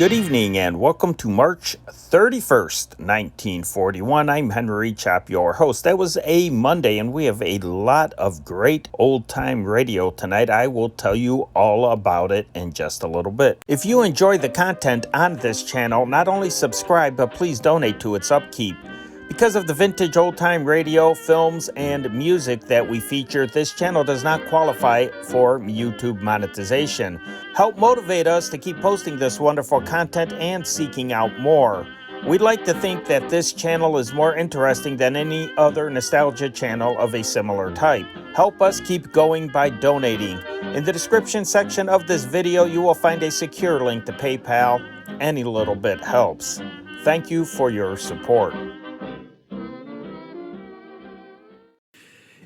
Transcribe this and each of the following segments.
Good evening and welcome to March 31st, 1941. I'm Henry Chop, your host. That was a Monday and we have a lot of great old-time radio tonight. I will tell you all about it in just a little bit. If you enjoy the content on this channel, not only subscribe, but please donate to its upkeep. Because of the vintage old-time radio, films, and music that we feature, this channel does not qualify for YouTube monetization. Help motivate us to keep posting this wonderful content and seeking out more. We'd like to think that this channel is more interesting than any other nostalgia channel of a similar type. Help us keep going by donating. In the description section of this video, you will find a secure link to PayPal. Any little bit helps. Thank you for your support.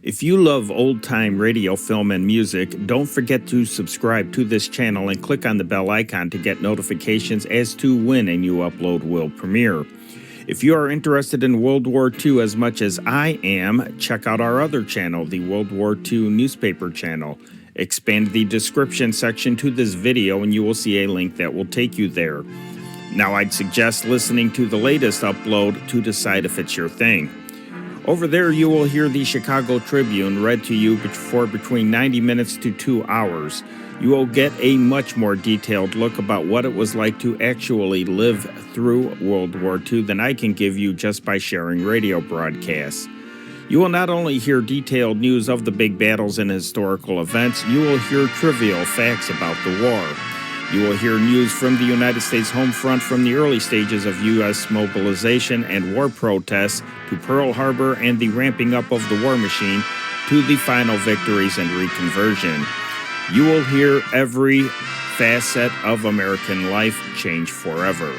If you love old-time radio, film, and music, don't forget to subscribe to this channel and click on the bell icon to get notifications as to when a new upload will premiere. If you are interested in World War II as much as I am, check out our other channel, the World War II newspaper channel. Expand the description section to this video and you will see a link that will take you there. Now, I'd suggest listening to the latest upload to decide if it's your thing. Over there, you will hear the Chicago Tribune read to you for between 90 minutes to 2 hours. You will get a much more detailed look about what it was like to actually live through World War II than I can give you just by sharing radio broadcasts. You will not only hear detailed news of the big battles and historical events, you will hear trivial facts about the war. You will hear news from the United States home front from the early stages of U.S. mobilization and war protests to Pearl Harbor and the ramping up of the war machine to the final victories and reconversion. You will hear every facet of American life change forever.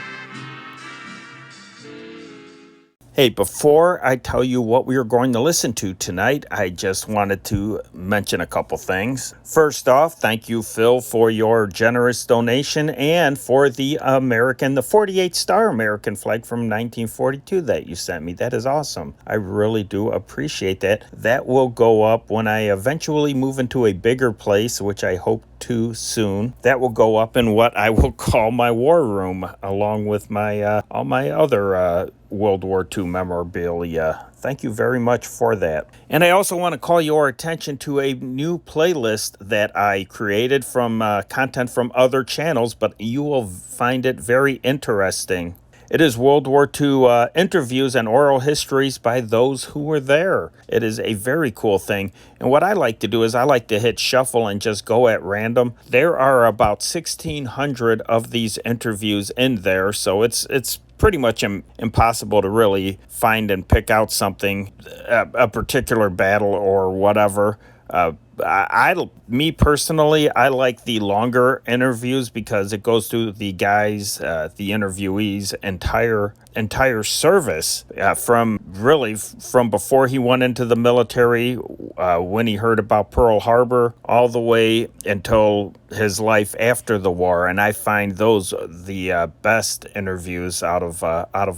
Hey, before I tell you what we are going to listen to tonight, I just wanted to mention a couple things. First off, thank you, Phil, for your generous donation and for the 48-star American flag from 1942 that you sent me. That is awesome. I really do appreciate that. That will go up when I eventually move into a bigger place, which I hope to soon. That will go up in what I will call my war room, along with my all my other World War II memorabilia. Thank you very much for that. And I also want to call your attention to a new playlist that I created from content from other channels, but you will find it very interesting. It is World War II interviews and oral histories by those who were there. It is a very cool thing. And what I like to do is I like to hit shuffle and just go at random. There are about 1,600 of these interviews in there, so it's pretty much impossible to really find and pick out something, a particular battle or whatever. Me personally, I like the longer interviews because it goes through the guys, the interviewees' entire service, from before he went into the military, when he heard about Pearl Harbor, all the way until his life after the war. And I find those the best interviews out of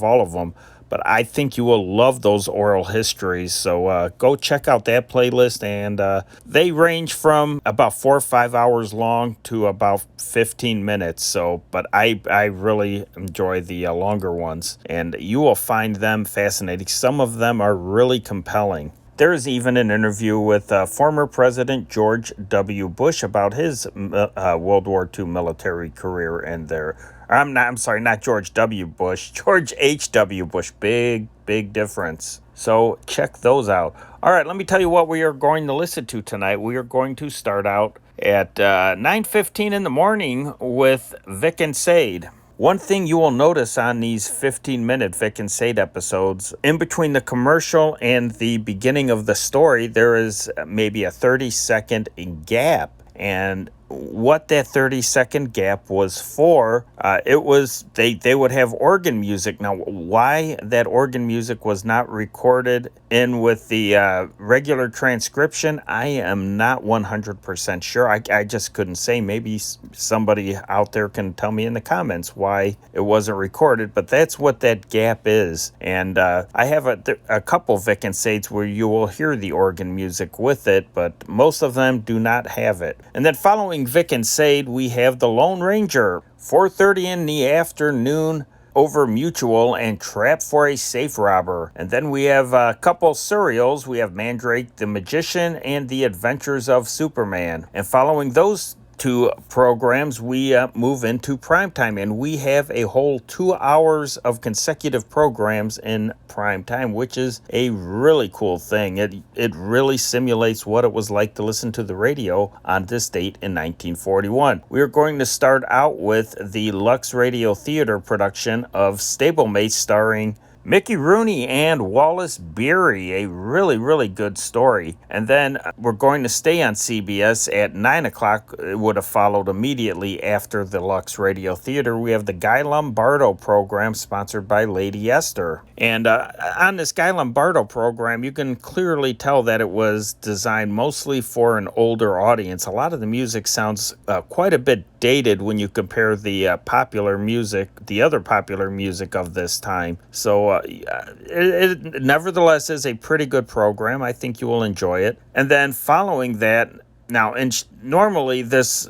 all of them. But I think you will love those oral histories, so go check out that playlist, and they range from about 4 or 5 hours long to about 15 minutes. But I really enjoy the longer ones, and you will find them fascinating. Some of them are really compelling. There is even an interview with former President George W. Bush about his World War II military career in there. I'm sorry, not George W. Bush, George H.W. Bush. Big difference. So check those out. All right, let me tell you what we are going to listen to tonight. We are going to start out at 9:15 in the morning with Vic and Sade. One thing you will notice on these 15-minute Vic and Sade episodes, in between the commercial and the beginning of the story, there is maybe a 30-second gap. And what that 30-second gap was for, it was they would have organ music. Now, why that organ music was not recorded in with the regular transcription, I am not 100% sure. I just couldn't say. Maybe somebody out there can tell me in the comments why it wasn't recorded, but that's what that gap is. And I have a couple Vic and Sades where you will hear the organ music with it, but most of them do not have it. And then following Following Vic and Sade, we have The Lone Ranger, 4:30 in the afternoon, Over Mutual, and Trap for a Safe Robber. And then we have a couple serials. We have Mandrake the Magician and The Adventures of Superman. And following those two programs, we move into primetime, and we have a whole 2 hours of consecutive programs in primetime, which is a really cool thing. It really simulates what it was like to listen to the radio on this date in 1941. We are going to start out with the Lux Radio Theater production of Stablemates, starring Mickey Rooney and Wallace Beery, a really, really good story. And then we're going to stay on CBS at 9 o'clock. It would have followed immediately after the Lux Radio Theater. We have the Guy Lombardo program, sponsored by Lady Esther. And on this Guy Lombardo program, you can clearly tell that it was designed mostly for an older audience. A lot of the music sounds quite a bit dated when you compare the popular music, the other popular music of this time. So it nevertheless is a pretty good program. I think you will enjoy it. And then following that, now, normally this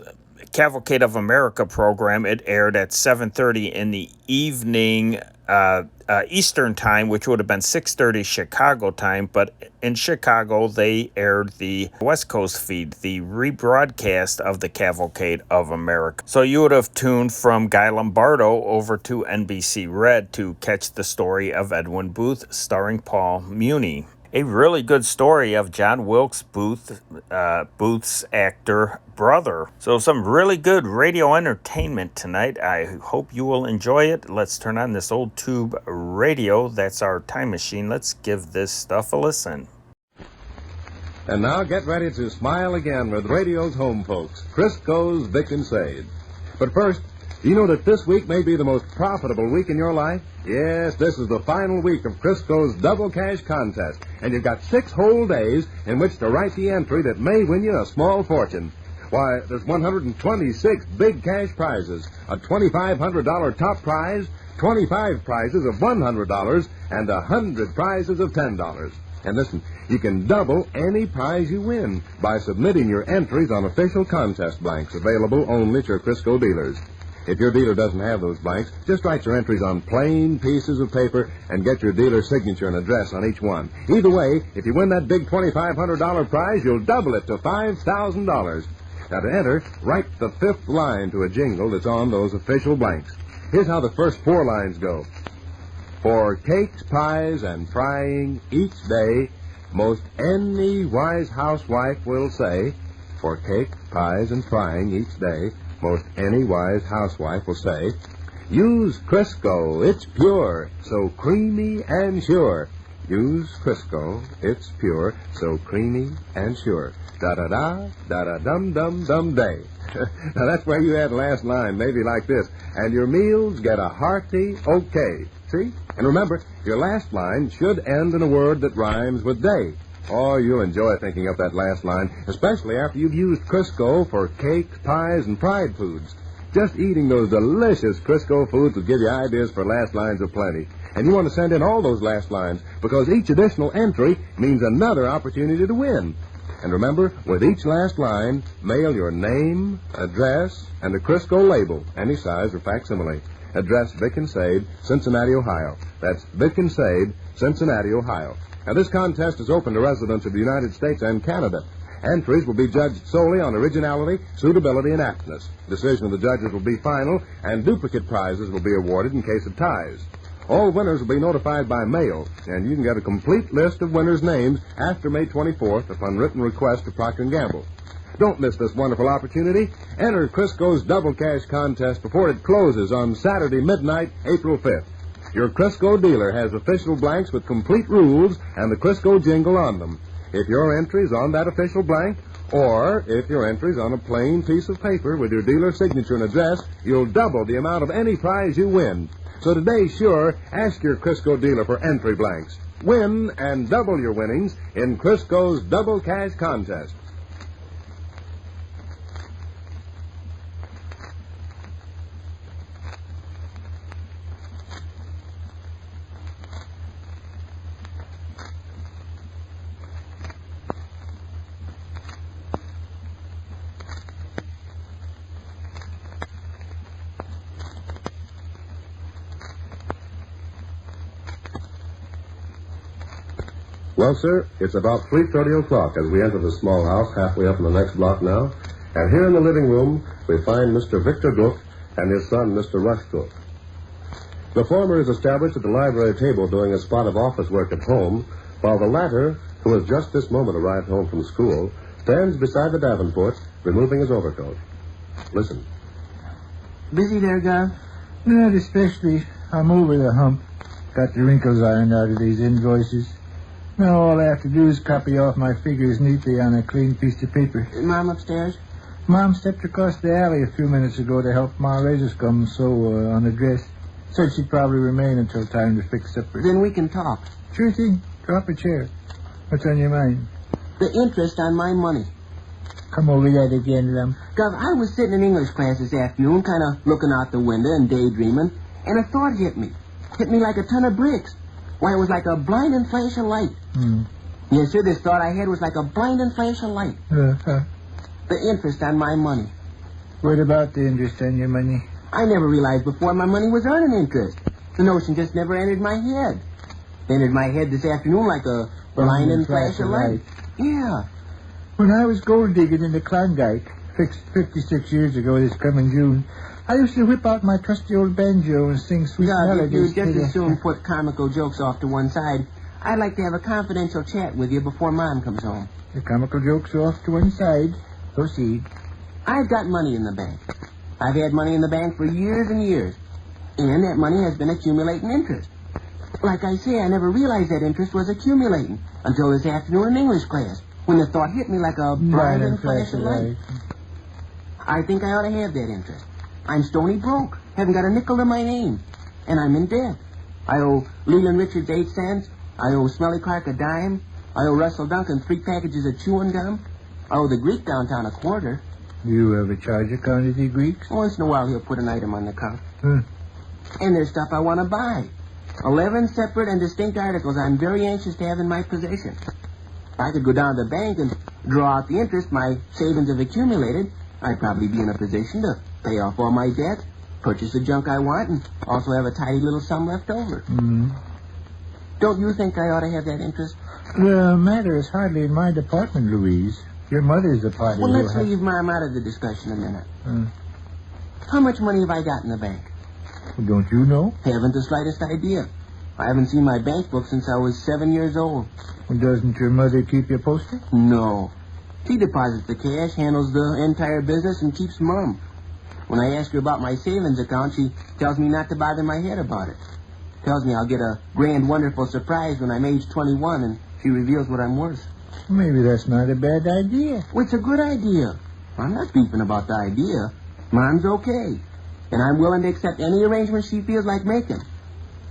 Cavalcade of America program, it aired at 7:30 in the evening Eastern time, which would have been 6:30 Chicago time, but in Chicago they aired the West Coast feed, the rebroadcast of the Cavalcade of America. So you would have tuned from Guy Lombardo over to NBC Red to catch the story of Edwin Booth, starring Paul Muni. A really good story of John Wilkes Booth's actor brother. So some really good radio entertainment tonight. I hope you will enjoy it. Let's turn on this old tube radio. That's our time machine. Let's give this stuff a listen. And now get ready to smile again with radio's home folks, Crisco's Vic and Sade. But first, do you know that this week may be the most profitable week in your life? Yes, this is the final week of Crisco's Double Cash Contest, and you've got 6 whole days in which to write the entry that may win you a small fortune. Why, there's 126 big cash prizes, a $2,500 top prize, 25 prizes of $100, and 100 prizes of $10. And listen, you can double any prize you win by submitting your entries on official contest blanks available only at your Crisco dealers. If your dealer doesn't have those blanks, just write your entries on plain pieces of paper and get your dealer's signature and address on each one. Either way, if you win that big $2,500 prize, you'll double it to $5,000. Now, to enter, write the 5th line to a jingle that's on those official blanks. Here's how the first 4 lines go. For cakes, pies, and frying each day, most any wise housewife will say. For cakes, pies, and frying each day, most any wise housewife will say, use Crisco, it's pure, so creamy and sure. Use Crisco, it's pure, so creamy and sure. Da-da-da, da-da-dum-dum-dum-day. Now that's where you add the last line, maybe like this, and your meals get a hearty okay. See? And remember, your last line should end in a word that rhymes with day. Oh, you'll enjoy thinking up that last line, especially after you've used Crisco for cakes, pies, and fried foods. Just eating those delicious Crisco foods will give you ideas for last lines aplenty. And you want to send in all those last lines, because each additional entry means another opportunity to win. And remember, with each last line, mail your name, address, and a Crisco label, any size or facsimile. Address Vic and Sade, Cincinnati, Ohio. That's Vic and Sade, Cincinnati, Ohio. Now, this contest is open to residents of the United States and Canada. Entries will be judged solely on originality, suitability, and aptness. Decision of the judges will be final, and duplicate prizes will be awarded in case of ties. All winners will be notified by mail, and you can get a complete list of winners' names after May 24th upon written request to Procter & Gamble. Don't miss this wonderful opportunity. Enter Crisco's Double Cash Contest before it closes on Saturday midnight, April 5th. Your Crisco dealer has official blanks with complete rules and the Crisco jingle on them. If your entry's on that official blank, or if your entry's on a plain piece of paper with your dealer's signature and address, you'll double the amount of any prize you win. So today, sure, ask your Crisco dealer for entry blanks. Win and double your winnings in Crisco's Double Cash Contest. Well, sir, it's about 3:30 o'clock as we enter the small house halfway up in the next block now. And here in the living room, we find Mr. Victor Gook and his son, Mr. Rush Gook. The former is established at the library table doing a spot of office work at home, while the latter, who has just this moment arrived home from school, stands beside the Davenport, removing his overcoat. Listen. Busy there, Gov? Not especially. I'm over the hump. Got the wrinkles ironed out of these invoices. Now all I have to do is copy off my figures neatly on a clean piece of paper. Mom upstairs? Mom stepped across the alley a few minutes ago to help Ma Razorcum sew on a dress. Said she'd probably remain until time to fix supper. Then we can talk. Sure thing. Drop a chair. What's on your mind? The interest on my money. Come over that again, Lum. Gov, I was sitting in English class this afternoon, kind of looking out the window and daydreaming, and a thought hit me. Hit me like a ton of bricks. Why, it was like a blinding flash of light. Yes, sir, this thought I had was like a blinding flash of light. The interest on my money. What about the interest on your money? I never realized before my money was earning interest. The notion just never entered my head. It entered my head this afternoon like a blinding flash of light. Yeah. When I was gold digging in the Klondike, fixed 56 years ago this coming June, I used to whip out my trusty old banjo and sing sweet melodies. If you would just as soon put comical jokes off to one side, I'd like to have a confidential chat with you before Mom comes home. The comical jokes are off to one side. Proceed. I've got money in the bank. I've had money in the bank for years and years. And that money has been accumulating interest. Like I say, I never realized that interest was accumulating until this afternoon in English class, when the thought hit me like a blinding flash of light. I think I ought to have that interest. I'm stony broke. Haven't got a nickel to my name. And I'm in debt. I owe Leland Richards 8 cents. I owe Smelly Clark a dime. I owe Russell Duncan 3 packages of chewing gum. I owe the Greek downtown a quarter. Do you ever charge account of the Greeks? Once in a while he'll put an item on the count. Huh. And there's stuff I want to buy. 11 separate and distinct articles I'm very anxious to have in my possession. If I could go down to the bank and draw out the interest my savings have accumulated, I'd probably be in a position to pay off all my debt, purchase the junk I want, and also have a tidy little sum left over. Don't you think I ought to have that interest? The matter is hardly in my department, Louise. Your mother's a party. Well, let's leave Mom out of the discussion a minute. How much money have I got in the bank? Well, don't you know? Haven't the slightest idea. I haven't seen my bank book since I was 7 years old. Well, doesn't your mother keep you posted? No. She deposits the cash, handles the entire business, and keeps mum. When I ask her about my savings account, she tells me not to bother my head about it. Tells me I'll get a grand, wonderful surprise when I'm age 21, and she reveals what I'm worth. Maybe that's not a bad idea. Well, it's a good idea. I'm not beefing about the idea. Mom's okay. And I'm willing to accept any arrangement she feels like making.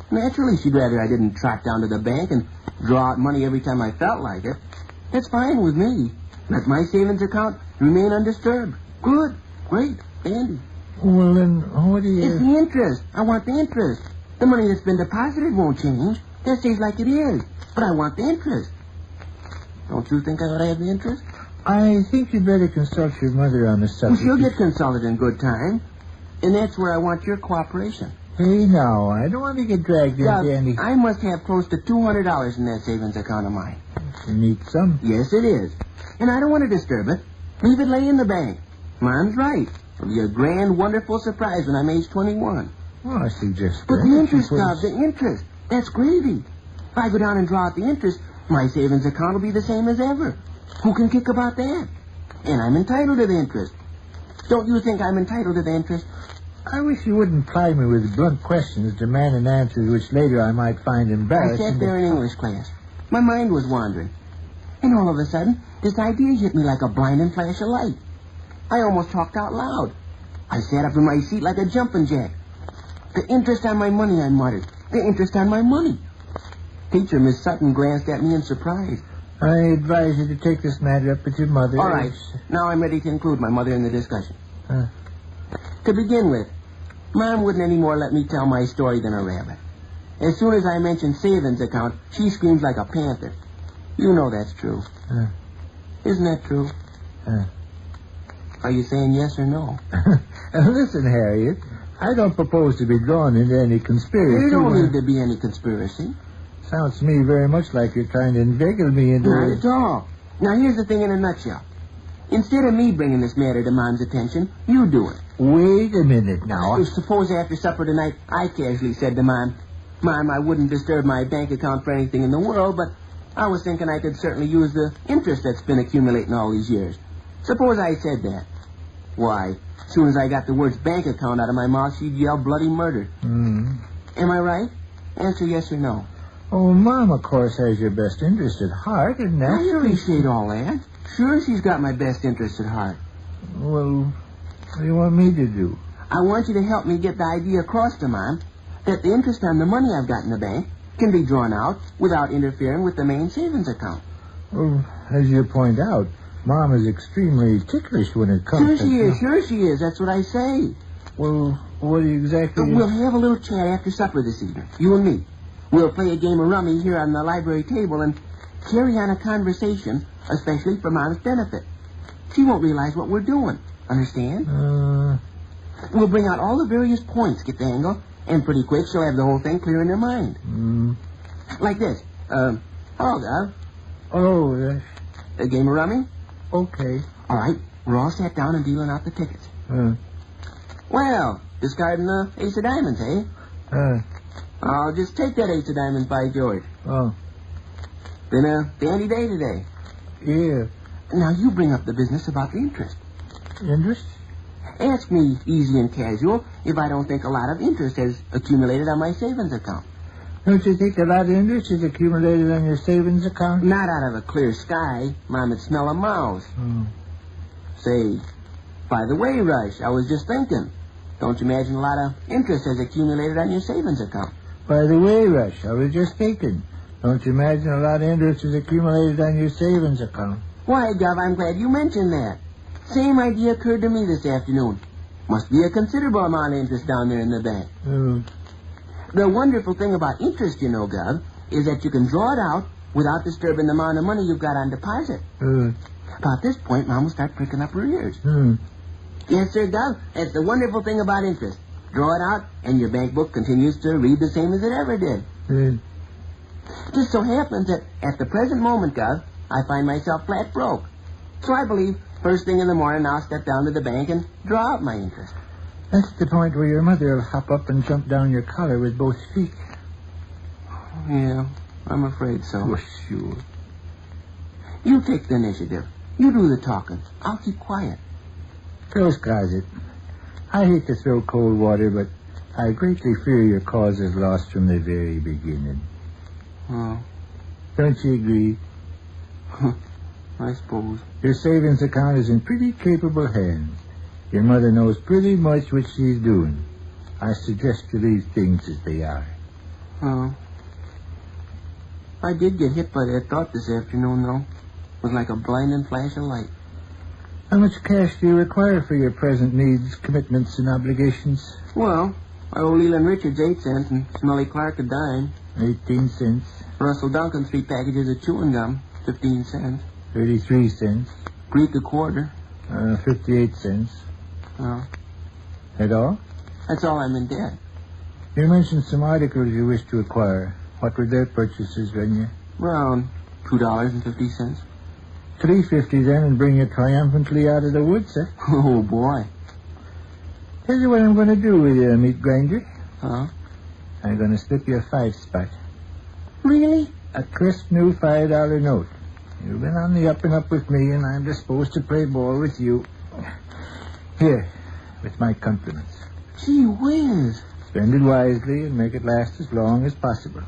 Naturally, she'd rather I didn't trot down to the bank and draw out money every time I felt like it. That's fine with me. Let my savings account remain undisturbed. Good. Great. Dandy. Well, then, what do you... It's the interest. I want the interest. The money that's been deposited won't change. That stays like it is. But I want the interest. Don't you think I ought to have the interest? I think you'd better consult your mother on the subject. Well, she'll get consulted in good time. And that's where I want your cooperation. Hey, now, I don't want to get dragged into any... I must have close to $200 in that savings account of mine. It's a neat sum. Yes, it is. And I don't want to disturb it. Leave it lay in the bank. Mom's right. It'll be a grand, wonderful surprise when I'm age 21. Well, I suggest But that. the interest, Gov, the interest. That's gravy. If I go down and draw out the interest, my savings account will be the same as ever. Who can kick about that? And I'm entitled to the interest. Don't you think I'm entitled to the interest? I wish you wouldn't ply me with blunt questions, demanding answers which later I might find I embarrassing. sat there in English class. My mind was wandering. And all of a sudden, this idea hit me like a blinding flash of light. I almost talked out loud. I sat up in my seat like a jumping jack. The interest on my money, I muttered. The interest on my money. Teacher, Miss Sutton, glanced at me in surprise. I advise you to take this matter up with your mother. All right. Now I'm ready to include my mother in the discussion. Huh. To begin with, Mom wouldn't any more let me tell my story than a rabbit. As soon as I mention savings account, she screams like a panther. You know that's true. Isn't that true? Are you saying yes or no? Listen, Harriet, I don't propose to be drawn into any conspiracy. There don't need to be any conspiracy. Sounds to me very much like you're trying to inveigle me into... Not at all. Now, here's the thing in a nutshell. Instead of me bringing this matter to Mom's attention, you do it. Wait a minute now. Suppose after supper tonight, I casually said to Mom, Mom, I wouldn't disturb my bank account for anything in the world, but I was thinking I could certainly use the interest that's been accumulating all these years. Suppose I said that. Why, as soon as I got the words bank account out of my mouth, she'd yell bloody murder. Mm. Am I right? Answer yes or no. Oh, Mom, of course, has your best interest at heart, and that's... I appreciate all that. Sure, she's got my best interest at heart. Well, what do you want me to do? I want you to help me get the idea across to Mom that the interest on the money I've got in the bank can be drawn out without interfering with the main savings account. Well, as you point out, Mom is extremely ticklish when it comes to... Sure she is. That's what I say. Well, what exactly... We'll have a little chat after supper this evening, you and me. We'll play a game of rummy here on the library table and carry on a conversation, especially for Mom's benefit. She won't realize what we're doing. Understand? We'll bring out all the various points, get the angle, and pretty quick she'll have the whole thing clear in her mind. Like this. Hello, Gov. Oh, A game of rummy? okay. All right. We're all sat down and dealing out the tickets. Well, discarding the ace of diamonds, eh? I'll just take that ace of diamonds, by George. Oh. Been a dandy day today. Yeah. Now, you bring up the business about the interest. Interest? Ask me, easy and casual, if I don't think a lot of interest has accumulated on my savings account. Don't you think a lot of interest is accumulated on your savings account? Not out of a clear sky. Mom would smell a mouse. Say, by the way, Rush, I was just thinking. Don't you imagine a lot of interest has accumulated on your savings account? By the way, Rush, I was just thinking. Don't you imagine a lot of interest is accumulated on your savings account? Why, Gov, I'm glad you mentioned that. Same idea occurred to me this afternoon. Must be a considerable amount of interest down there in the bank. The wonderful thing about interest, you know, Gov, is that you can draw it out without disturbing the amount of money you've got on deposit. About this point, Mom will start pricking up her ears. Yes, sir, Gov. That's the wonderful thing about interest. Draw it out, and your bank book continues to read the same as it ever did. Just so happens that at the present moment, Gov, I find myself flat broke. So I believe first thing in the morning I'll step down to the bank and draw out my interest. That's the point where your mother will hop up and jump down your collar with both feet. Yeah, I'm afraid so. Oh, sure. You take the initiative. You do the talking. I'll keep quiet. Close closet. I hate to throw cold water, but I greatly fear your cause is lost from the very beginning. Oh. Don't you agree? I suppose. Your savings account is in pretty capable hands. Your mother knows pretty much what she's doing. I suggest you leave things as they are. Oh. I did get hit by that thought this afternoon, though. It was like a blinding flash of light. How much cash do you require for your present needs, commitments, and obligations? Well, I owe Leland Richards 8 cents and Smelly Clark a dime. 18 cents. Russell Duncan 3 packages of chewing gum, 15 cents. 33 cents. Greek a quarter. 58 cents. Oh. That all? That's all I'm in debt. You mentioned some articles you wish to acquire. What were their purchases, didn't you? Around $2.50. $3.50 then, and bring you triumphantly out of the woods, eh? Oh, boy. Tell you what I'm going to do with you, meat grinder. Huh? I'm going to slip you a 5-spot. Really? A crisp new $5 note. You've been on the up and up with me, and I'm disposed to play ball with you. Here, with my compliments. Gee whiz. Spend it wisely and make it last as long as possible.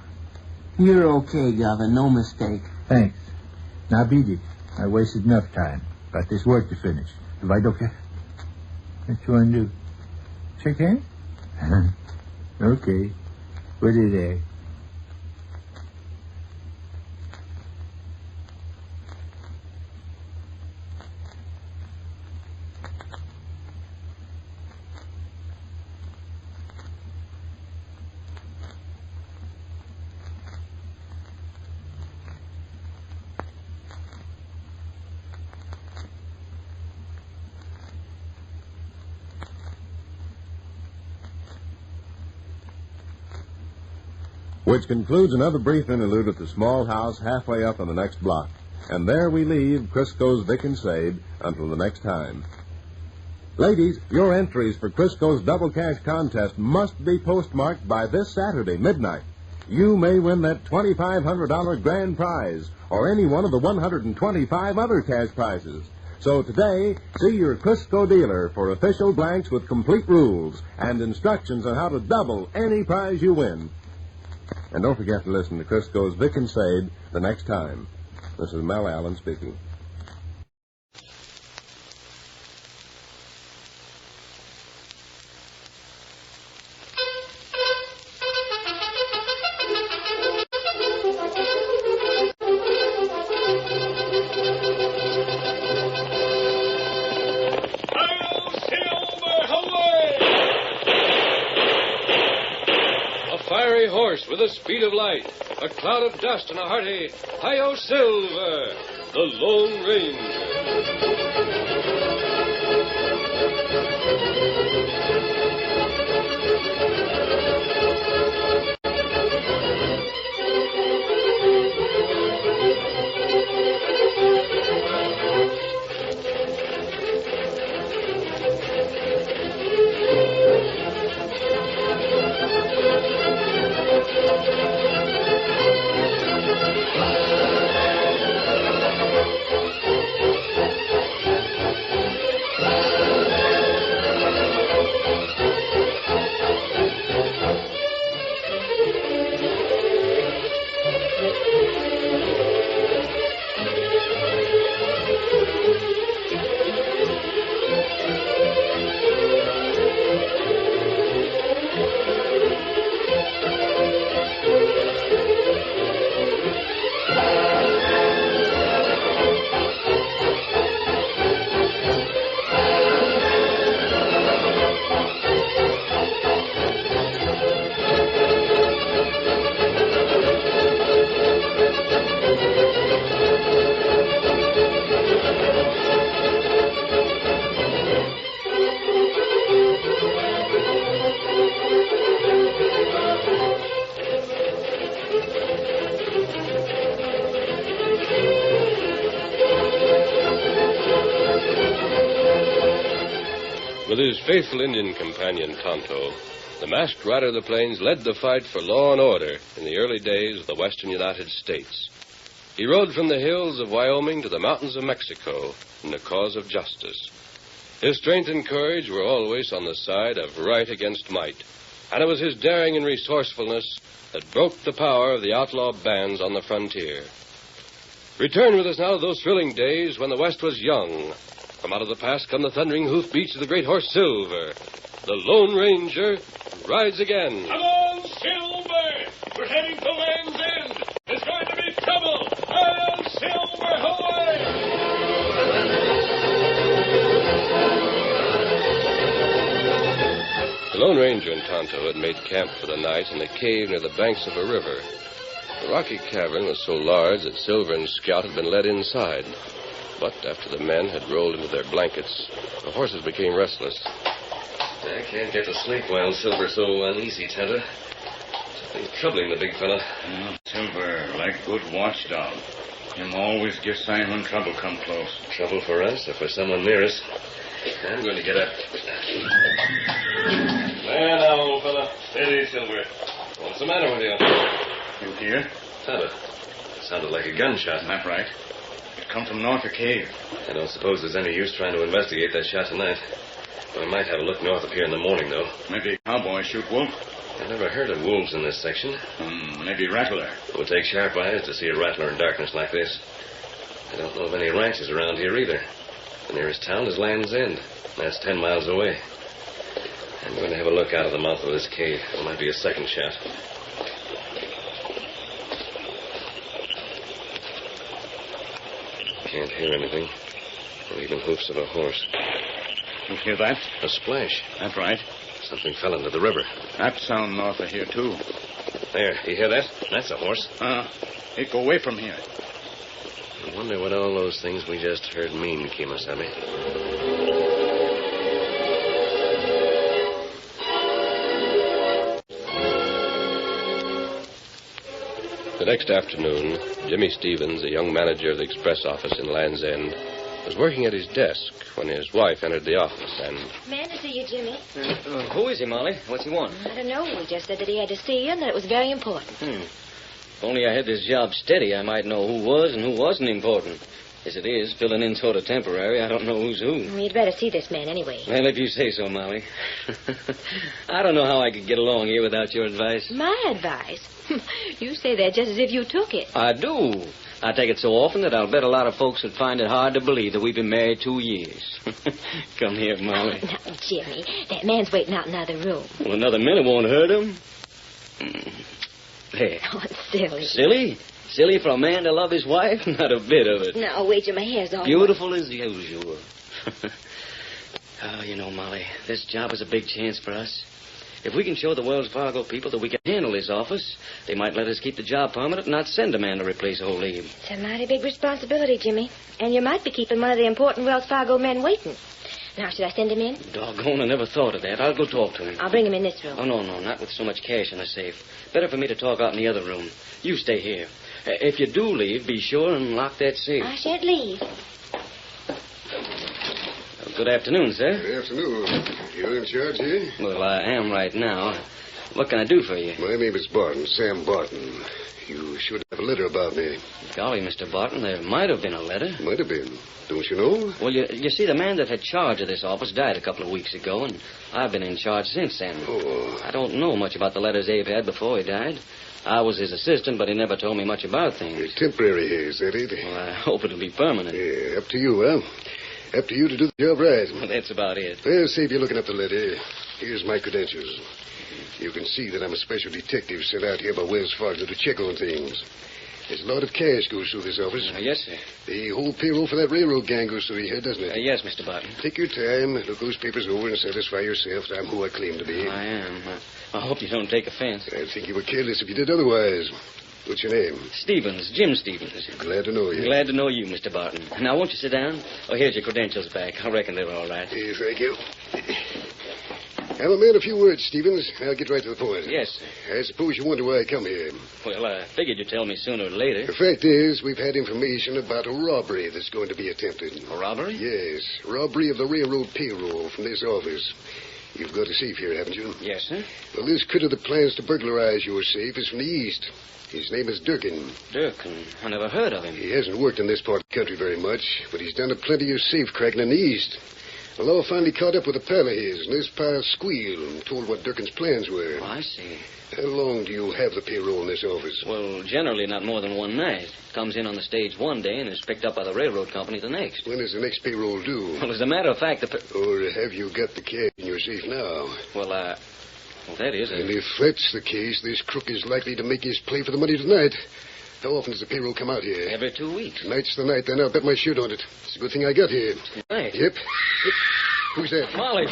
You're okay, Governor. No mistake. Thanks. Now beat it. I wasted enough time. Got this work to finish. Divide okay? What you want to do? Shake hands? Okay. Put it there. which concludes another brief interlude at the small house halfway up on the next block. And there we leave Crisco's Vic and Sade until the next time. Ladies, your entries for Crisco's Double Cash contest must be postmarked by this Saturday, midnight. You may win that $2,500 grand prize or any one of the 125 other cash prizes. So today, see your Crisco dealer for official blanks with complete rules and instructions on how to double any prize you win. And don't forget to listen to Crisco's Vic and Sade the next time. This is Mel Allen speaking. With the speed of light, a cloud of dust, and a hearty Hi-Yo Silver, the Lone Ranger. With his faithful Indian companion, Tonto, the masked rider of the plains led the fight for law and order in the early days of the western United States. He rode from the hills of Wyoming to the mountains of Mexico in the cause of justice. His strength and courage were always on the side of right against might, and it was his daring and resourcefulness that broke the power of the outlaw bands on the frontier. Return with us now to those thrilling days when the West was young. From out of the past come the thundering hoofbeats of the great horse Silver. The Lone Ranger rides again. Come on, Silver! We're heading for Land's End. There's going to be trouble. On, Silver, away! The Lone Ranger and Tonto had made camp for the night in a cave near the banks of a river. The rocky cavern was so large that Silver and Scout had been led inside. But after the men had rolled into their blankets, the horses became restless. I can't get to sleep while Silver's so uneasy, Tonto. Something's troubling the big fella. Silver, like good watchdog. Him always give sign when trouble come close. Trouble for us or for someone near us? I'm going to get up. There now, old fella. Steady, Silver. What's the matter with you? You hear? Tonto. Sounded like a gunshot. That right. It come from north of cave. I don't suppose there's any use trying to investigate that shot tonight. We might have a look north up here in the morning, though. Maybe cowboy shoot wolf. I've never heard of wolves in this section. Maybe rattler. It would take sharp eyes to see a rattler in darkness like this. I don't know of any ranches around here either. The nearest town is Land's End. That's 10 miles away. I'm going to have a look out of the mouth of this cave. There might be a second shot. Can't hear anything. Or even hoofs of a horse. You hear that? A splash. That's right. Something fell into the river. That sound north of here, too. There, you hear that? That's a horse. It go away from here. I wonder what all those things we just heard mean, Kemosabe. The next afternoon, Jimmy Stevens, a young manager of the express office in Land's End, was working at his desk when his wife entered the office and... Man to see you, Jimmy. Who is he, Molly? What's he want? I don't know. He just said that he had to see you and that it was very important. If only I had this job steady, I might know who was and who wasn't important. As it is, filling in sort of temporary, I don't know who's who. You'd better see this man anyway. Well, if you say so, Molly. I don't know how I could get along here without your advice. My advice? You say that just as if you took it. I do. I take it so often that I'll bet a lot of folks would find it hard to believe that we've been married 2 years. Come here, Molly. Now, Jimmy, that man's waiting out in another room. Well, another minute won't hurt him. There. Oh, it's silly. Silly? Silly for a man to love his wife? Not a bit of it. No, wait till my hair's all beautiful as usual. Oh, you know, Molly, this job is a big chance for us. If we can show the Wells Fargo people that we can handle this office, they might let us keep the job permanent and not send a man to replace old Abe. It's a mighty big responsibility, Jimmy. And you might be keeping one of the important Wells Fargo men waiting. Now, should I send him in? Doggone, I never thought of that. I'll go talk to him. I'll bring him in this room. Oh, no, not with so much cash in the safe. Better for me to talk out in the other room. You stay here. If you do leave, be sure and lock that safe. I shan't leave. Good afternoon, sir. Good afternoon. You're in charge here? Well, I am right now. What can I do for you? My name is Barton, Sam Barton. You should have a letter about me. Golly, Mr. Barton, there might have been a letter. Might have been. Don't you know? Well, you see, the man that had charge of this office died a couple of weeks ago, and I've been in charge since then. Oh. I don't know much about the letters Abe had before he died. I was his assistant, but he never told me much about things. It's temporary here, is that it? Well, I hope it'll be permanent. Yeah, up to you, huh? Up to you to do the job right. Well, that's about it. Well, save you looking up the letter. Here's my credentials. You can see that I'm a special detective sent out here by Wells Fargo to check on things. There's a lot of cash goes through this office. Yes, sir. The whole payroll for that railroad gang goes through here, doesn't it? Yes, Mr. Barton. Take your time, look those papers over, and satisfy yourself that I'm who I claim to be. I am. I hope you don't take offense. I'd think you were careless if you did otherwise. What's your name? Stevens, Jim Stevens. Glad to know you. Glad to know you, Mr. Barton. Now, won't you sit down? Oh, here's your credentials back. I reckon they're all right. Thank you. Have a man a few words, Stevens. I'll get right to the point. Yes, sir. I suppose you wonder why I come here. Well, I figured you'd tell me sooner or later. The fact is, we've had information about a robbery that's going to be attempted. A robbery? Yes. Robbery of the railroad payroll from this office. You've got a safe here, haven't you? Yes, sir. Well, this critter that plans to burglarize your safe is from the east. His name is Durkin. Durkin? I never heard of him. He hasn't worked in this part of the country very much, but he's done a plenty of safe cracking in the east. The law finally caught up with a pal of his, and this pal squealed and told what Durkin's plans were. Oh, I see. How long do you have the payroll in this office? Well, generally not more than one night. Comes in on the stage one day and is picked up by the railroad company the next. When is the next payroll due? Well, as a matter of fact, Or have you got the cash in your safe now? Well, that is it. And if that's the case, this crook is likely to make his play for the money tonight. How often does the payroll come out here? Every 2 weeks. Tonight's the night, then I'll bet my shirt on it. It's a good thing I got here. Tonight? Yep. Who's that? Molly.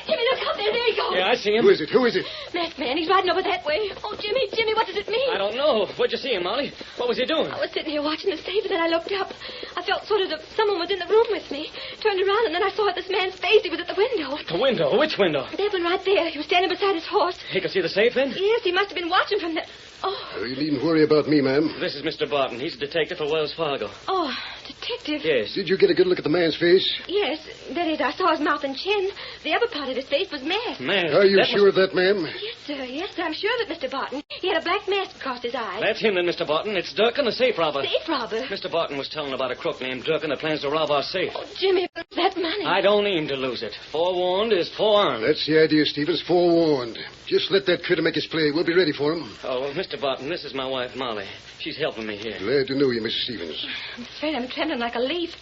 Jimmy, look out there. There he goes. Yeah, I see him. Who is it? Who is it? Masked man. He's riding over that way. Oh, Jimmy, what does it mean? I don't know. Where'd you see him, Molly? What was he doing? I was sitting here watching the safe, and then I looked up. I felt sort of that someone was in the room with me. Turned around, and then I saw this man's face. He was at the window. The window? Which window? That one right there. He was standing beside his horse. He could see the safe, then? Yes, he must have been watching from the... Oh, you needn't worry about me, ma'am. This is Mr. Barton. He's a detective for Wells Fargo. Oh, detective. Yes. Did you get a good look at the man's face? Yes, that is, I saw his mouth and chin. The other part of his face was masked. Masked? Are you sure of that, ma'am? Yes, sir, I'm sure of it, Mr. Barton. He had a black mask across his eyes. That's him, then, Mr. Barton. It's Durkin, the safe robber. Safe robber? Mr. Barton was telling about a crook named Durkin that plans to rob our safe. Oh, Jimmy, that money. I don't aim to lose it. Forewarned is forearmed. That's the idea, Stevens. Forewarned. Just let that critter make his play. We'll be ready for him. Oh, well, Mr. Barton, this is my wife, Molly. She's helping me here. Glad to know you, Mrs. Stevens. I'm afraid I'm trembling like a leaf.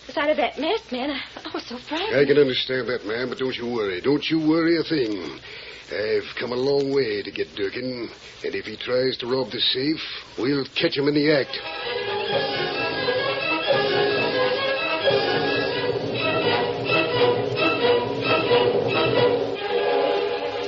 The sight of that masked man, I was so frightened. I can understand that, ma'am, but don't you worry. Don't you worry a thing. I've come a long way to get Durkin, and if he tries to rob the safe, we'll catch him in the act.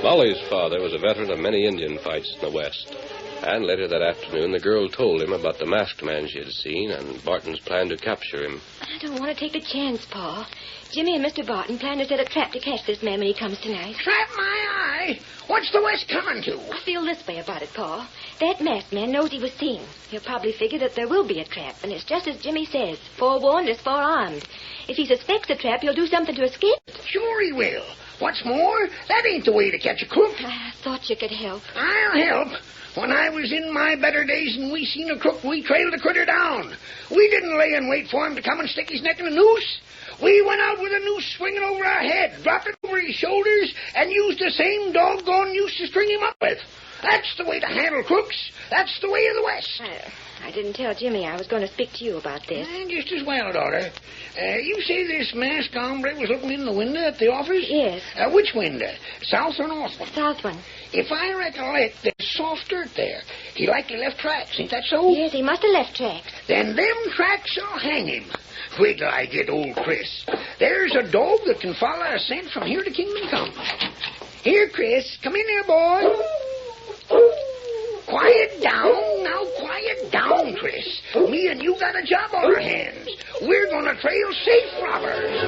Molly's father was a veteran of many Indian fights in the West. And later that afternoon, the girl told him about the masked man she had seen and Barton's plan to capture him. I don't want to take the chance, Pa. Jimmy and Mr. Barton plan to set a trap to catch this man when he comes tonight. Trap my eye? boy? What's the West coming to? I feel this way about it, Paul. That masked man knows he was seen. He'll probably figure that there will be a trap, and it's just as Jimmy says. Forewarned is forearmed. If he suspects a trap, he'll do something to escape. Sure he will. What's more, that ain't the way to catch a crook. I thought you could help. I'll help. When I was in my better days and we seen a crook, we trailed the critter down. We didn't lay and wait for him to come and stick his neck in a noose. We went out with a noose swinging over our head, dropped it over his shoulders, and used the same doggone noose to string him up with. That's the way to handle crooks. That's the way of the West. I didn't tell Jimmy I was going to speak to you about this. Just as well, daughter. You say this masked hombre was looking in the window at the office? Yes. Which window? South or north one? The south one. If I recollect, there's soft dirt there. He likely left tracks, ain't that so? Yes, he must have left tracks. Then them tracks will hang him. Wait till I get old Chris. There's a dog that can follow a scent from here to Kingdom Come. Here, Chris. Come in here, boy. Quiet down. Now, quiet down, Chris. Me and you got a job on our hands. We're going to trail safe robbers.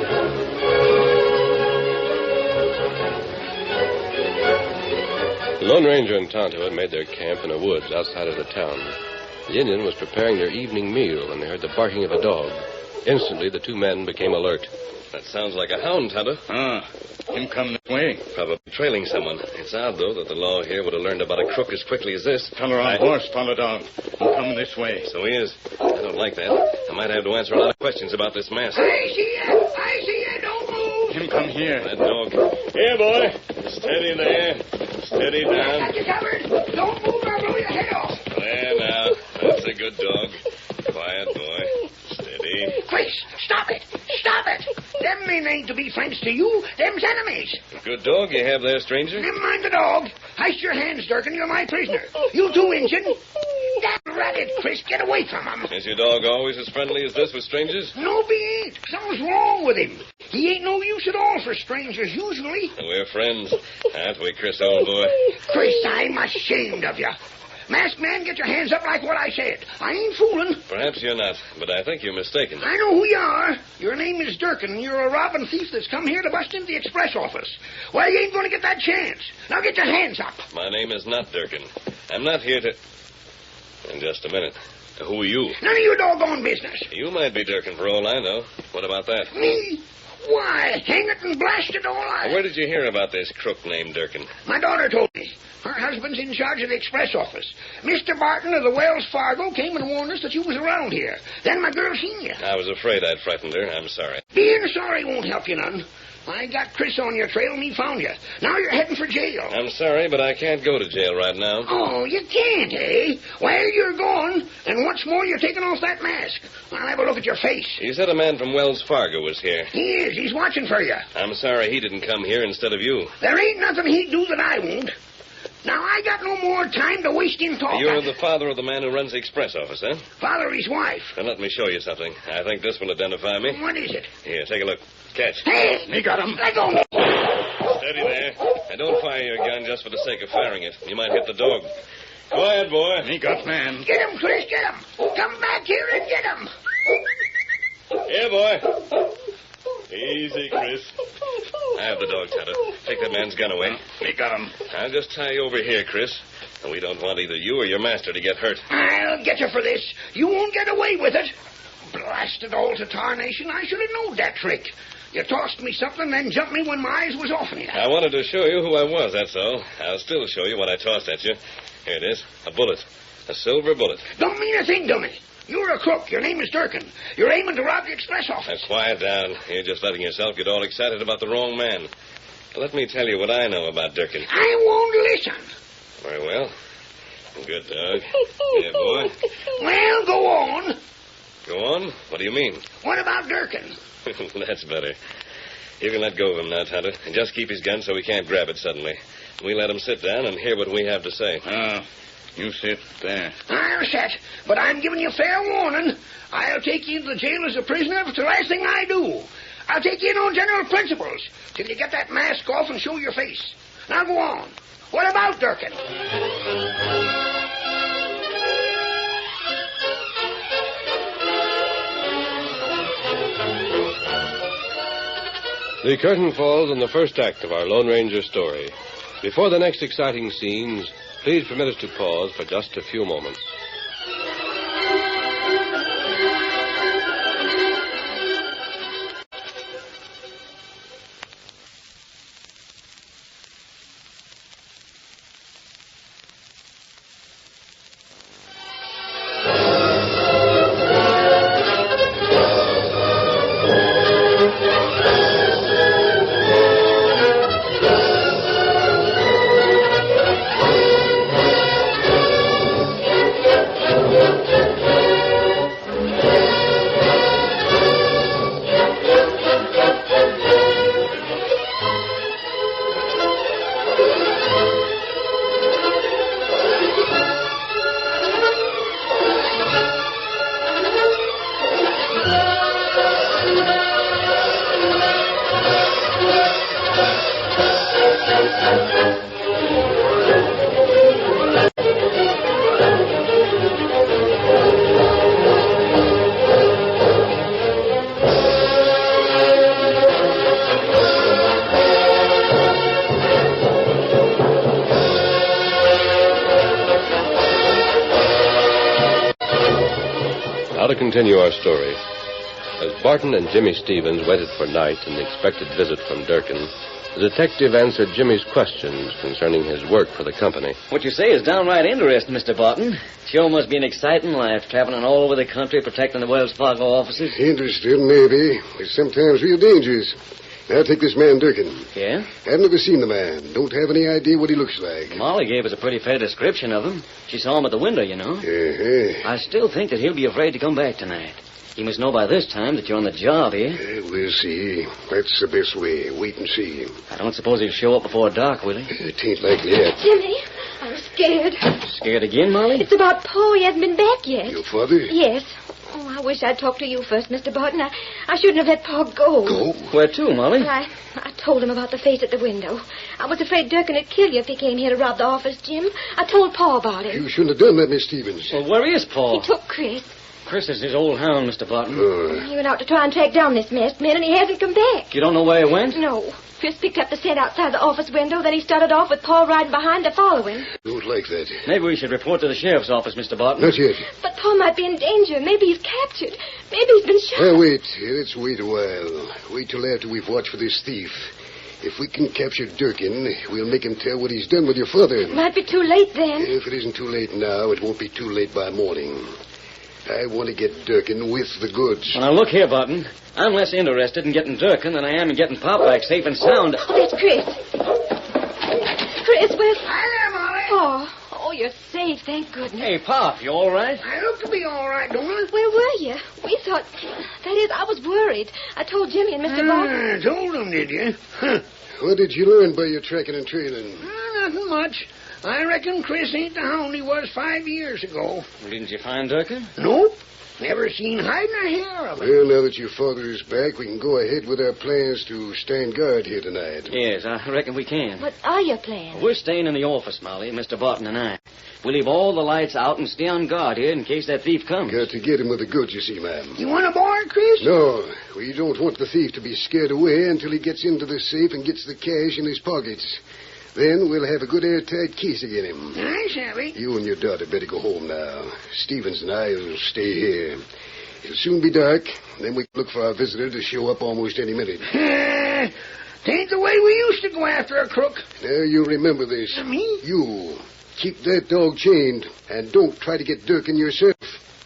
The Lone Ranger and Tonto had made their camp in the woods outside of the town. The Indian was preparing their evening meal when they heard the barking of a dog. Instantly, the two men became alert. That sounds like a hound, Tonto. Him come this way. Probably trailing someone. It's odd, though, that the law here would have learned about a crook as quickly as this. Feller on horse, follow down. Him coming this way. So he is. I don't like that. I might have to answer a lot of questions about this mask. I see you. Don't move. Him come here. That dog. Here, boy. Steady there. Steady down. Got you covered. Don't move or I'll blow your head off. There now. That's a good dog. Quiet, boy. Steady. Chris, stop it. Stop it. Them men ain't to be friends to you. Them's enemies. Good dog you have there, stranger. Never mind the dog. Heist your hands, Durkin. You're my prisoner. You too, Injun. That rabbit, Chris. Get away from him. Is your dog always as friendly as this with strangers? No, he ain't. Something's wrong with him. He ain't no use at all for strangers, usually. We're friends. Aren't we, Chris, old boy? Chris, I'm ashamed of you. Masked man, get your hands up like what I said. I ain't fooling. Perhaps you're not, but I think you're mistaken. I know who you are. Your name is Durkin, and you're a robbing thief that's come here to bust into the express office. Well, you ain't going to get that chance. Now get your hands up. My name is not Durkin. I'm not here to... In just a minute. Who are you? None of your doggone business. You might be Durkin for all I know. What about that? Me? Why, hang it and blast it all out. Where did you hear about this crook named Durkin? My daughter told me. Her husband's in charge of the express office. Mr. Barton of the Wells Fargo came and warned us that you was around here. Then my girl seen you. I was afraid I'd frightened her. I'm sorry. Being sorry won't help you none. I got Chris on your trail and he found you. Now you're heading for jail. I'm sorry, but I can't go to jail right now. Oh, you can't, eh? Well, you're gone. And what's more, you're taking off that mask. I'll have a look at your face. You said a man from Wells Fargo was here. He is. He's watching for you. I'm sorry he didn't come here instead of you. There ain't nothing he'd do that I won't. Now, I got no more time to waste in talking. You're the father of the man who runs the express office, huh? Father of his wife. Then let me show you something. I think this will identify me. What is it? Here, take a look. Catch. Hey! He got him. Let go. Steady there. And don't fire your gun just for the sake of firing it. You might hit the dog. Quiet, boy. He got man. Get him, Chris, get him. Come back here and get him. Here, boy. Easy, Chris. I have the dog, Tonto. Take that man's gun away. He got him. I'll just tie you over here, Chris. And we don't want either you or your master to get hurt. I'll get you for this. You won't get away with it. Blasted all to tarnation. I should have known that trick. You tossed me something, then jumped me when my eyes was off on you. I wanted to show you who I was, that's all. I'll still show you what I tossed at you. Here it is. A bullet. A silver bullet. Don't mean a thing to me. You're a crook. Your name is Durkin. You're aiming to rob the express office. Now, quiet down. You're just letting yourself get all excited about the wrong man. Let me tell you what I know about Durkin. I won't listen. Very well. Good dog. Yeah, boy. Well, go on. Go on? What do you mean? What about Durkin? That's better. You can let go of him now, Tonto, and just keep his gun so he can't grab it suddenly. We let him sit down and hear what we have to say. You sit there. I'll sit, but I'm giving you fair warning. I'll take you to the jail as a prisoner if it's the last thing I do. I'll take you in on general principles till you get that mask off and show your face. Now go on. What about Durkin? The curtain falls on the first act of our Lone Ranger story. Before the next exciting scenes, please permit us to pause for just a few moments. To continue our story. As Barton and Jimmy Stevens waited for night and the expected visit from Durkin, the detective answered Jimmy's questions concerning his work for the company. What you say is downright interesting, Mr. Barton. Sure must be an exciting life, traveling all over the country protecting the Wells Fargo offices. Interesting, maybe, but sometimes real dangerous. Now take this man Durkin. Yeah? I've never seen the man. Don't have any idea what he looks like. Molly gave us a pretty fair description of him. She saw him at the window, you know. Uh-huh. I still think that he'll be afraid to come back tonight. He must know by this time that you're on the job here. We'll see. That's the best way. Wait and see. I don't suppose he'll show up before dark, will he? It ain't likely yet. Jimmy, I'm scared. Scared again, Molly? It's about Pa. He hasn't been back yet. Your father? Yes. Oh, I wish I'd talked to you first, Mr. Barton. I shouldn't have let Pa go. Go? Where to, Molly? I told him about the face at the window. I was afraid Durkin would kill you if he came here to rob the office, Jim. I told Pa about it. You shouldn't have done that, Miss Stevens. Well, where is Pa? He took Chris. Chris is his old hound, Mr. Barton. He went out to try and track down this masked man, and he hasn't come back. You don't know where he went? No. Chris picked up the scent outside the office window, then he started off with Pa riding behind to follow him. Don't like that. Maybe we should report to the sheriff's office, Mr. Barton. Not yet. But Pa might be in danger. Maybe he's captured. Maybe he's been shot. Well, wait. Let's wait a while. Wait till after we've watched for this thief. If we can capture Durkin, we'll make him tell what he's done with your father. It might be too late then. If it isn't too late now, it won't be too late by morning. I want to get Durkin with the goods. Well, now, look here, Barton. I'm less interested in getting Durkin than I am in getting Pop back safe and sound. Oh, that's Chris. Chris, where's... Hi there, Molly. Oh, you're safe, thank goodness. Hey, Pop, you all right? I look to be all right, don't I? Where were you? We thought... That is, I was worried. I told Jimmy and Mr. Barton. Told him, did you? Huh. What did you learn by your tracking and trailing? Nothing much. I reckon Chris ain't the hound he was 5 years ago. Well, didn't you find Durkin? Nope. Never seen hide nor hair of him. Well, now that your father is back, we can go ahead with our plans to stand guard here tonight. Yes, I reckon we can. What are your plans? We're staying in the office, Molly, Mr. Barton and I. We'll leave all the lights out and stay on guard here in case that thief comes. Got to get him with the goods, you see, ma'am. You want aboard, Chris? No, we don't want the thief to be scared away until he gets into the safe and gets the cash in his pockets. Then we'll have a good airtight case again him. I savvy. You and your daughter better go home now. Stevens and I will stay here. It'll soon be dark, then we can look for our visitor to show up almost any minute. Tain't the way we used to go after a crook. Now you remember this. Me? You. Keep that dog chained, and don't try to get Durkin yourself.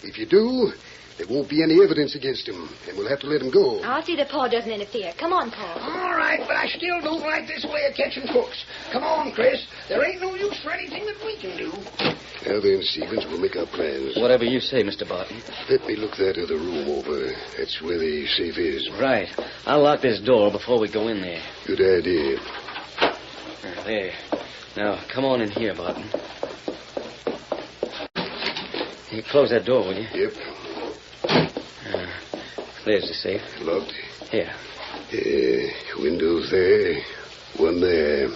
If you do, there won't be any evidence against him, and we'll have to let him go. I'll see that Pa doesn't interfere. Come on, Pa. All right, but I still don't like this way of catching crooks. Come on, Chris. There ain't no use for anything that we can do. Now then, Stevens, we'll make our plans. Whatever you say, Mr. Barton. Let me look that other room over. That's where the safe is. Right. I'll lock this door before we go in there. Good idea. There. Now, come on in here, Barton. You close that door, will you? Yep. There's the safe. Locked? Here. Windows there. One there.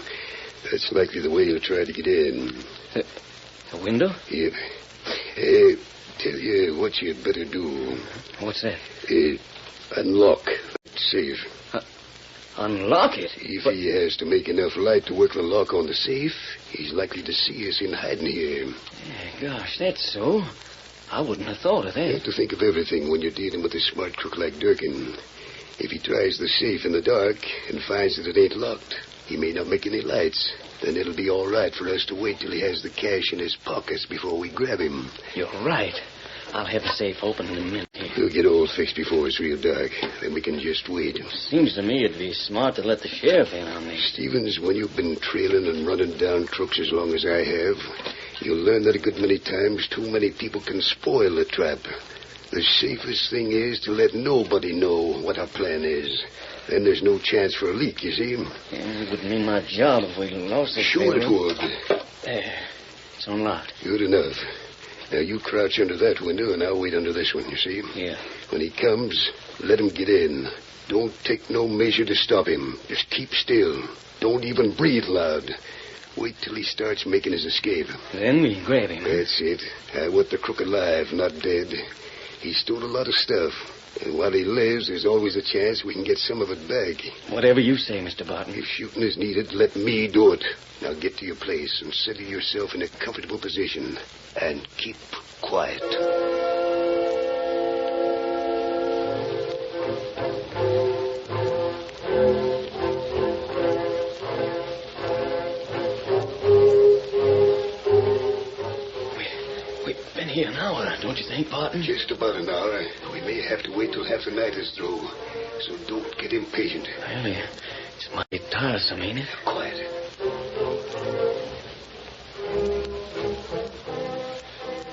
That's likely the way you'll try to get in. A window? Yep. Tell you what you'd better do. What's that? Unlock that safe. Unlock it? If he has to make enough light to work the lock on the safe, he's likely to see us in hiding here. Gosh, that's so. I wouldn't have thought of that. You have to think of everything when you're dealing with a smart crook like Durkin. If he tries the safe in the dark and finds that it ain't locked, he may not make any lights. Then it'll be all right for us to wait till he has the cash in his pockets before we grab him. You're right. I'll have the safe open in a minute. We'll get all fixed before it's real dark. Then we can just wait. Seems to me it'd be smart to let the sheriff in on this. Stevens, when you've been trailing and running down crooks as long as I have, you'll learn that a good many times too many people can spoil the trap. The safest thing is to let nobody know what our plan is. Then there's no chance for a leak, you see? It would mean my job if we lost it. Sure it would. There. It's unlocked. Good enough. Now, you crouch under that window, and I'll wait under this one, you see? Yeah. When he comes, let him get in. Don't take no measure to stop him. Just keep still. Don't even breathe loud. Wait till he starts making his escape. Then we grab him. That's it. I want the crook alive, not dead. He stole a lot of stuff. And while he lives, there's always a chance we can get some of it back. Whatever you say, Mr. Barton. If shooting is needed, let me do it. Now get to your place and settle yourself in a comfortable position. And keep quiet. We've been here an hour, don't you think, Barton? Just about an hour. We may have to wait till half the night is through. So don't get impatient. Well, it's mighty tiresome, ain't it? Quiet.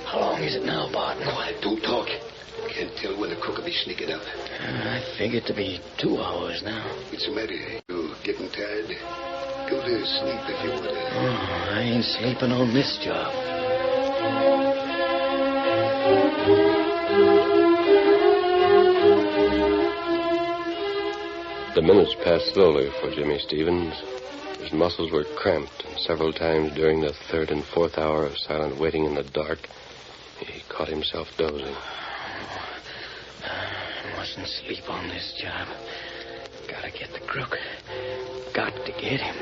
How long is it now, Barton? Quiet, don't talk. Can't tell when the crook will be sneaking up. I figured to be 2 hours now. What's the matter? You getting tired? Go to sleep if you would. I ain't sleeping on this job. The minutes passed slowly for Jimmy Stevens. His muscles were cramped, and several times during the third and fourth hour of silent waiting in the dark, he caught himself dozing. I mustn't sleep on this job. Gotta get the crook. Got to get him.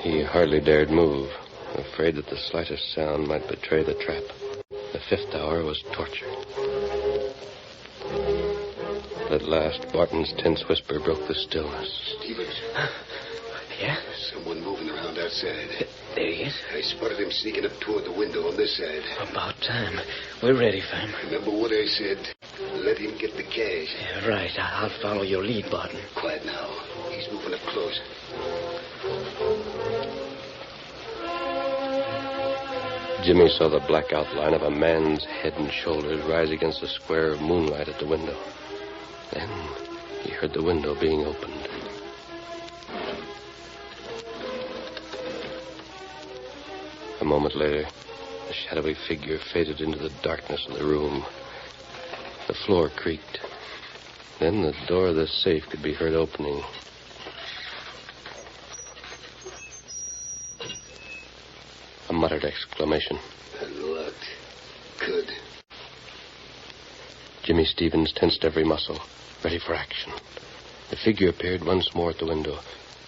He hardly dared move, afraid that the slightest sound might betray the trap. The fifth hour was torture. At last, Barton's tense whisper broke the stillness. Stevens. Yeah? Someone moving around outside. There he is. I spotted him sneaking up toward the window on this side. About time. We're ready for him. Remember what I said? Let him get the cash. Yeah, right. I'll follow your lead, Barton. Quiet now. He's moving up close. Jimmy saw the black outline of a man's head and shoulders rise against a square of moonlight at the window. Then he heard the window being opened. A moment later, the shadowy figure faded into the darkness of the room. The floor creaked. Then the door of the safe could be heard opening. A muttered exclamation. Unlocked. Good. Jimmy Stevens tensed every muscle, ready for action. The figure appeared once more at the window.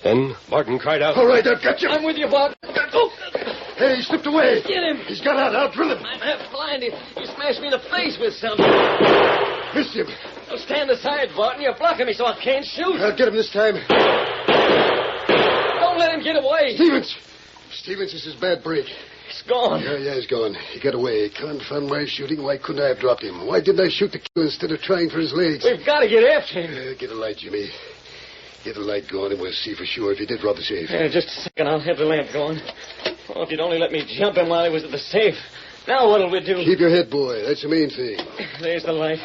Then Barton cried out. All right, I've got you. I'm with you, Barton. Oh. Hey, he slipped away. Get him. He's got out. I'll drill him. I'm half blinded. You smashed me in the face with something. Missed him. Well, stand aside, Barton. You're blocking me so I can't shoot. I'll get him this time. Don't let him get away. Stevens, this is bad break. He's gone. Yeah, he's gone. He got away. Confound my shooting. Why couldn't I have dropped him? Why didn't I shoot the killer instead of trying for his legs? We've got to get after him. Get a light, Jimmy. Get the light going, and we'll see for sure if he did rob the safe. Just a second. I'll have the lamp going. Oh, if you'd only let me jump him while he was at the safe. Now what'll we do? Keep your head, boy. That's the main thing. There's the light.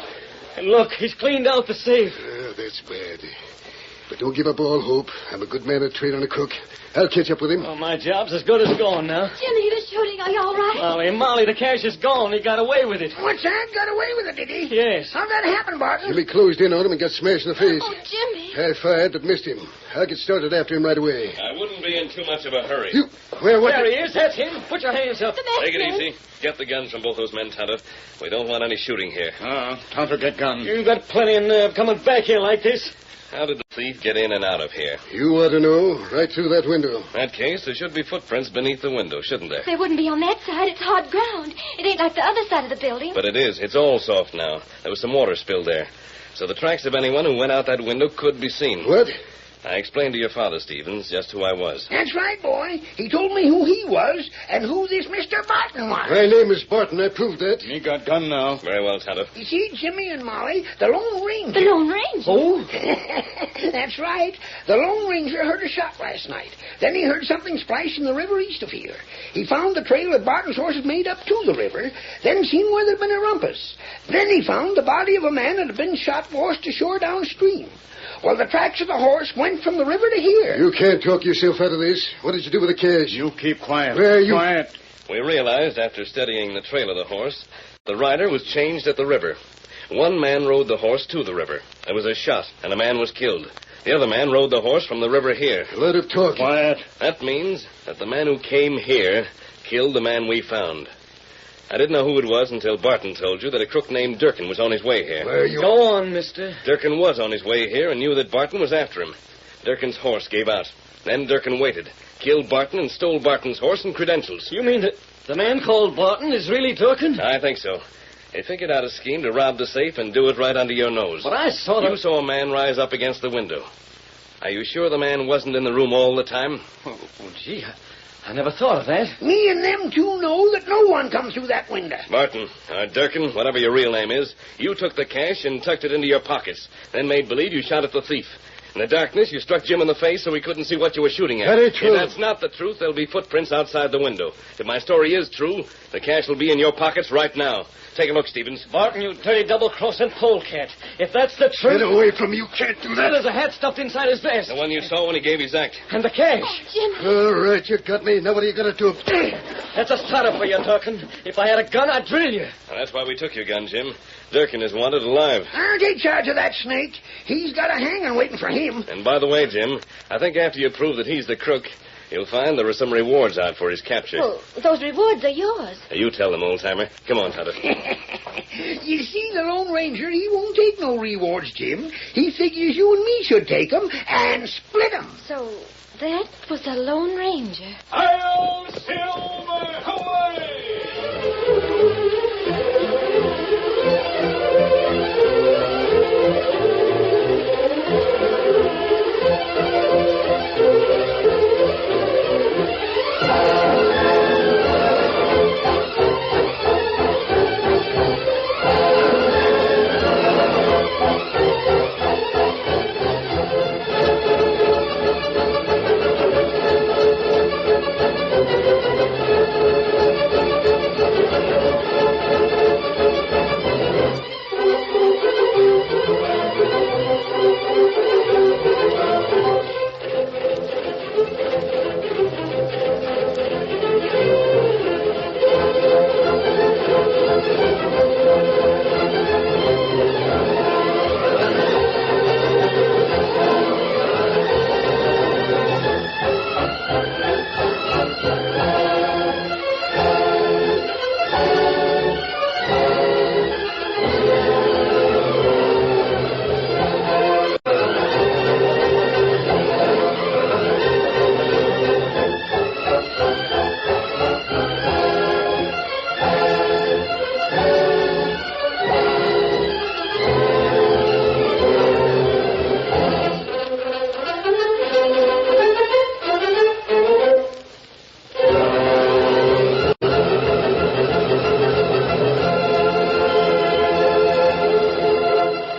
And look, he's cleaned out the safe. That's bad. But don't give up all hope. I'm a good man at training a crook. I'll catch up with him. Oh, my job's as good as gone now. Jimmy, the shooting. Are you all right? Molly, the cash is gone. He got away with it. What's that? Got away with it, did he? Yes. How'd that happen, Barton? Jimmy closed in on him and got smashed in the face. Oh, Jimmy. I fired, but missed him. I'll get started after him right away. I wouldn't be in too much of a hurry. There he is. That's him. Put your hands up. Take it easy. Get the guns from both those men, Tonto. We don't want any shooting here. Tonto, get guns. You've got plenty of nerve coming back here like this. How did the thief get in and out of here? You ought to know. Right through that window. In that case, there should be footprints beneath the window, shouldn't there? There wouldn't be on that side. It's hard ground. It ain't like the other side of the building. But it is. It's all soft now. There was some water spilled there. So the tracks of anyone who went out that window could be seen. What? I explained to your father, Stevens, just who I was. That's right, boy. He told me who he was and who this Mr. Barton was. My name is Barton. I proved that. He got gun now. Very well, Tonto. You see, Jimmy and Molly, the Lone Ranger. The Lone Ranger? Oh? That's right. The Lone Ranger heard a shot last night. Then he heard something splash in the river east of here. He found the trail that Barton's horse had made up to the river, then seen where there'd been a rumpus. Then he found the body of a man that had been shot washed ashore downstream. Well, the tracks of the horse went from the river to here. You can't talk yourself out of this. What did you do with the cash? You keep quiet. Quiet. We realized, after studying the trail of the horse, the rider was changed at the river. One man rode the horse to the river. There was a shot, and a man was killed. The other man rode the horse from the river here. Let him talk. Quiet. That means that the man who came here killed the man we found. I didn't know who it was until Barton told you that a crook named Durkin was on his way here. Where you... Go on, mister. Durkin was on his way here and knew that Barton was after him. Durkin's horse gave out. Then Durkin waited, killed Barton, and stole Barton's horse and credentials. You mean that the man called Barton is really Durkin? I think so. He figured out a scheme to rob the safe and do it right under your nose. But I saw You saw a man rise up against the window. Are you sure the man wasn't in the room all the time? Oh, gee, I never thought of that. Me and them two know that no one come through that window. Barton, Durkin, whatever your real name is, you took the cash and tucked it into your pockets, then made believe you shot at the thief. In the darkness, you struck Jim in the face so he couldn't see what you were shooting at. That ain't true. If that's not the truth, there'll be footprints outside the window. If my story is true, the cash will be in your pockets right now. Take a look, Stevens. Barton, you dirty double-crossing polecat. If that's the truth... Get away from me. You can't do that. There's a hat stuffed inside his vest. The one you saw when he gave his act. And the cash. Jim. All right, you got me. Now what are you going to do? That's a starter for you, Durkin. If I had a gun, I'd drill you. Well, that's why we took your gun, Jim. Durkin is wanted alive. I'll take charge of that snake. He's got a hanging waiting for him. And by the way, Jim, I think after you prove that he's the crook, you'll find there are some rewards out for his capture. Well, those rewards are yours. You tell them, old-timer. Come on, Tonto. You see, the Lone Ranger, he won't take no rewards, Jim. He figures you and me should take 'em and split 'em. So that was the Lone Ranger. Hail, Silver, away!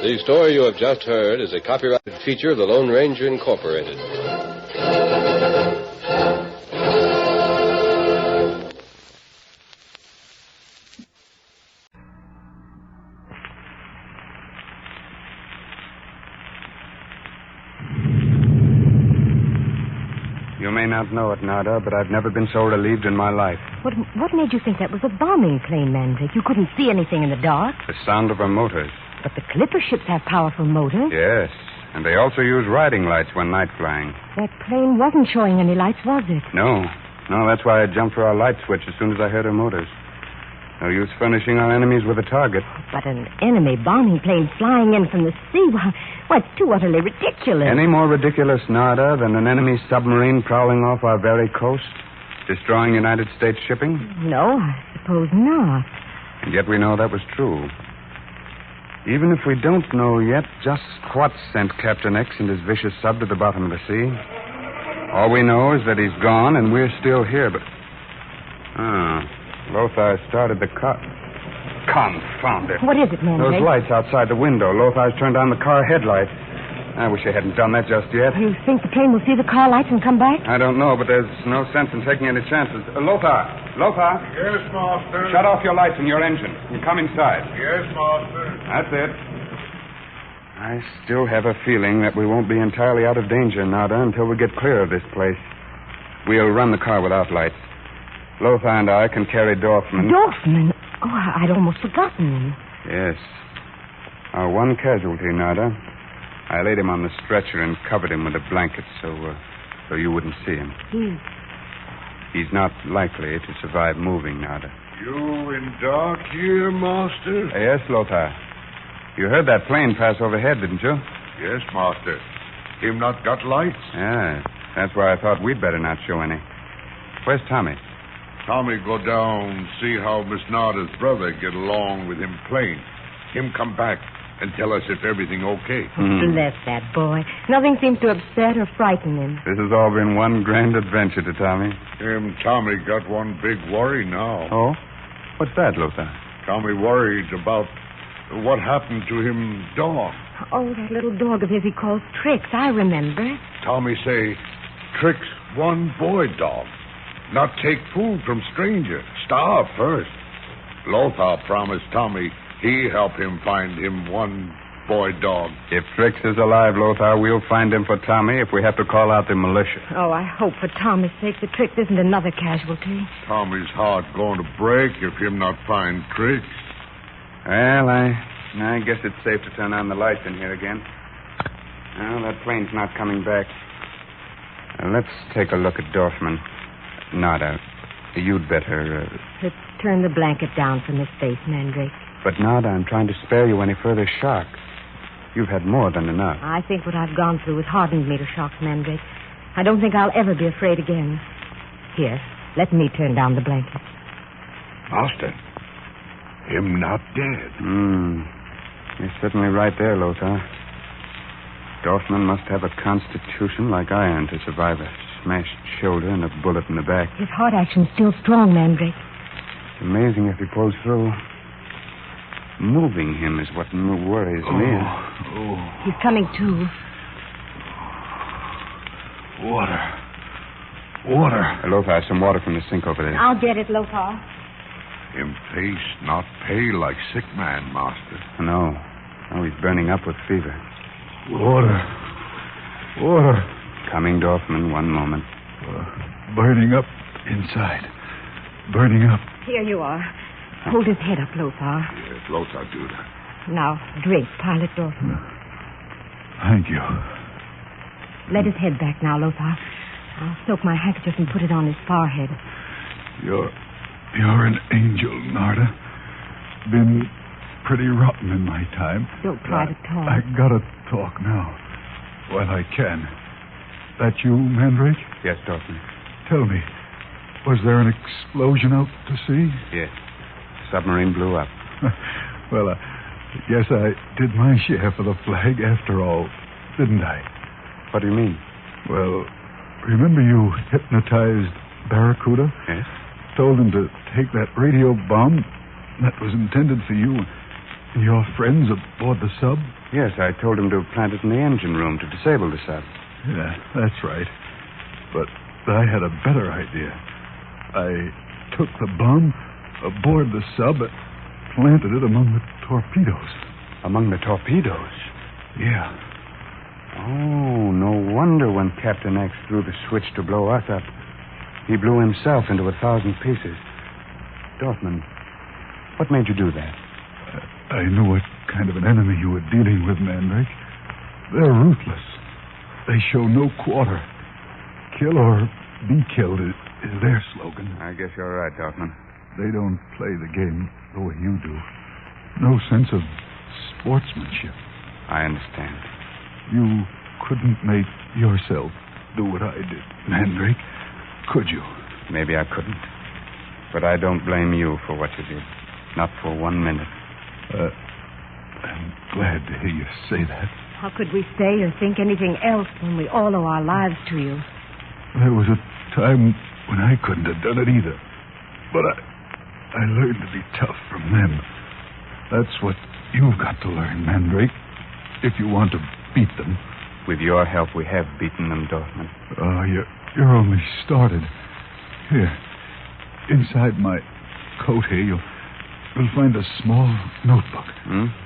The story you have just heard is a copyrighted feature of the Lone Ranger Incorporated. You may not know it, Nada, but I've never been so relieved in my life. What made you think that was a bombing plane, Mandrake? You couldn't see anything in the dark. The sound of our motors. But the clipper ships have powerful motors. Yes, and they also use riding lights when night flying. That plane wasn't showing any lights, was it? No, that's why I jumped for our light switch as soon as I heard her motors. No use furnishing our enemies with a target. But an enemy bombing plane flying in from the sea, well, it's too utterly ridiculous. Any more ridiculous, Narda, than an enemy submarine prowling off our very coast, destroying United States shipping? No, I suppose not. And yet we know that was true. Even if we don't know yet just what sent Captain X and his vicious sub to the bottom of the sea, all we know is that he's gone and we're still here, but... Lothar started the car. Confound it. What is it, Mandrake? Those lights outside the window. Lothar's turned on the car headlight. I wish I hadn't done that just yet. You think the plane will see the car lights and come back? I don't know, but there's no sense in taking any chances. Lothar! Yes, Master. Shut off your lights and your engine. You come inside. Yes, Master. That's it. I still have a feeling that we won't be entirely out of danger, Nada, until we get clear of this place. We'll run the car without lights. Lothar and I can carry Dorfman. Dorfman? Oh, I'd almost forgotten him. Yes. Our one casualty, Nada. I laid him on the stretcher and covered him with a blanket so you wouldn't see him. He's not likely to survive moving, Nada. You in dark here, Master? Yes, Lothar. You heard that plane pass overhead, didn't you? Yes, Master. Him not got lights? Yeah. That's why I thought we'd better not show any. Where's Tommy? Tommy go down, see how Miss Nada's brother get along with him plane. Him come back and tell us if everything okay. Bless that boy. Nothing seems to upset or frighten him. This has all been one grand adventure to Tommy. Tommy got one big worry now. Oh? What's that, Lothar? Tommy worried about what happened to him dog. Oh, that little dog of his he calls Trix. I remember. Tommy say, Trix one boy dog. Not take food from stranger. Starve first. Lothar promised Tommy he help him find him one boy dog. If Trix is alive, Lothar, we'll find him for Tommy if we have to call out the militia. Oh, I hope for Tommy's sake the Trix isn't another casualty. Tommy's heart going to break if him not find Trix. Well, I guess it's safe to turn on the lights in here again. Well, that plane's not coming back. Let's take a look at Dorfman. Nada, you'd better... Let's turn the blanket down from his face, Mandrake. But, Nada, I'm trying to spare you any further shock. You've had more than enough. I think what I've gone through has hardened me to shocks, Mandrake. I don't think I'll ever be afraid again. Here, let me turn down the blanket. Master, him not dead. You're certainly right there, Lothar. Dorfman must have a constitution like iron to survive a smashed shoulder and a bullet in the back. His heart action's still strong, Mandrake. It's amazing if he pulls through. Moving him is what worries me. He's coming to. Water. Lothar, some water from the sink over there. I'll get it, Lothar. Him face not pale like sick man, Master. No. Oh, he's burning up with fever. Water. Coming, Dorfman, one moment. Burning up inside. Burning up. Here you are. Hold his head up, Lothar. Yes, Lothar do that. Now, drink, Pilot Dorfman. Thank you. Let his head back now, Lothar. I'll soak my handkerchief and put it on his forehead. You're an angel, Narda. Been pretty rotten in my time. Don't try to talk. I gotta talk now. While I can. That you, Mandrake? Yes, Dorfman. Tell me, was there an explosion out to sea? Yes. Submarine blew up. Well, I guess I did my share for the flag after all, didn't I? What do you mean? Well, remember you hypnotized Barracuda? Yes. Told him to take that radio bomb that was intended for you and your friends aboard the sub? Yes, I told him to plant it in the engine room to disable the sub. Yeah, that's right. But I had a better idea. I took the bomb aboard the sub and planted it among the torpedoes. Among the torpedoes? Yeah. Oh, no wonder when Captain X threw the switch to blow us up, he blew himself into 1,000 pieces. Dorfman, what made you do that? I knew what kind of an enemy you were dealing with, Mandrake. They're ruthless. They show no quarter. Kill or be killed is their slogan. I guess you're right, Dorfman. They don't play the game the way you do. No sense of sportsmanship. I understand. You couldn't make yourself do what I did, Mandrake, could you? Maybe I couldn't. But I don't blame you for what you did. Not for 1 minute. I'm glad to hear you say that. How could we say or think anything else when we all owe our lives to you? There was a time when I couldn't have done it either. But I learned to be tough from them. That's what you've got to learn, Mandrake, if you want to beat them. With your help, we have beaten them, Dorfman. Oh, you're only started. Here, inside my coat here, you'll find a small notebook.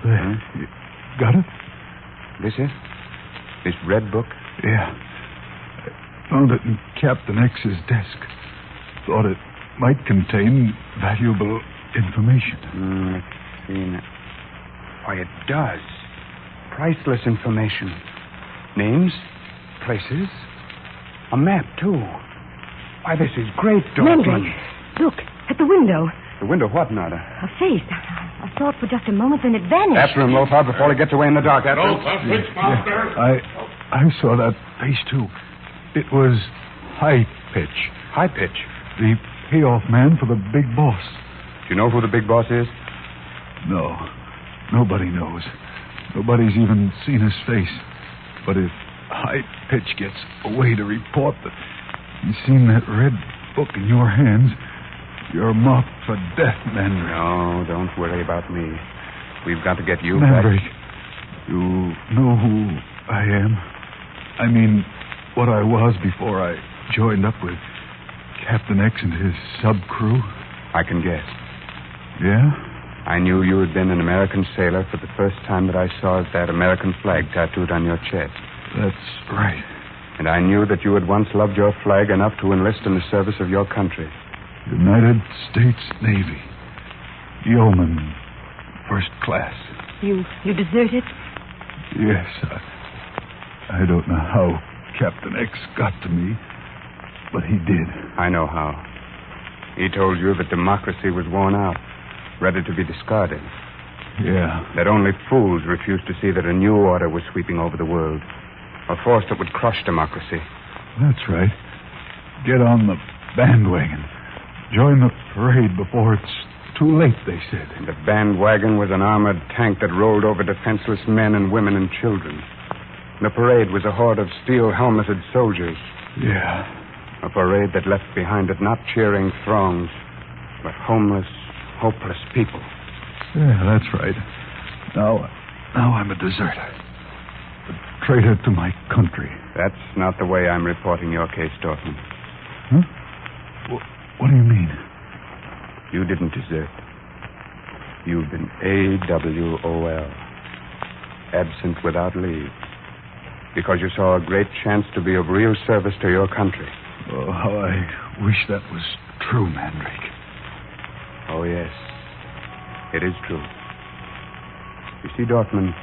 There. You got it? This is? This red book? Yeah. I found it in Captain X's desk. Thought it might contain valuable information. Let's see now. Why, it does. Priceless information. Names, places, a map, too. Why, this is great, Dorfman. Mandrake, look, at the window. The window, what, Nada? A face. I saw it for just a moment, then it vanished. After him, Lothar, before he gets away in the dark. After him. I saw that face, too. It was High Pitch. High Pitch? The payoff man for the big boss. Do you know who the big boss is? No. Nobody knows. Nobody's even seen his face. But if High Pitch gets away to report that he's seen that red book in your hands, you're marked for death, Mandrake. No, don't worry about me. We've got to get you Mandrake, back. You know who I am? I mean, what I was before I joined up with Captain X and his sub-crew? I can guess. Yeah? I knew you had been an American sailor for the first time that I saw that American flag tattooed on your chest. That's right. And I knew that you had once loved your flag enough to enlist in the service of your country. United States Navy. Yeoman, first class. You deserted? Yes. I don't know how Captain X got to me, but he did. I know how. He told you that democracy was worn out, ready to be discarded. Yeah. That only fools refused to see that a new order was sweeping over the world. A force that would crush democracy. That's right. Get on the bandwagon. Join the parade before it's too late, they said. And the bandwagon was an armored tank that rolled over defenseless men and women and children. The parade was a horde of steel-helmeted soldiers. Yeah. A parade that left behind it not cheering throngs, but homeless, hopeless people. Yeah, that's right. Now I'm a deserter. A traitor to my country. That's not the way I'm reporting your case, Dorfman. Huh? What do you mean? You didn't desert. You've been AWOL. Absent without leave. Because you saw a great chance to be of real service to your country. Oh, how I wish that was true, Mandrake. Oh, yes. It is true. You see, Dorfman,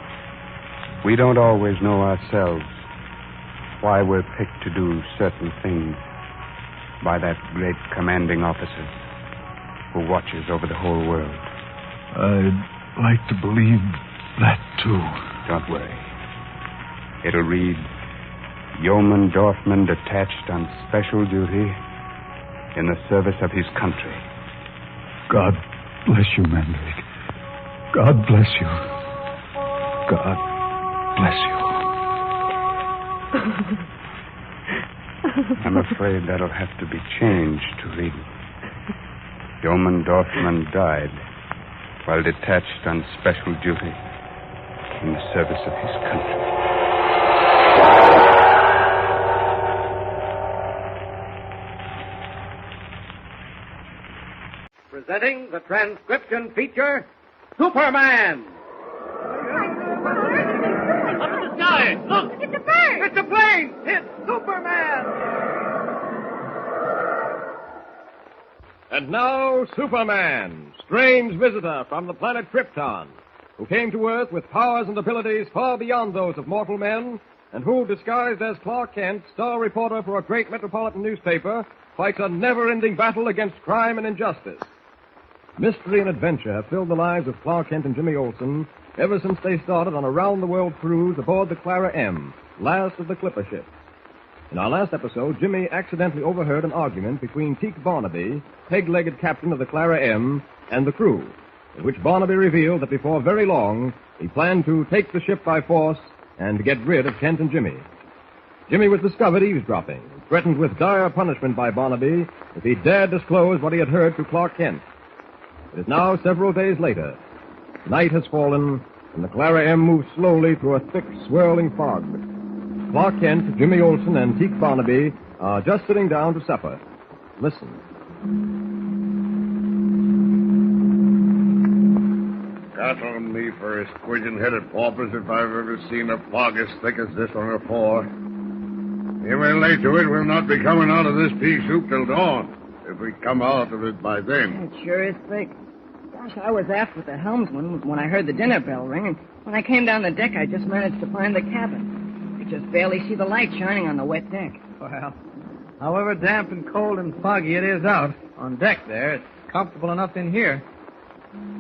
we don't always know ourselves why we're picked to do certain things by that great commanding officer who watches over the whole world. I'd like to believe that, too. Don't worry. It'll read, Yeoman Dorfman detached on special duty in the service of his country. God bless you, Mandrake. God bless you. God bless you. I'm afraid that'll have to be changed to read. Yeoman Dorfman died while detached on special duty in the service of his country. Presenting the transcription feature, Superman. Up in the sky, look! It's a bird! It's a plane! It's Superman! And now, Superman, strange visitor from the planet Krypton, who came to Earth with powers and abilities far beyond those of mortal men, and who, disguised as Clark Kent, star reporter for a great metropolitan newspaper, fights a never-ending battle against crime and injustice. Mystery and adventure have filled the lives of Clark Kent and Jimmy Olsen ever since they started on a round-the-world cruise aboard the Clara M, last of the clipper ships. In our last episode, Jimmy accidentally overheard an argument between Teak Barnaby, peg-legged captain of the Clara M, and the crew, in which Barnaby revealed that before very long, he planned to take the ship by force and get rid of Kent and Jimmy. Jimmy was discovered eavesdropping, threatened with dire punishment by Barnaby if he dared disclose what he had heard to Clark Kent. It is now several days later. Night has fallen, and the Clara M moves slowly through a thick, swirling fog. Clark Kent, Jimmy Olsen, and Teak Barnaby are just sitting down to supper. Listen. God on me for a squidgin-headed paupers if I've ever seen a fog as thick as this one before. If we're late to it, we'll not be coming out of this pea soup till dawn. If we come out of it by then. It sure is thick. Gosh, I was aft with the helmsman when I heard the dinner bell ring, and when I came down the deck, I just managed to find the cabin. I just barely see the light shining on the wet deck. Well, however damp and cold and foggy it is out, on deck there, it's comfortable enough in here.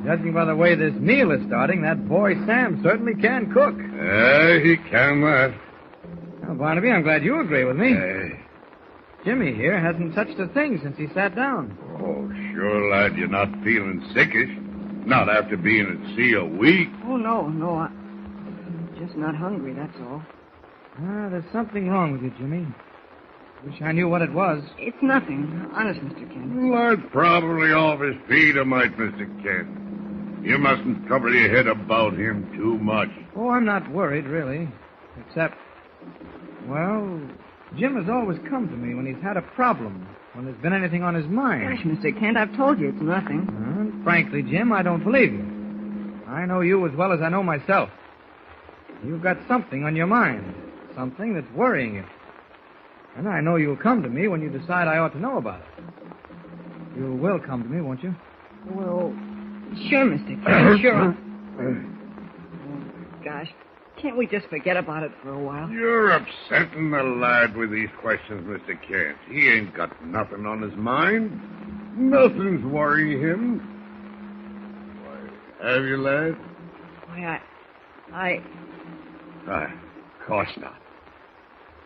Judging by the way this meal is starting, that boy Sam certainly can cook. He can that. Well, Barnaby, I'm glad you agree with me. Jimmy here hasn't touched a thing since he sat down. Oh, sure, lad, you're not feeling sickish. Not after being at sea a week. Oh, no, I'm just not hungry, that's all. There's something wrong with you, Jimmy. Wish I knew what it was. It's nothing. Honest, Mr. Kent. Lad's probably off his feet, might, Mr. Kent. You mustn't trouble your head about him too much. Oh, I'm not worried, really. Except, well, Jim has always come to me when he's had a problem, when there's been anything on his mind. Gosh, Mr. Kent, I've told you it's nothing. Frankly, Jim, I don't believe you. I know you as well as I know myself. You've got something on your mind, something that's worrying you. And I know you'll come to me when you decide I ought to know about it. You will come to me, won't you? Well, sure, Mr. Kent, sure. Gosh, can't we just forget about it for a while? You're upsetting the lad with these questions, Mr. Kent. He ain't got nothing on his mind. Nothing's worrying him. Why, have you, lad? Why, Of course not.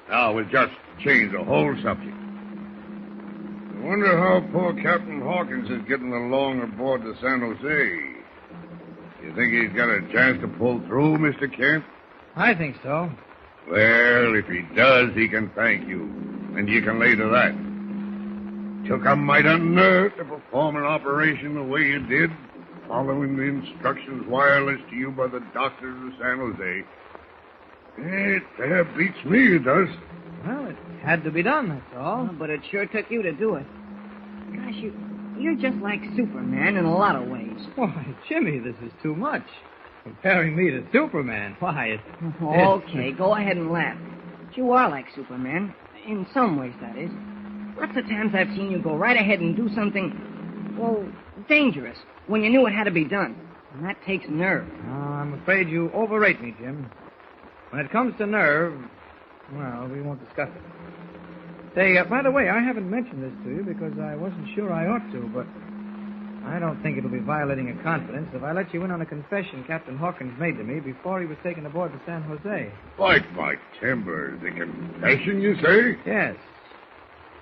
Now, we'll just change the whole subject. I wonder how poor Captain Hawkins is getting along aboard the San Jose. You think he's got a chance to pull through, Mr. Kent? I think so. Well, if he does, he can thank you. And you can lay to that. Took a mighty nerve to perform an operation the way you did, following the instructions wireless to you by the doctors of San Jose. It fair beats me, it does. Well, it had to be done, that's all. But it sure took you to do it. Gosh, you're just like Superman in a lot of ways. Why, Jimmy, this is too much. Comparing me to Superman, why, it's... Okay, go ahead and laugh. But you are like Superman. In some ways, that is. Lots of times I've seen you go right ahead and do something, well, dangerous, when you knew it had to be done. And that takes nerve. I'm afraid you overrate me, Jim. When it comes to nerve, well, we won't discuss it. Say, by the way, I haven't mentioned this to you because I wasn't sure I ought to, but I don't think it'll be violating a confidence if I let you in on a confession Captain Hawkins made to me before he was taken aboard the San Jose. Bite my timber. The confession, you say? Yes.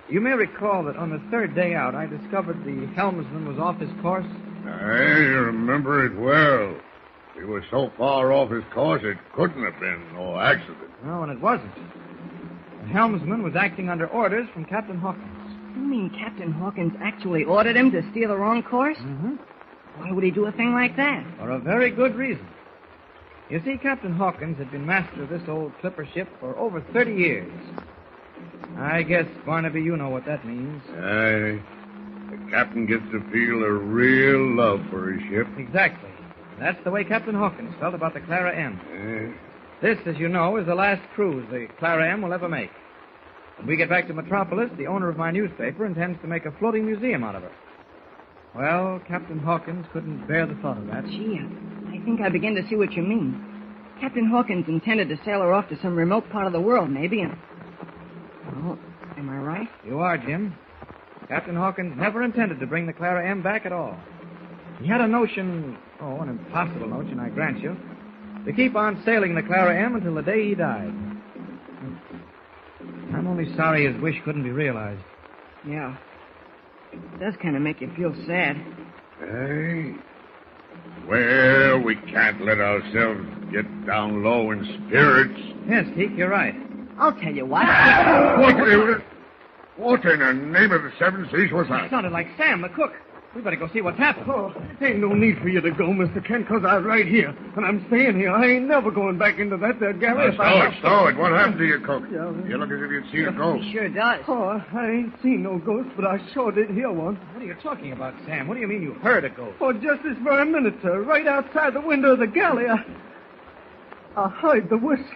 You may recall that on the third day out, I discovered the helmsman was off his course. I remember it well. He was so far off his course, it couldn't have been no accident. No, and it wasn't. The helmsman was acting under orders from Captain Hawkins. You mean Captain Hawkins actually ordered him to steer the wrong course? Mm-hmm. Why would he do a thing like that? For a very good reason. You see, Captain Hawkins had been master of this old clipper ship for over 30 years. I guess, Barnaby, you know what that means. Aye. The captain gets to feel a real love for his ship. Exactly. That's the way Captain Hawkins felt about the Clara M. This, as you know, is the last cruise the Clara M will ever make. When we get back to Metropolis, the owner of my newspaper intends to make a floating museum out of her. Well, Captain Hawkins couldn't bear the thought of that. Gee, I think I begin to see what you mean. Captain Hawkins intended to sail her off to some remote part of the world, maybe, and... Well, am I right? You are, Jim. Captain Hawkins never intended to bring the Clara M back at all. He had a notion, an impossible notion, I grant you, to keep on sailing the Clara M until the day he died. I'm only sorry his wish couldn't be realized. Yeah. It does kind of make you feel sad. Hey. Well, we can't let ourselves get down low in spirits. Yes, Teak, you're right. I'll tell you what. What in the name of the seven seas was that? It sounded like Sam, the cook. We better go see what's happened. Oh, ain't no need for you to go, Mr. Kent, because I'm right here. And I'm staying here. I ain't never going back into that there galley. Stow it. What happened to you, cook? You look as if you'd seen a ghost. He sure does. Oh, I ain't seen no ghost, but I sure did hear one. What are you talking about, Sam? What do you mean you heard a ghost? Oh, just this very minute, sir. Right outside the window of the galley. I heard the whistle.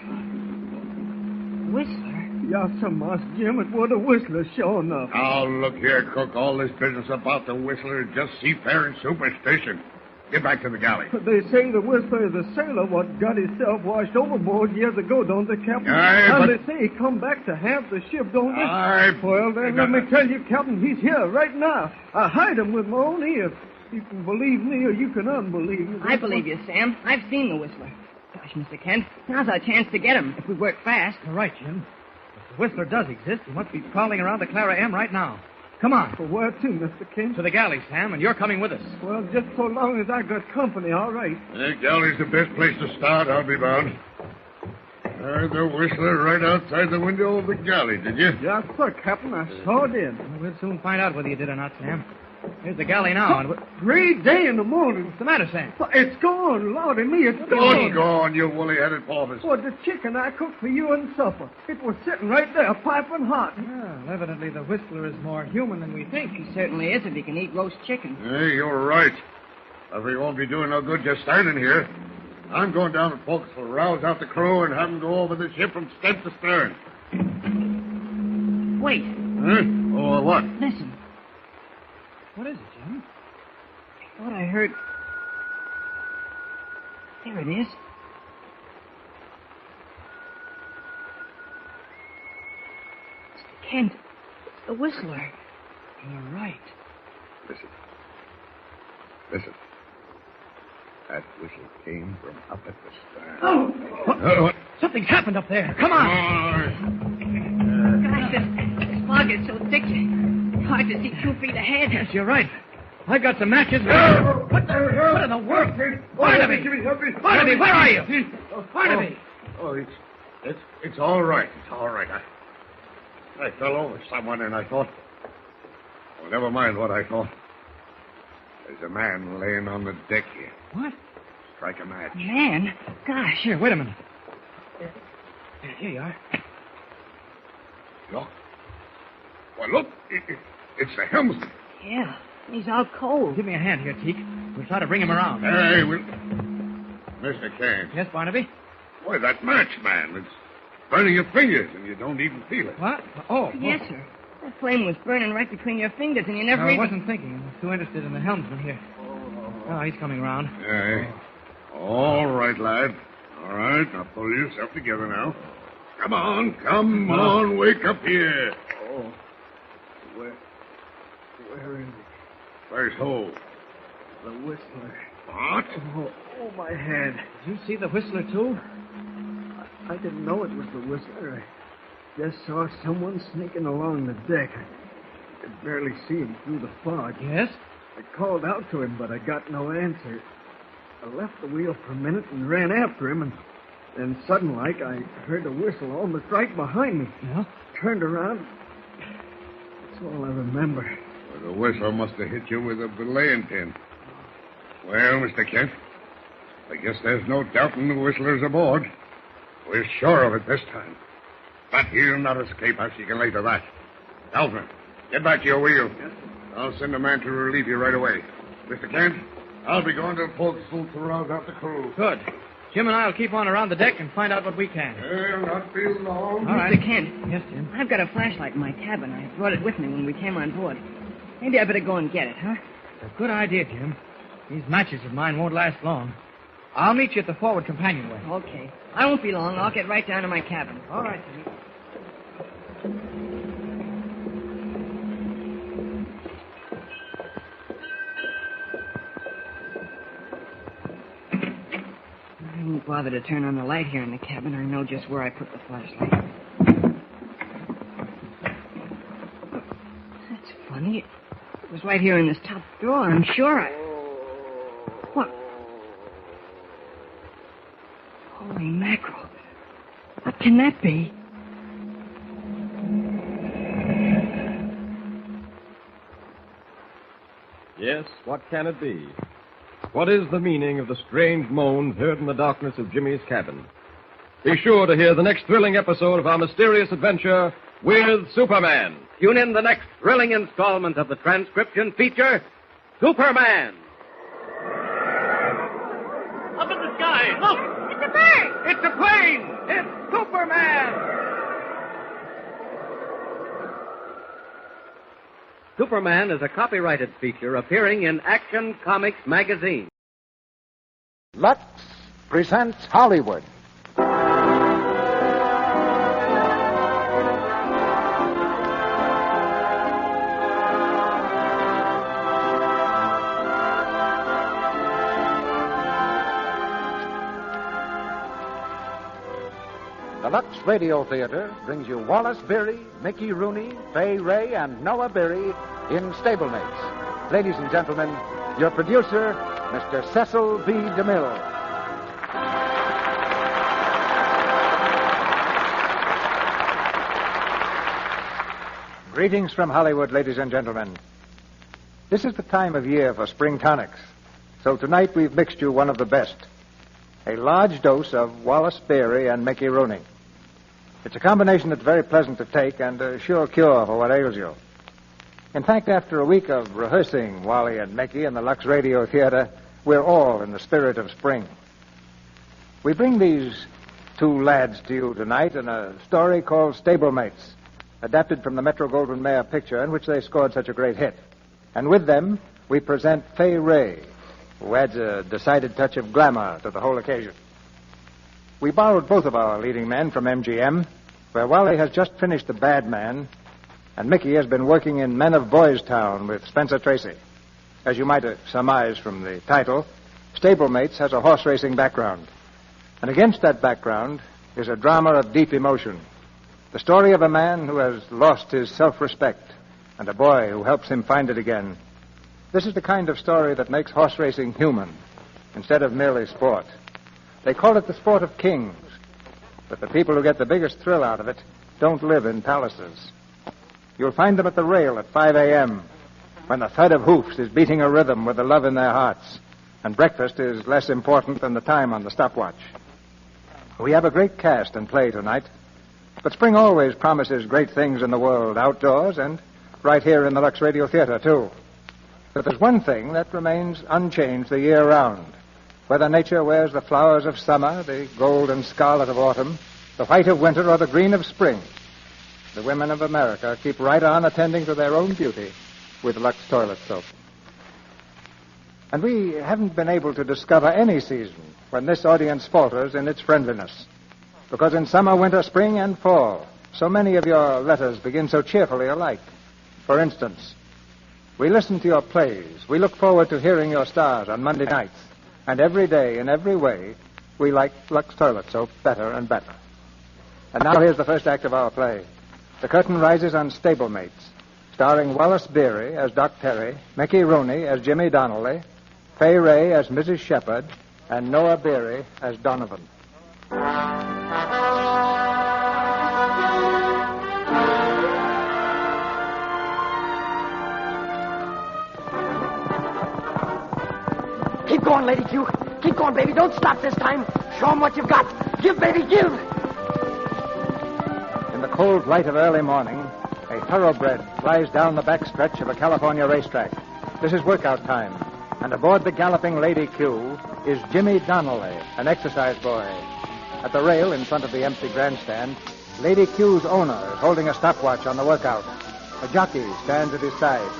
Whistle? Yes, sir, Master Jim. It was a whistler, sure enough. Now, look here, cook. All this business about the whistler is just seafaring superstition. Get back to the galley. They say the whistler is a sailor what got himself washed overboard years ago, don't they, Captain? Aye, and but... they say he come back to have the ship, don't they? Aye. Well, then let me tell you, Captain, he's here right now. I heard him with my own ears. You can believe me or you can unbelieve me. I believe you, Sam. I've seen the whistler. Gosh, Mr. Kent, now's our chance to get him if we work fast. You're right, Jim. If the whistler does exist, he must be prowling around the Clara M right now. Come on. For where to, Mr. Kent? To the galley, Sam, and you're coming with us. Well, just so long as I got company, all right. The galley's the best place to start, I'll be bound. Heard the whistler right outside the window of the galley, did you? Yes, sir, Captain. I sure did. Well, we'll soon find out whether you did or not, Sam. Here's the galley now. And great day in the morning. What's the matter, Sam? It's gone. Lordy me, it's gone. What's gone, you woolly-headed porpoise? Oh, the chicken I cooked for you and supper. It was sitting right there, piping hot. Well, evidently the whistler is more human than we think. He certainly is if he can eat roast chicken. Hey, you're right. But we won't be doing no good just standing here. I'm going down to forecastle, rouse out the crew, and have them go over the ship from stem to stern. Wait. Huh? Or what? Listen. What is it, Jim? I thought I heard... There it is. Mr. Kent, it's the whistler. You're right. Listen. That whistle came from up at the stern. Oh! Something's happened up there. Come on! Gosh, this fog is so thick, it's hard to see 2 feet ahead. Yes, you're right. I've got some matches. What in the world? Barnaby! Barnaby, where are you? Barnaby! Oh, it's all right. It's all right. I fell over someone and I thought... Well, never mind what I thought. There's a man laying on the deck here. What? Strike a match. Man? Gosh. Here, wait a minute. Here you are. Look. Well, look. It's the helmsman. Yeah, he's out cold. Give me a hand here, Teak. We'll try to bring him around. Hey, Mr. Kane. Yes, Barnaby? Why, that match, man. It's burning your fingers and you don't even feel it. What? Oh. Yes, sir. That flame was burning right between your fingers and you never I even... wasn't thinking. I was too interested in the helmsman here. Oh, he's coming round. Hey. All right, lad. All right, now pull yourself together now. Come on, wake up here. Oh. Where is he? Where's who? The whistler. What? Oh, my head. Did you see the whistler, too? I didn't know it was the whistler. I just saw someone sneaking along the deck. I could barely see him through the fog. Yes? I called out to him, but I got no answer. I left the wheel for a minute and ran after him, and then sudden like I heard a whistle almost right behind me. Yeah? Turned around. That's all I remember. Well, the whistle must have hit you with a belaying pin. Well, Mr. Kent, I guess there's no doubting the whistler's aboard. We're sure of it this time. But he'll not escape us. You can lay to that. Alfred, get back to your wheel. Yes. I'll send a man to relieve you right away. Mr. Kent, I'll be going to the forecastle to rouse out the crew. Good. Jim and I'll keep on around the deck and find out what we can. It'll not be long. All right. Mr. Kent. Yes, Jim? I've got a flashlight in my cabin. I brought it with me when we came on board. Maybe I better go and get it, huh? It's a good idea, Jim. These matches of mine won't last long. I'll meet you at the forward companionway. Okay. I won't be long. I'll get right down to my cabin. All right, Jimmy. didn't bother to turn on the light here in the cabin. I know just where I put the flashlight. That's funny. It was right here in this top drawer. I'm sure What? Holy mackerel. What can that be? Yes, what can it be? What is the meaning of the strange moans heard in the darkness of Jimmy's cabin? Be sure to hear the next thrilling episode of our mysterious adventure with Superman. Tune in the next thrilling installment of the transcription feature, Superman. Up in the sky, look! It's a bird! It's a plane! It's Superman! Superman is a copyrighted feature appearing in Action Comics magazine. Lux presents Hollywood. The Lux Radio Theater brings you Wallace Beery, Mickey Rooney, Fay Wray, and Noah Beery in Stablemates. Ladies and gentlemen, your producer, Mr. Cecil B. DeMille. Greetings from Hollywood, ladies and gentlemen. This is the time of year for spring tonics, so tonight we've mixed you one of the best. A large dose of Wallace Beery and Mickey Rooney. It's a combination that's very pleasant to take and a sure cure for what ails you. In fact, after a week of rehearsing Wally and Mickey in the Lux Radio Theater, we're all in the spirit of spring. We bring these two lads to you tonight in a story called Stablemates, adapted from the Metro-Goldwyn-Mayer picture in which they scored such a great hit. And with them, we present Fay Wray, who adds a decided touch of glamour to the whole occasion. We borrowed both of our leading men from MGM, where Wally has just finished The Bad Man, and Mickey has been working in Men of Boys Town with Spencer Tracy. As you might surmise from the title, Stablemates has a horse racing background. And against that background is a drama of deep emotion. The story of a man who has lost his self-respect and a boy who helps him find it again. This is the kind of story that makes horse racing human instead of merely sport. They call it the sport of kings, but the people who get the biggest thrill out of it don't live in palaces. You'll find them at the rail at 5 a.m., when the thud of hoofs is beating a rhythm with the love in their hearts, and breakfast is less important than the time on the stopwatch. We have a great cast and play tonight, but spring always promises great things in the world outdoors and right here in the Lux Radio Theater, too. But there's one thing that remains unchanged the year round. Whether nature wears the flowers of summer, the gold and scarlet of autumn, the white of winter, or the green of spring, the women of America keep right on attending to their own beauty with Lux toilet soap. And we haven't been able to discover any season when this audience falters in its friendliness. Because in summer, winter, spring, and fall, so many of your letters begin so cheerfully alike. For instance, we listen to your plays. We look forward to hearing your stars on Monday nights. And every day, in every way, we like Lux toilet soap better and better. And now here's the first act of our play. The curtain rises on Stablemates, starring Wallace Beery as Doc Terry, Mickey Rooney as Jimmy Donnelly, Fay Wray as Mrs. Shepard, and Noah Beery as Donovan. Keep going, Lady Q. Keep going, baby. Don't stop this time. Show 'em what you've got. Give, baby, give. In the cold light of early morning, a thoroughbred flies down the backstretch of a California racetrack. This is workout time, and aboard the galloping Lady Q is Jimmy Donnelly, an exercise boy. At the rail in front of the empty grandstand, Lady Q's owner is holding a stopwatch on the workout. A jockey stands at his side,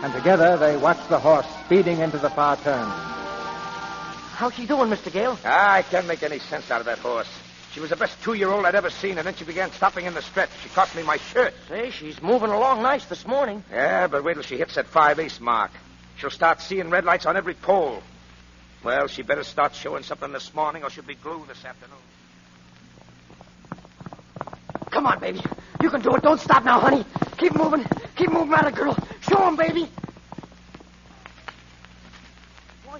and together they watch the horse speeding into the far turn. How's she doing, Mr. Gale? I can't make any sense out of that horse. She was the best 2-year-old I'd ever seen, and then she began stopping in the stretch. She cost me my shirt. Say, she's moving along nice this morning. Yeah, but wait till she hits that 5 ace mark. She'll start seeing red lights on every pole. Well, she better start showing something this morning or she'll be glue this afternoon. Come on, baby. You can do it. Don't stop now, honey. Keep moving. Keep moving at it, girl. Show him, baby. Boy,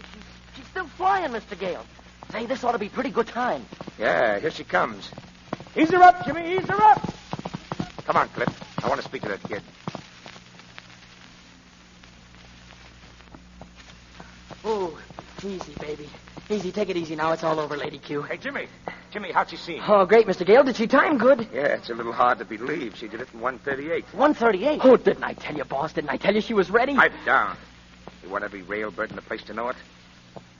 she's still flying, Mr. Gale. Say, this ought to be a pretty good time. Yeah, here she comes. Ease her up, Jimmy. Ease her up. Come on, Cliff. I want to speak to that kid. Oh, easy, baby. Easy. Take it easy now. It's all over, Lady Q. Hey, Jimmy. Jimmy, how'd she seem? Oh, great, Mr. Gale. Did she time good? Yeah, it's a little hard to believe. She did it in 1:38. 1:38? Oh, didn't I tell you, boss? Didn't I tell you she was ready? Pipe down. You want every railbird in the place to know it?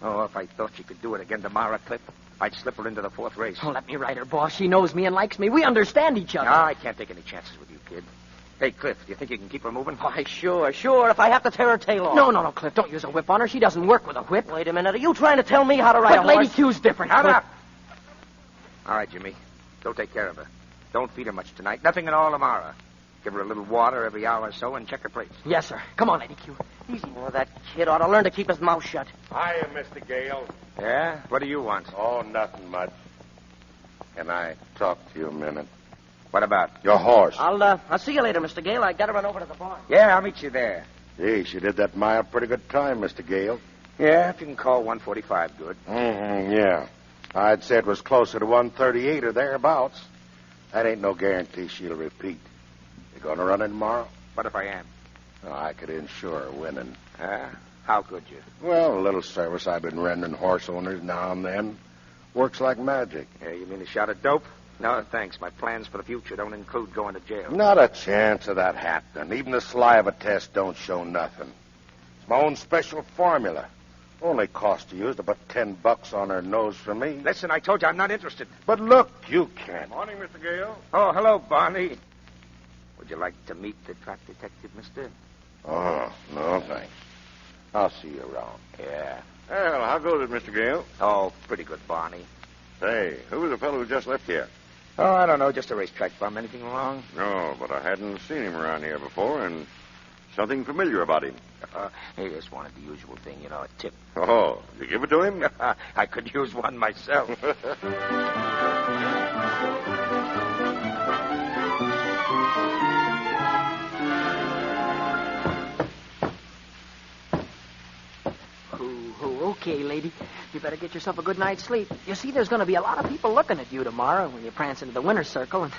Oh, if I thought she could do it again tomorrow, Cliff, I'd slip her into the 4th race. Oh, let me write her, boss. She knows me and likes me. We understand each other. No, I can't take any chances with you, kid. Hey, Cliff, do you think you can keep her moving? Why, sure. If I have to tear her tail off. No, Cliff. Don't use a whip on her. She doesn't work with a whip. Wait a minute. Are you trying to tell me how to ride a horse? Lady Q's different. Shut up. All right, Jimmy. Go take care of her. Don't feed her much tonight. Nothing at all tomorrow. Give her a little water every hour or so and check her plates. Yes, sir. Come on, Lady Q. Easy. Oh, that kid ought to learn to keep his mouth shut. Hiya, Mr. Gale. Yeah? What do you want? Oh, nothing much. Can I talk to you a minute? What about? Your horse. I'll see you later, Mr. Gale. I gotta run over to the barn. Yeah, I'll meet you there. Gee, she did that mile pretty good time, Mr. Gale. Yeah, if you can call 1:45 good. Yeah. I'd say it was closer to 1:38 or thereabouts. That ain't no guarantee she'll repeat. You gonna run it tomorrow? What if I am? Oh, I could insure winning. How could you? Well, a little service I've been rendering horse owners now and then. Works like magic. Yeah, you mean a shot of dope? No, thanks. My plans for the future don't include going to jail. Not a chance of that happening. Even the saliva test don't show nothing. It's my own special formula. Only cost to use about $10 on her nose for me. Listen, I told you I'm not interested. But look, you can't. Morning, Mr. Gale. Oh, hello, Barney. Would you like to meet the trap detective, mister? Oh, no, thanks. I'll see you around. Yeah. Well, how goes it, Mr. Gale? Oh, pretty good, Barney. Say, who was the fellow who just left here? Oh, I don't know. Just a racetrack bum. Anything wrong? No, but I hadn't seen him around here before, and something familiar about him. He just wanted the usual thing, a tip. Oh, did you give it to him? I could use one myself. Okay, lady. You better get yourself a good night's sleep. You see, there's going to be a lot of people looking at you tomorrow when you prance into the winner's circle, and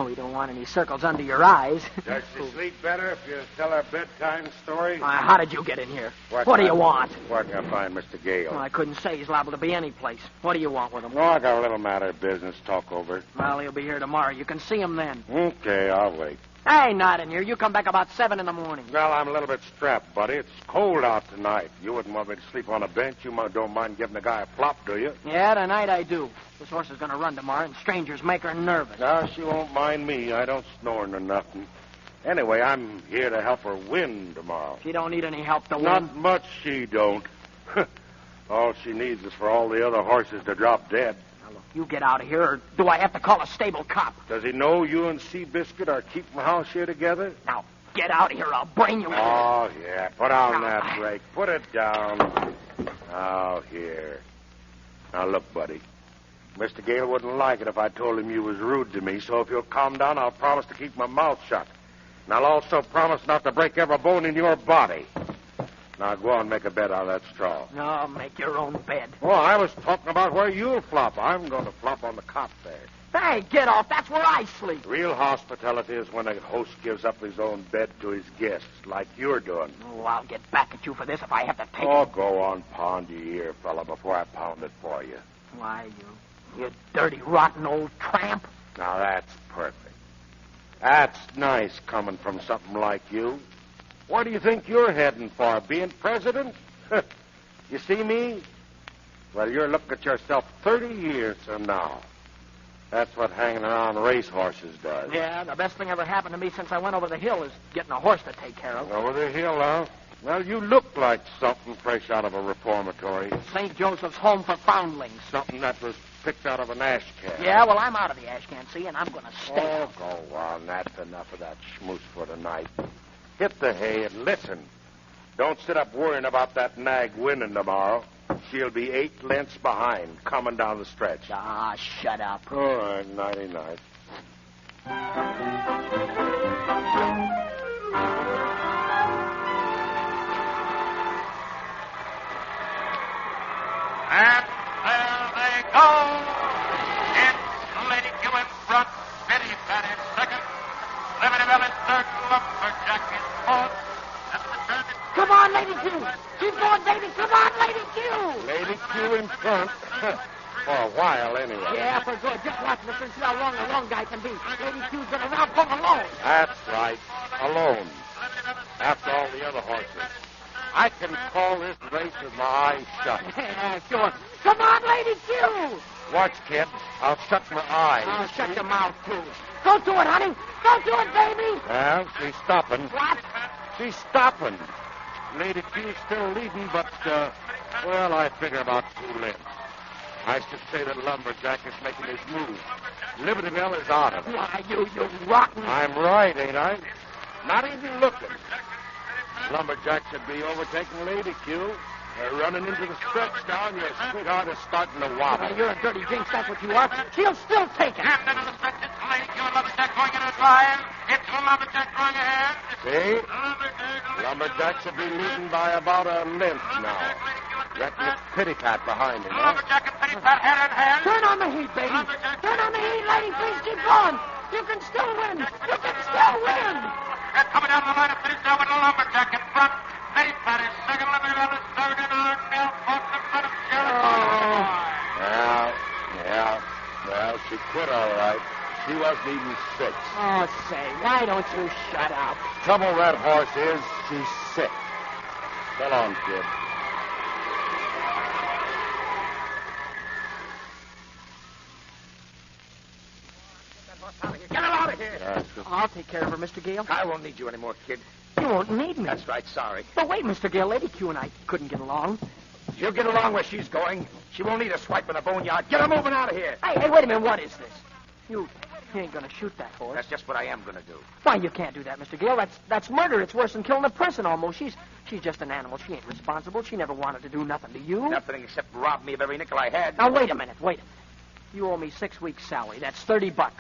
we don't want any circles under your eyes. Does she sleep better if you tell her bedtime story? How did you get in here? What do you want? Where can I find Mr. Gale? I couldn't say. He's liable to be any place. What do you want with him? Oh, I got a little matter of business to talk over. Well, he'll be here tomorrow. You can see him then. Okay, I'll wait. Hey, not in here. You come back about 7 in the morning. Well, I'm a little bit strapped, buddy. It's cold out tonight. You wouldn't want me to sleep on a bench. You don't mind giving a guy a flop, do you? Yeah, tonight I do. This horse is going to run tomorrow, and strangers make her nervous. No, she won't mind me. I don't snore nor nothing. Anyway, I'm here to help her win tomorrow. She don't need any help to win. Not much she don't. All she needs is for all the other horses to drop dead. You get out of here, or do I have to call a stable cop? Does he know you and Seabiscuit are keeping house here together? Now, get out of here. I'll brain you. Oh, yeah. Put on that brake. Put it down. Now, here. Now, look, buddy. Mr. Gale wouldn't like it if I told him you was rude to me, so if you'll calm down, I'll promise to keep my mouth shut. And I'll also promise not to break every bone in your body. Now, go on and make a bed out of that straw. No, make your own bed. Well, I was talking about where you'll flop. I'm going to flop on the cot there. Hey, get off. That's where I sleep. Real hospitality is when a host gives up his own bed to his guests, like you're doing. Oh, I'll get back at you for this if I have to take Oh, it. go on, pound your ear, fella, before I pound it for you. Why, you dirty, rotten old tramp. Now, that's perfect. That's nice coming from something like you. Where do you think you're heading for, being president? You see me? Well, you're looking at yourself 30 years from now. That's what hanging around racehorses does. Yeah, the best thing ever happened to me since I went over the hill is getting a horse to take care of. Over the hill, huh? Well, you look like something fresh out of a reformatory. St. Joseph's Home for Foundlings. Something that was picked out of an ash can. Yeah, well, I'm out of the ash can, see, and I'm going to stay. Oh, go on. That's enough of that schmooze for tonight. Hit the hay and listen. Don't sit up worrying about that nag winning tomorrow. she'll be 8 lengths behind, coming down the stretch. Ah, shut up. All right, nighty-night. And there they go. It's Lady Q in front, Betty Pat in second, Liberty Bell in third, Lumberjack in fourth. That's the turn. Come on, Lady Q. She's going, baby. Come on, Lady Q. Lady Q in front. For a while, anyway. Yeah, for good. Just watch the see how long a long guy can be. Lady Q's going to round pull alone. That's right. Alone. After all the other horses. I can call this race with my eyes shut. Yeah, sure. Come on, Lady Q. Watch, kid. I'll shut my eyes. I'll shut your mouth, too. Go to it, honey. Go to it, baby. Well, she's stopping. What? She's stopping. Lady Q's still leading, but, well, I figure about 2 lengths. I should say that Lumberjack is making his move. Liberty Bell is out of it. Why, you rotten... I'm right, ain't I? Not even looking. Lumberjack should be overtaking Lady Q. They're running into the stretch now, and your sweetheart is starting to wobble. Well, you're a dirty jinx, that's what you are. She'll still take it. After the stretch, it's Lady Q and Lumberjack going in a drive. It's Lumberjack going ahead. See? Lumberjack should be leading by about a length now. Reckon it's Pitty Pat behind him, huh? Lumberjack and Petty Pat hand in hand. Turn on the heat, baby. Turn on the heat, lady. Please keep going. You can still win. You can still win. They're coming down the line of finish now with Lumberjack in front. Petty Pat is second. Liberty Bell is third. And Arndale fourth in front of Sheriff. Well, she quit all right. She wasn't even 6. Oh, say, why don't you shut up? Trouble with that horse is she's sick. So long, kid. Get her out of here. I'll take care of her, Mr. Gale. I won't need you anymore, kid. You won't need me. That's right, sorry. But wait, Mr. Gale, Lady Q and I couldn't get along. She'll get along where she's going. She won't need a swipe in the boneyard. Get her moving out of here. Hey, wait a minute. What is this? You ain't going to shoot that horse. That's just what I am going to do. Why, you can't do that, Mr. Gale. That's murder. It's worse than killing a person almost. She's just an animal. She ain't responsible. She never wanted to do nothing to you. Nothing except rob me of every nickel I had. Now, wait a minute. You owe me 6 weeks' salary. That's $30.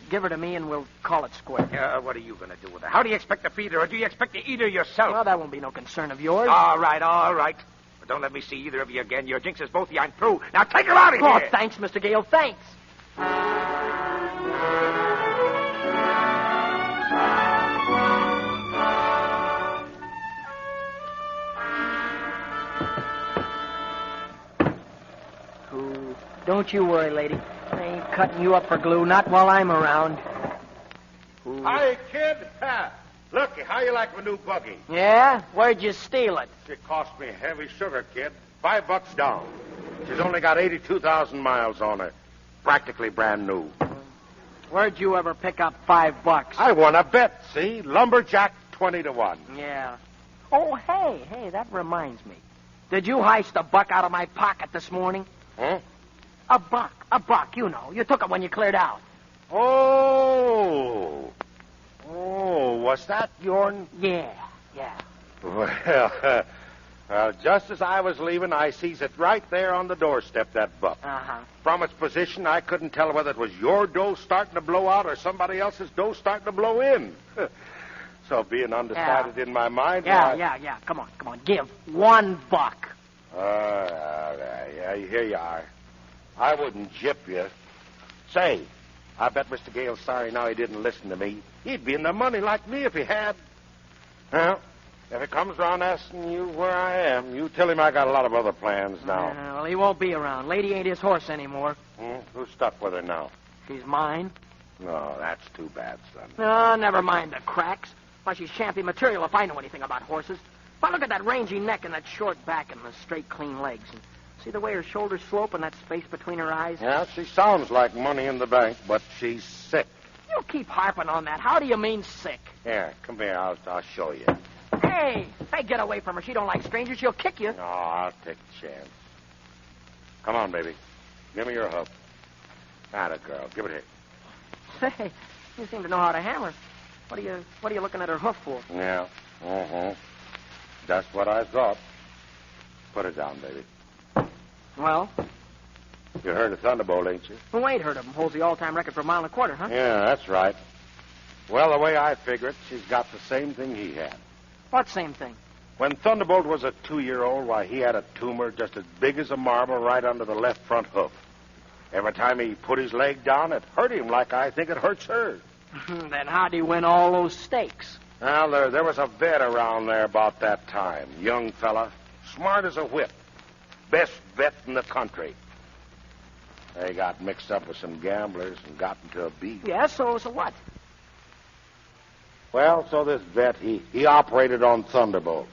Give her to me and we'll call it square. What are you going to do with her? How do you expect to feed her, or do you expect to eat her yourself? Well, that won't be no concern of yours. All right. But don't let me see either of you again. Your jinx is both of you. I'm through. Now take her out of here. Oh, thanks, Mr. Gale. Thanks. Don't you worry, lady. I ain't cutting you up for glue, not while I'm around. Hi, kid. Look, how you like my new buggy? Yeah? Where'd you steal it? It cost me heavy sugar, kid. $5 down. She's only got 82,000 miles on her. Practically brand new. Where'd you ever pick up $5? I won a bet, see? Lumberjack 20-1. Yeah. Oh, hey, that reminds me. Did you heist a buck out of my pocket this morning? Huh? A buck, you know. You took it when you cleared out. Oh, was that yourn? Yeah. Well, just as I was leaving, I sees it right there on the doorstep, that buck. Uh-huh. From its position, I couldn't tell whether it was your dough starting to blow out or somebody else's dough starting to blow in. So being undecided in my mind... Yeah. Come on. Give $1. Yeah, here you are. I wouldn't gyp you. Say, I bet Mr. Gale's sorry now he didn't listen to me. He'd be in the money like me if he had. Well, if he comes around asking you where I am, you tell him I got a lot of other plans now. Well, he won't be around. Lady ain't his horse anymore. Who's stuck with her now? She's mine. No, that's too bad, son. Oh, never mind the cracks. Why, she's champy material if I know anything about horses. But look at that rangy neck and that short back and the straight, clean legs. And see the way her shoulders slope and that space between her eyes? Yeah, she sounds like money in the bank, but she's sick. You keep harping on that. How do you mean sick? Here, come here. I'll show you. Hey, get away from her. She don't like strangers. She'll kick you. No, I'll take a chance. Come on, baby. Give me your hoof. Atta girl. Give it here. Say, you seem to know how to hammer. What are you looking at her hoof for? Yeah. That's what I thought. Put it down, baby. Well? You heard of Thunderbolt, ain't you? Who ain't heard of him? Holds the all-time record for a mile and a quarter, huh? Yeah, that's right. Well, the way I figure it, she's got the same thing he had. What same thing? When Thunderbolt was a 2-year-old, why, he had a tumor just as big as a marble right under the left front hoof. Every time he put his leg down, it hurt him like I think it hurts her. Then how'd he win all those stakes? Well, there was a vet around there about that time. Young fella, smart as a whip. Best vet in the country. They got mixed up with some gamblers and got into a beef. Yeah, so what? Well, so this vet, he operated on Thunderbolt.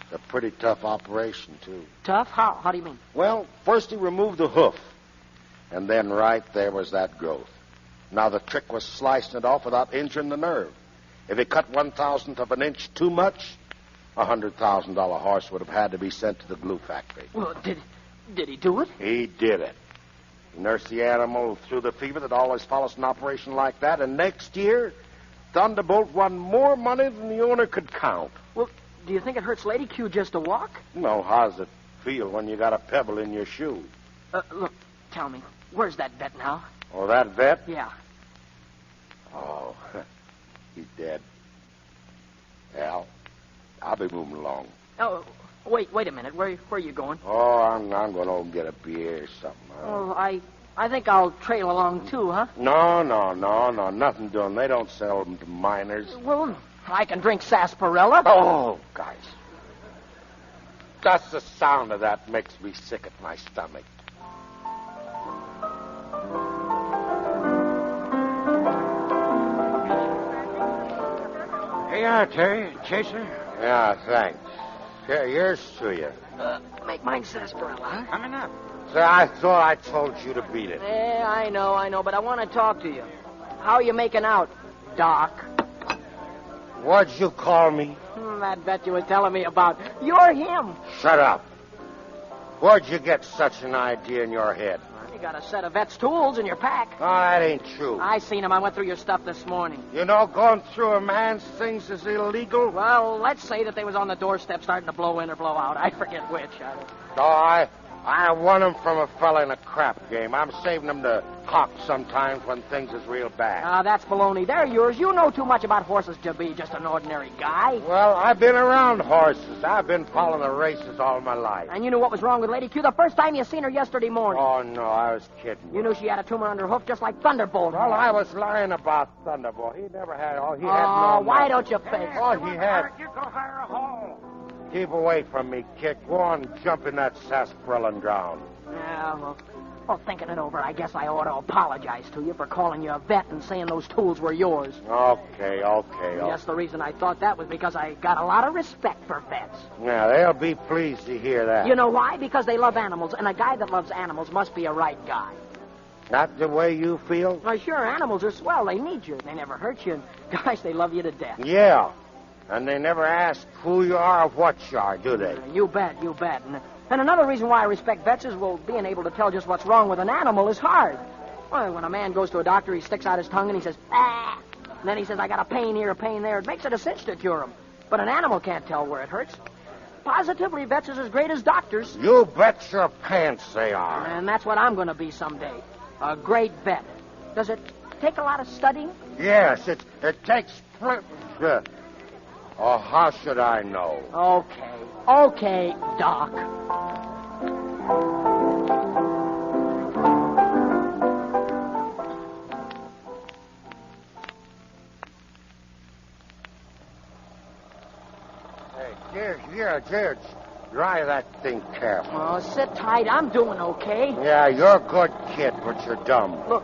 It's a pretty tough operation, too. Tough? How? How do you mean? Well, first he removed the hoof. And then right there was that growth. Now the trick was slicing it off without injuring the nerve. If he cut 1/1000th of an inch too much, a $100,000 horse would have had to be sent to the glue factory. Well, did he do it? He did it. He nursed the animal through the fever that always follows an operation like that, and next year, Thunderbolt won more money than the owner could count. Well, do you think it hurts Lady Q just to walk? No, how's it feel when you got a pebble in your shoe? Look, tell me, where's that vet now? Oh, that vet? Yeah. Oh, he's dead. Well, I'll be moving along. Oh, wait a minute. Where are you going? Oh, I'm going to go and get a beer or something. Oh, I think I'll trail along too, huh? No, nothing doing. They don't sell them to minors. Well, I can drink sarsaparilla. Oh, guys. Just the sound of that makes me sick at my stomach. Here you are, Terry. Chaser. Yeah, thanks. Here, here's to you. Make mine sarsaparilla, huh? Coming up. Sir, I thought I told you to beat it. Yeah, I know, but I want to talk to you. How are you making out, Doc? What'd you call me? That vet you were telling me about. You're him. Shut up. Where'd you get such an idea in your head? You got a set of vet's tools in your pack. Oh, that ain't true. I seen him. I went through your stuff this morning. You know, going through a man's things is illegal? Well, let's say that they was on the doorstep starting to blow in or blow out. I forget which. Oh, I won them from a fella in a crap game. I'm saving them to hawk sometimes when things is real bad. That's baloney. They're yours. You know too much about horses to be just an ordinary guy. Well, I've been around horses. I've been following the races all my life. And you knew what was wrong with Lady Q the first time you seen her yesterday morning. Oh, no, I was kidding. You knew she had a tumor under her hoof just like Thunderbolt. Well, I was lying about Thunderbolt. He never had... He had no... why don't you fix? Oh, he had... You go hire a hole. Keep away from me, Kid. Go on, jump in that sarsaparilla and drown. Yeah, well, thinking it over, I guess I ought to apologize to you for calling you a vet and saying those tools were yours. Okay. Just the reason I thought that was because I got a lot of respect for vets. Yeah, they'll be pleased to hear that. You know why? Because they love animals, and a guy that loves animals must be a right guy. Not the way you feel? Well, sure, animals are swell. They need you. They never hurt you. And, gosh, they love you to death. Yeah. And they never ask who you are or what you are, do they? You bet. And another reason why I respect vets is, well, being able to tell just what's wrong with an animal is hard. Well, when a man goes to a doctor, he sticks out his tongue and he says, ah! And then he says, I got a pain here, a pain there. It makes it a cinch to cure him. But an animal can't tell where it hurts. Positively, vets is as great as doctors. You bet your pants they are. And that's what I'm going to be someday. A great vet. Does it take a lot of studying? Yes, it takes... Oh, how should I know? Okay, Doc. Hey, George, dry that thing careful. Oh, sit tight. I'm doing okay. Yeah, you're a good kid, but you're dumb. Look,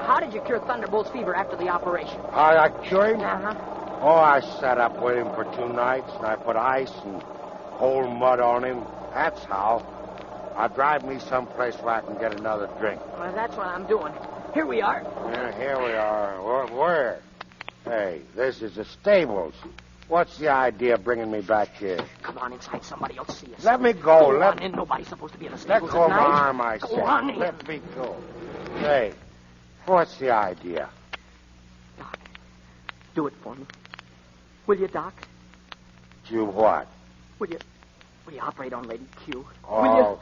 how did you cure Thunderbolt's fever after the operation? I cured him? Uh-huh. Oh, I sat up with him for 2 nights, and I put ice and cold mud on him. That's how. I'll drive me someplace where I can get another drink. Well, that's what I'm doing. Here we are. Yeah, here we are. Where? Hey, this is the stables. What's the idea of bringing me back here? Come on inside. Somebody will see us. Let me go. Go on in. Nobody's supposed to be in the stables Let go of at my night. arm, I said. Go on in. Let me go. Hey, what's the idea? Doc, do it for me. Will you, Doc? Do what? Will you operate on Lady Q? Oh, Will you?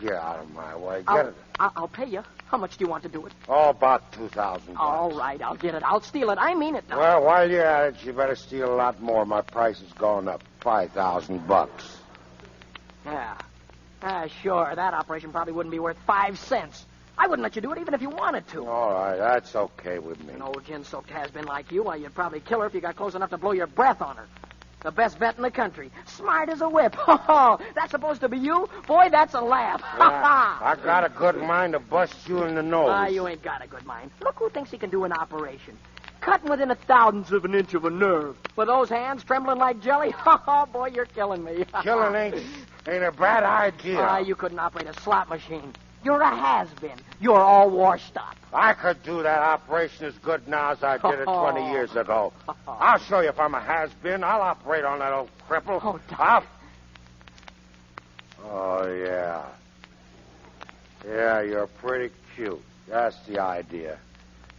Get out of my way. Get I'll, it. I'll pay you. How much do you want to do it? Oh, about $2,000. All right, I'll get it. I'll steal it. I mean it, Doc. Well, while you're at it, you better steal a lot more. My price has gone up $5,000. Yeah. Sure. That operation probably wouldn't be worth 5 cents. I wouldn't let you do it even if you wanted to. All right, that's okay with me. An old gin-soaked has-been like you, why, you'd probably kill her if you got close enough to blow your breath on her. The best vet in the country. Smart as a whip. Oh, that's supposed to be you? Boy, that's a laugh. Yeah, I got a good mind to bust you in the nose. You ain't got a good mind. Look who thinks he can do an operation. Cutting within a thousandth of an inch of a nerve. With those hands trembling like jelly? Oh, boy, you're killing me. Killing ain't a bad idea. You couldn't operate a slot machine. You're a has-been. You're all washed up. I could do that operation as good now as I did it 20 years ago. I'll show you if I'm a has-been. I'll operate on that old cripple. Oh, Doc. Oh, yeah. Yeah, you're pretty cute. That's the idea.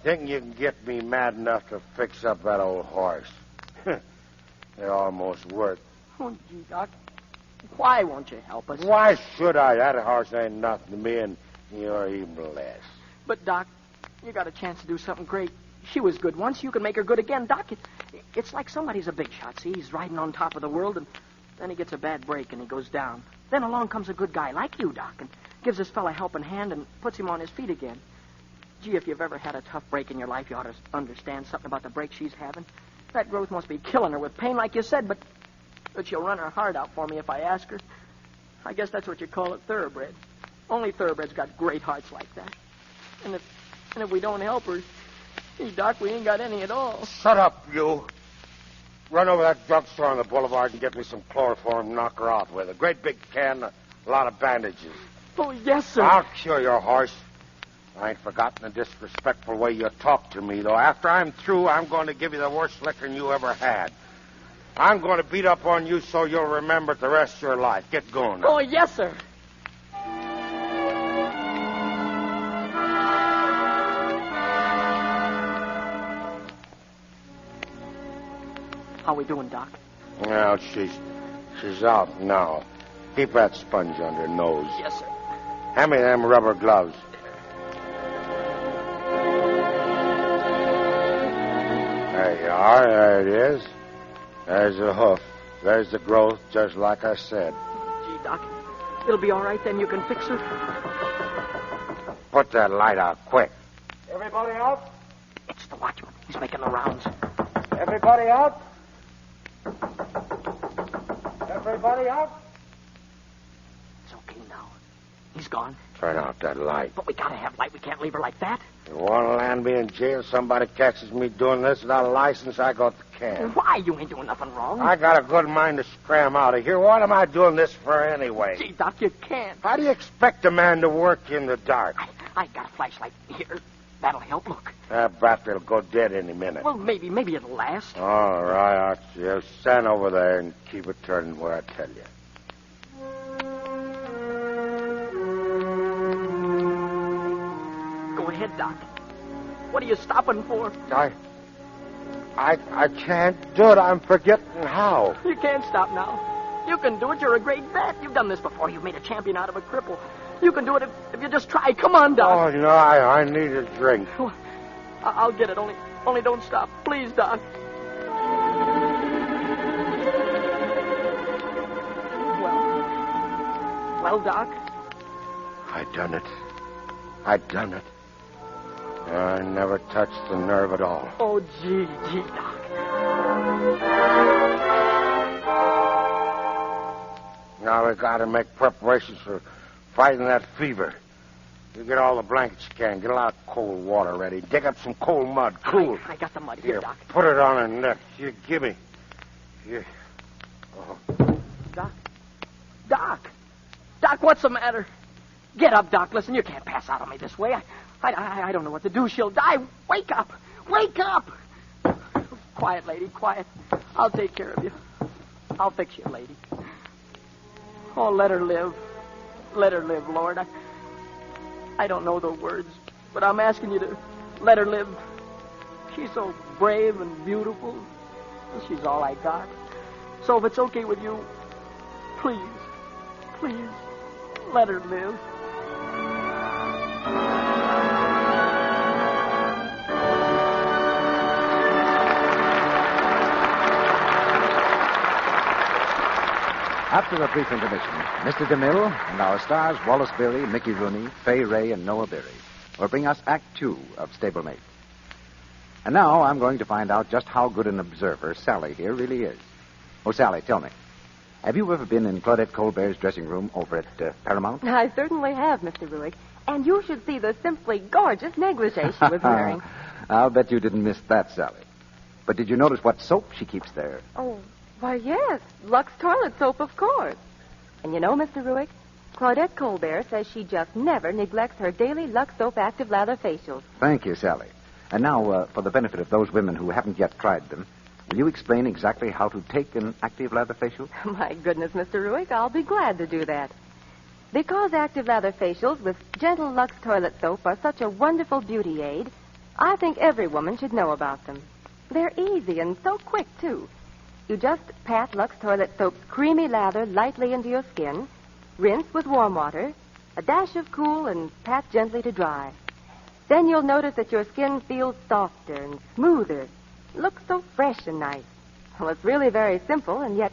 Thinking you can get me mad enough to fix up that old horse. It almost worked. Oh, gee, Doc. Why won't you help us? Why should I? That horse ain't nothing to me, and you're even less. But, Doc, you got a chance to do something great. She was good once. You can make her good again. Doc, it's like somebody's a big shot. See, he's riding on top of the world, and then he gets a bad break, and he goes down. Then along comes a good guy like you, Doc, and gives this fella a helping hand and puts him on his feet again. Gee, if you've ever had a tough break in your life, you ought to understand something about the break she's having. That growth must be killing her with pain, like you said, but she'll run her heart out for me if I ask her. I guess that's what you call it, thoroughbred. Only thoroughbreds got great hearts like that. And if we don't help her, gee, Doc, we ain't got any at all. Shut up, you. Run over that drugstore on the boulevard and get me some chloroform and knock her out with. A great big can, a lot of bandages. Oh, yes, sir. I'll cure your horse. I ain't forgotten the disrespectful way you talk to me, though. After I'm through, I'm going to give you the worst licking you ever had. I'm going to beat up on you so you'll remember it the rest of your life. Get going now. Oh, yes, sir. How we doing, Doc? Well, she's out now. Keep that sponge under her nose. Yes, sir. Hand me them rubber gloves. There you are. There it is. There's the hoof. There's the growth, just like I said. Gee, Doc, it'll be all right then. You can fix her. Put that light out quick. Everybody out? It's the watchman. He's making the rounds. Everybody out? Everybody out? It's okay now. He's gone. Turn out that light. But we gotta have light. We can't leave her like that. You want to land me in jail? Somebody catches me doing this without a license, I got the can. Why? You ain't doing nothing wrong. I got a good mind to scram out of here. What am I doing this for anyway? Gee, Doc, you can't. How do you expect a man to work in the dark? I got a flashlight here. That'll help. Look. That battery'll go dead any minute. Well, maybe it'll last. All right, I'll just stand over there and keep it turning where I tell you. Go ahead, Doc. What are you stopping for? I can't do it. I'm forgetting how. You can't stop now. You can do it. You're a great vet. You've done this before. You've made a champion out of a cripple. You can do it if you just try. Come on, Doc. Oh, no, I need a drink. Well, I'll get it. Only don't stop. Please, Doc. Well, Doc? I done it. I never touched the nerve at all. Oh, gee, Doc. Now we got to make preparations for fighting that fever. You get all the blankets you can. Get a lot of cold water ready. Dig up some cold mud. Cool. I got the mud here, Doc. Put it on her neck. You give me. Here. Oh. Doc, what's the matter? Get up, Doc. Listen, you can't pass out on me this way. I don't know what to do. She'll die. Wake up. Wake up. Quiet, lady, quiet. I'll take care of you. I'll fix you, lady. Oh, let her live. Let her live, Lord. I don't know the words, but I'm asking you to let her live. She's so brave and beautiful. She's all I got. So if it's okay with you, please. Let her live. After a brief intermission, Mr. DeMille and our stars Wallace Beery, Mickey Rooney, Fay Wray, and Noah Beery will bring us Act 2 of Stablemates. And now I'm going to find out just how good an observer Sally here really is. Oh, Sally, tell me, have you ever been in Claudette Colbert's dressing room over at Paramount? I certainly have, Mr. Ruick. And you should see the simply gorgeous negligee she was wearing. I'll bet you didn't miss that, Sally. But did you notice what soap she keeps there? Oh, why, yes. Lux toilet soap, of course. And you know, Mr. Ruick, Claudette Colbert says she just never neglects her daily Lux Soap Active Lather facials. Thank you, Sally. And now, for the benefit of those women who haven't yet tried them, will you explain exactly how to take an active lather facial? My goodness, Mr. Ruick, I'll be glad to do that. Because active lather facials with gentle Lux toilet soap are such a wonderful beauty aid, I think every woman should know about them. They're easy and so quick, too. You just pat Lux toilet soap's creamy lather lightly into your skin, rinse with warm water, a dash of cool, and pat gently to dry. Then you'll notice that your skin feels softer and smoother, looks so fresh and nice. Well, it's really very simple, and yet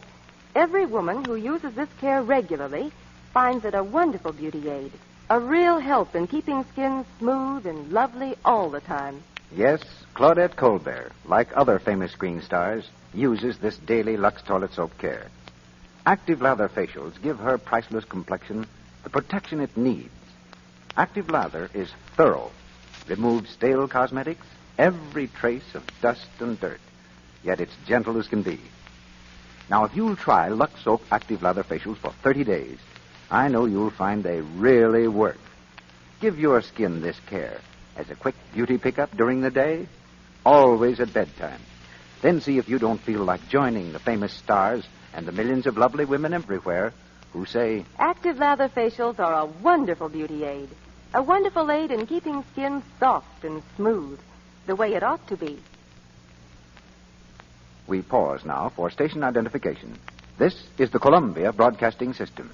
every woman who uses this care regularly finds it a wonderful beauty aid, a real help in keeping skin smooth and lovely all the time. Yes, Claudette Colbert, like other famous screen stars, uses this daily Lux toilet soap care. Active lather facials give her priceless complexion the protection it needs. Active lather is thorough, removes stale cosmetics, every trace of dust and dirt, yet it's gentle as can be. Now, if you'll try Lux Soap Active Lather Facials for 30 days, I know you'll find they really work. Give your skin this care as a quick beauty pickup during the day, always at bedtime. Then see if you don't feel like joining the famous stars and the millions of lovely women everywhere who say, Active lather facials are a wonderful beauty aid. A wonderful aid in keeping skin soft and smooth, the way it ought to be. We pause now for station identification. This is the Columbia Broadcasting System.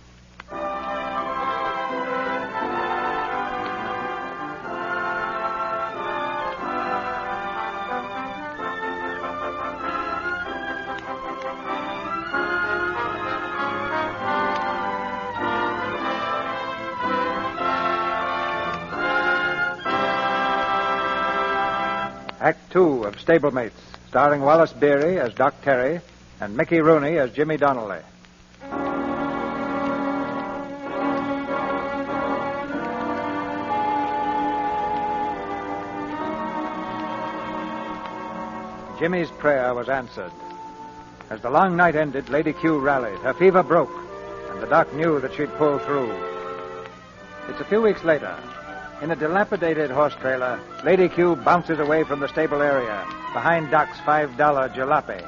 Act 2 of Stablemates, starring Wallace Beery as Doc Terry and Mickey Rooney as Jimmy Donnelly. Jimmy's prayer was answered. As the long night ended, Lady Q rallied. Her fever broke, and the doc knew that she'd pull through. It's a few weeks later. In a dilapidated horse trailer, Lady Q bounces away from the stable area, behind Doc's $5 jalopy.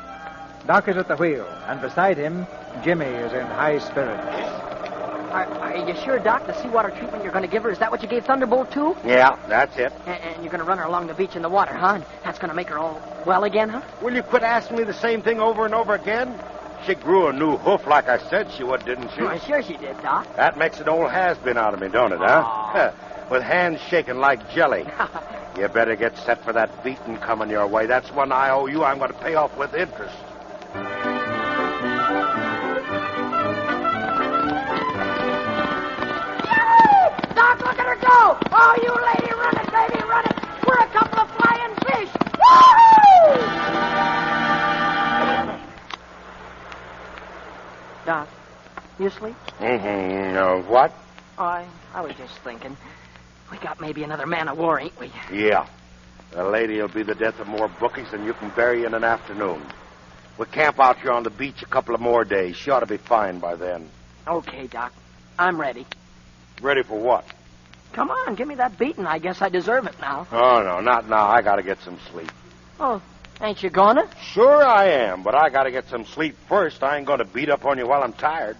Doc is at the wheel, and beside him, Jimmy is in high spirits. Are you sure, Doc, the seawater treatment you're going to give her, is that what you gave Thunderbolt to? Yeah, that's it. And you're going to run her along the beach in the water, huh? And that's going to make her all well again, huh? Will you quit asking me the same thing over and over again? She grew a new hoof like I said she would, didn't she? Well, sure she did, Doc. That makes an old has-been out of me, don't it, huh? With hands shaking like jelly. You better get set for that beating coming your way. That's one I owe you. I'm going to pay off with interest. Doc, look at her go! Oh, you lady, run it, baby, run it! We're a couple of flying fish! Woo! Doc, you asleep? What? I was just thinking. We got maybe another man of war, ain't we? Yeah. The lady'll be the death of more bookies than you can bury in an afternoon. We'll camp out here on the beach a couple of more days. She ought to be fine by then. Okay, Doc. I'm ready. Ready for what? Come on, give me that beating. I guess I deserve it now. Oh, no, not now. I got to get some sleep. Oh, ain't you gonna? Sure I am, but I got to get some sleep first. I ain't going to beat up on you while I'm tired.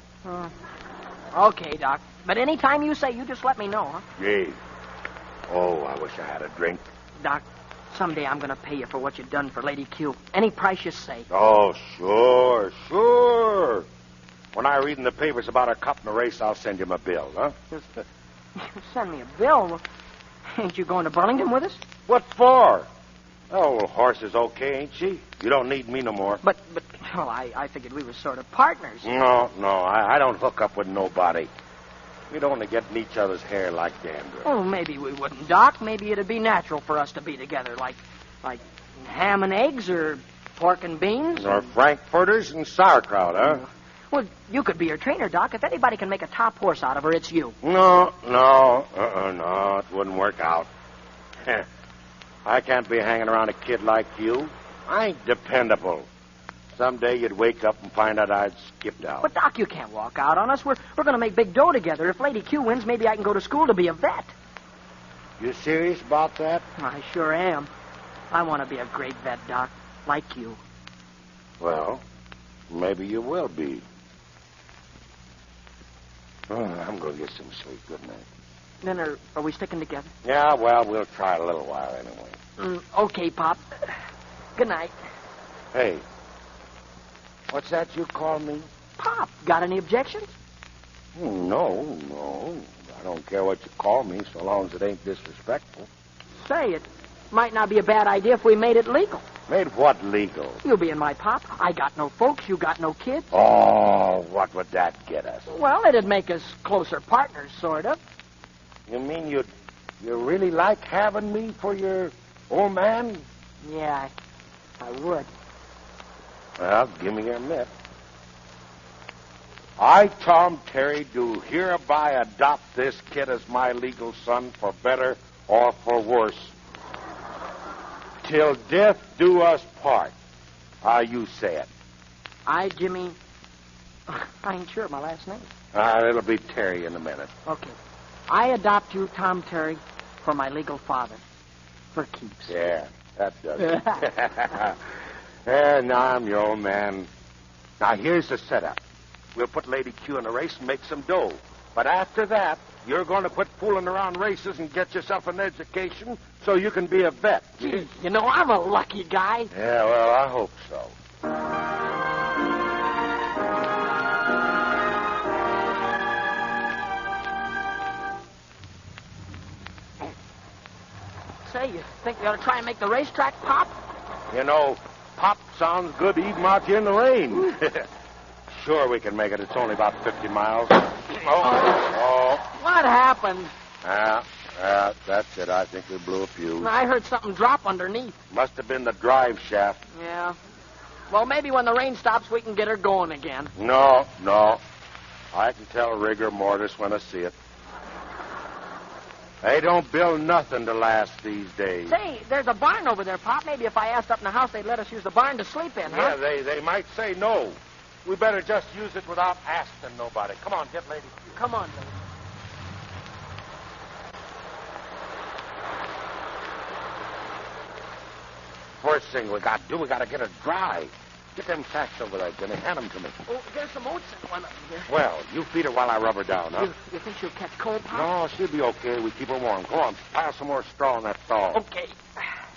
Okay, Doc. But any time you say, you just let me know, huh? Gee. Oh, I wish I had a drink. Doc, someday I'm going to pay you for what you've done for Lady Q. Any price you say. Oh, sure. When I read in the papers about a cup in a race, I'll send you my bill, huh? Send me a bill? Well, ain't you going to Burlington with us? What for? Oh, well, horse is okay, ain't she? You don't need me no more. But, well, I figured we were sort of partners. No, I don't hook up with nobody. We'd only get in each other's hair like dandruff. Oh, maybe we wouldn't, Doc. Maybe it'd be natural for us to be together, like ham and eggs or pork and beans. Or frankfurters and sauerkraut, huh? Well, you could be her trainer, Doc. If anybody can make a top horse out of her, it's you. No, it wouldn't work out. I can't be hanging around a kid like you. I ain't dependable. Someday you'd wake up and find out I'd skipped out. But, Doc, you can't walk out on us. We're going to make big dough together. If Lady Q wins, maybe I can go to school to be a vet. You serious about that? I sure am. I want to be a great vet, Doc, like you. Well, maybe you will be. Oh, I'm going to get some sleep. Good night. Then are we sticking together? Yeah, well, we'll try a little while anyway. Okay, Pop. Good night. Hey, what's that you call me? Pop, got any objections? No. I don't care what you call me, so long as it ain't disrespectful. Say, it might not be a bad idea if we made it legal. Made what legal? You being my pop. I got no folks, you got no kids. Oh, what would that get us? Well, it'd make us closer partners, sort of. You mean you really like having me for your old man? Yeah, I would. Well, give me your mitt. I, Tom Terry, do hereby adopt this kid as my legal son for better or for worse. Till death do us part. How you say it? I, Jimmy... I ain't sure of my last name. It'll be Terry in a minute. Okay. I adopt you, Tom Terry, for my legal father. For keeps. Yeah, that does it. And I'm your old man. Now, here's the setup. We'll put Lady Q in a race and make some dough. But after that, you're going to quit fooling around races and get yourself an education so you can be a vet. Gee, you know, I'm a lucky guy. Yeah, well, I hope so. Say, you think we ought to try and make the racetrack, Pop? You know, pop sounds good even out here in the rain. Sure we can make it. It's only about 50 miles. Oh. What happened? That's it. I think we blew a fuse. I heard something drop underneath. Must have been the drive shaft. Yeah. Well, maybe when the rain stops, we can get her going again. No. I can tell rigor mortis when I see it. They don't build nothing to last these days. Say, there's a barn over there, Pop. Maybe if I asked up in the house, they'd let us use the barn to sleep in, huh? Yeah, they might say no. We better just use it without asking nobody. Come on, get Lady Q. Come on, lady. First thing we got to do, we got to get her dry. Get them sacks over there, Jimmy. Hand them to me. Oh, there's some oats in one up here. Well, you feed her while I rub her down, huh? You think she'll catch cold, Pop? No, she'll be okay. We keep her warm. Go on, pile some more straw in that stall. Okay.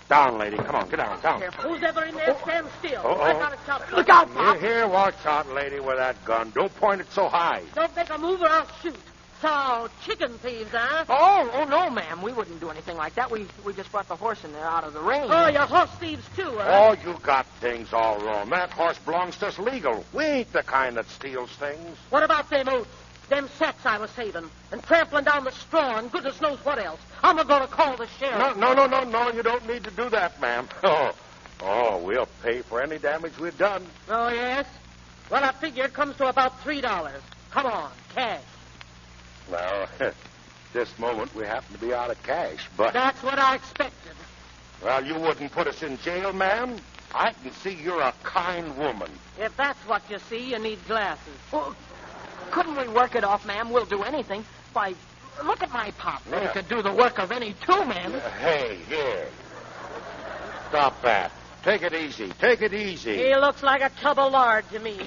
Down, lady. Come on, get down, down. Careful. Who's ever in there, stand still. Oh. I got a shot. Look out, Pop. Here, watch out, lady, with that gun. Don't point it so high. Don't make a move or I'll shoot. So, chicken thieves, huh? Oh, no, ma'am. We wouldn't do anything like that. We just brought the horse in there out of the rain. Oh, you're horse thieves, too, huh? Oh, you got things all wrong. That horse belongs to us legal. We ain't the kind that steals things. What about them oats? Them sacks I was saving, and trampling down the straw, and goodness knows what else. I'm going to call the sheriff. No, you don't need to do that, ma'am. Oh, we'll pay for any damage we've done. Oh, yes? Well, I figure it comes to about $3. Come on, cash. Well, this moment we happen to be out of cash, but... That's what I expected. Well, you wouldn't put us in jail, ma'am. I can see you're a kind woman. If that's what you see, you need glasses. Well, couldn't we work it off, ma'am? We'll do anything. Why, look at my pop. Yeah. He could do the work of any two men. Hey, here. Stop that. Take it easy. Take it easy. He looks like a tub of lard to me.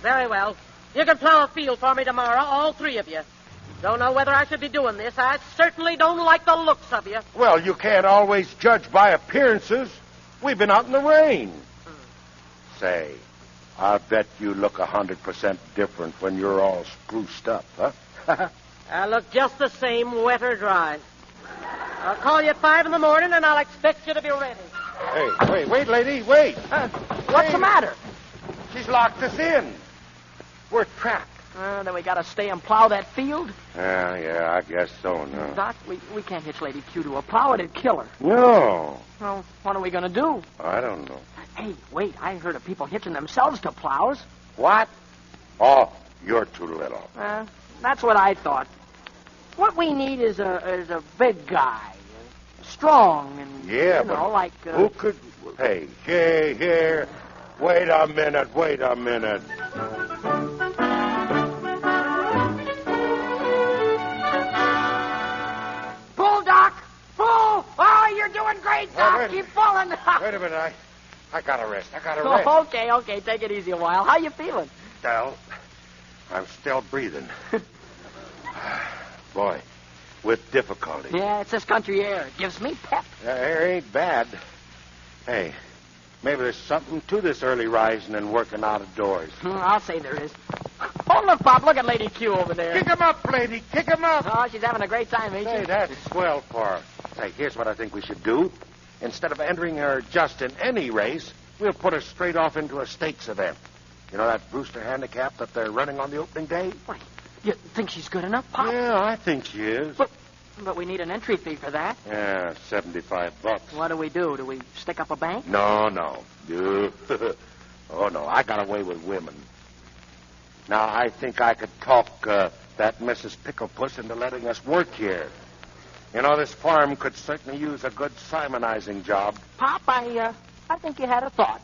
Very well. You can plow a field for me tomorrow, all three of you. Don't know whether I should be doing this. I certainly don't like the looks of you. Well, you can't always judge by appearances. We've been out in the rain. Say, I bet you look 100% different when you're all spruced up, huh? I look just the same, wet or dry. I'll call you at 5 in the morning, and I'll expect you to be ready. Hey, wait, lady, wait. What's the matter? She's locked us in. We're trapped. Then we gotta stay and plow that field? Yeah, I guess so, no. Doc, we can't hitch Lady Q to a plow. It'd kill her. No. Well, what are we gonna do? I don't know. Hey, wait, I heard of people hitching themselves to plows. What? Oh, you're too little. That's what I thought. What we need is a big guy. Strong and, yeah, you know, like... who could... Hey, here. Wait a minute. Pull, Doc! Pull! Oh, you're doing great, Doc! Keep pulling! Wait a minute, I gotta rest. Okay, take it easy a while. How you feeling? Well, I'm still breathing. Boy, with difficulty. Yeah, it's this country air. It gives me pep. Air ain't bad. Hey, maybe there's something to this early rising and working out of doors. I'll say there is. Oh, look, Pop, look at Lady Q over there. Kick him up, lady, kick him up. Oh, she's having a great time, ain't she? Hey, that's swell for her. Hey, here's what I think we should do. Instead of entering her just in any race, we'll put her straight off into a stakes event. You know that Brewster handicap that they're running on the opening day? Wait, you think she's good enough, Pop? Yeah, I think she is. But we need an entry fee for that. Yeah, $75. What do? Do we stick up a bank? No. Oh, no, I got away with women. Now, I think I could talk that Mrs. Picklepuss into letting us work here. You know, this farm could certainly use a good Simonizing job. Pop, I think you had a thought.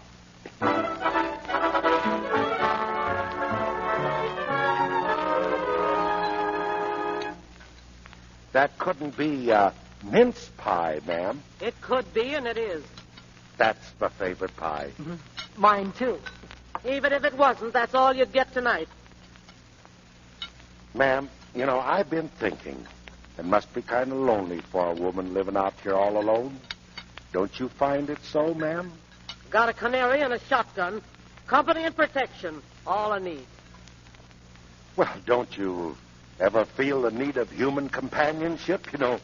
That couldn't be mince pie, ma'am. It could be, and it is. That's my favorite pie. Mm-hmm. Mine, too. Even if it wasn't, that's all you'd get tonight. Ma'am, you know, I've been thinking. It must be kind of lonely for a woman living out here all alone. Don't you find it so, ma'am? Got a canary and a shotgun. Company and protection. All I need. Well, don't you ever feel the need of human companionship? You know,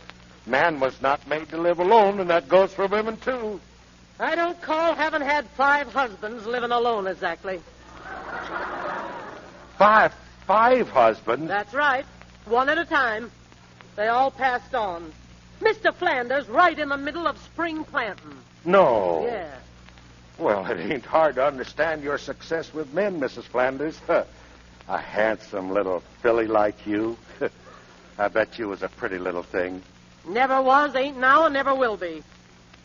man was not made to live alone, and that goes for women, too. I don't call having had 5 husbands living alone exactly. 5 husbands? That's right. One at a time. They all passed on. Mr. Flanders right in the middle of spring planting. No. Yeah. Well, it ain't hard to understand your success with men, Mrs. Flanders. A handsome little filly like you. I bet you was a pretty little thing. Never was, ain't now, and never will be.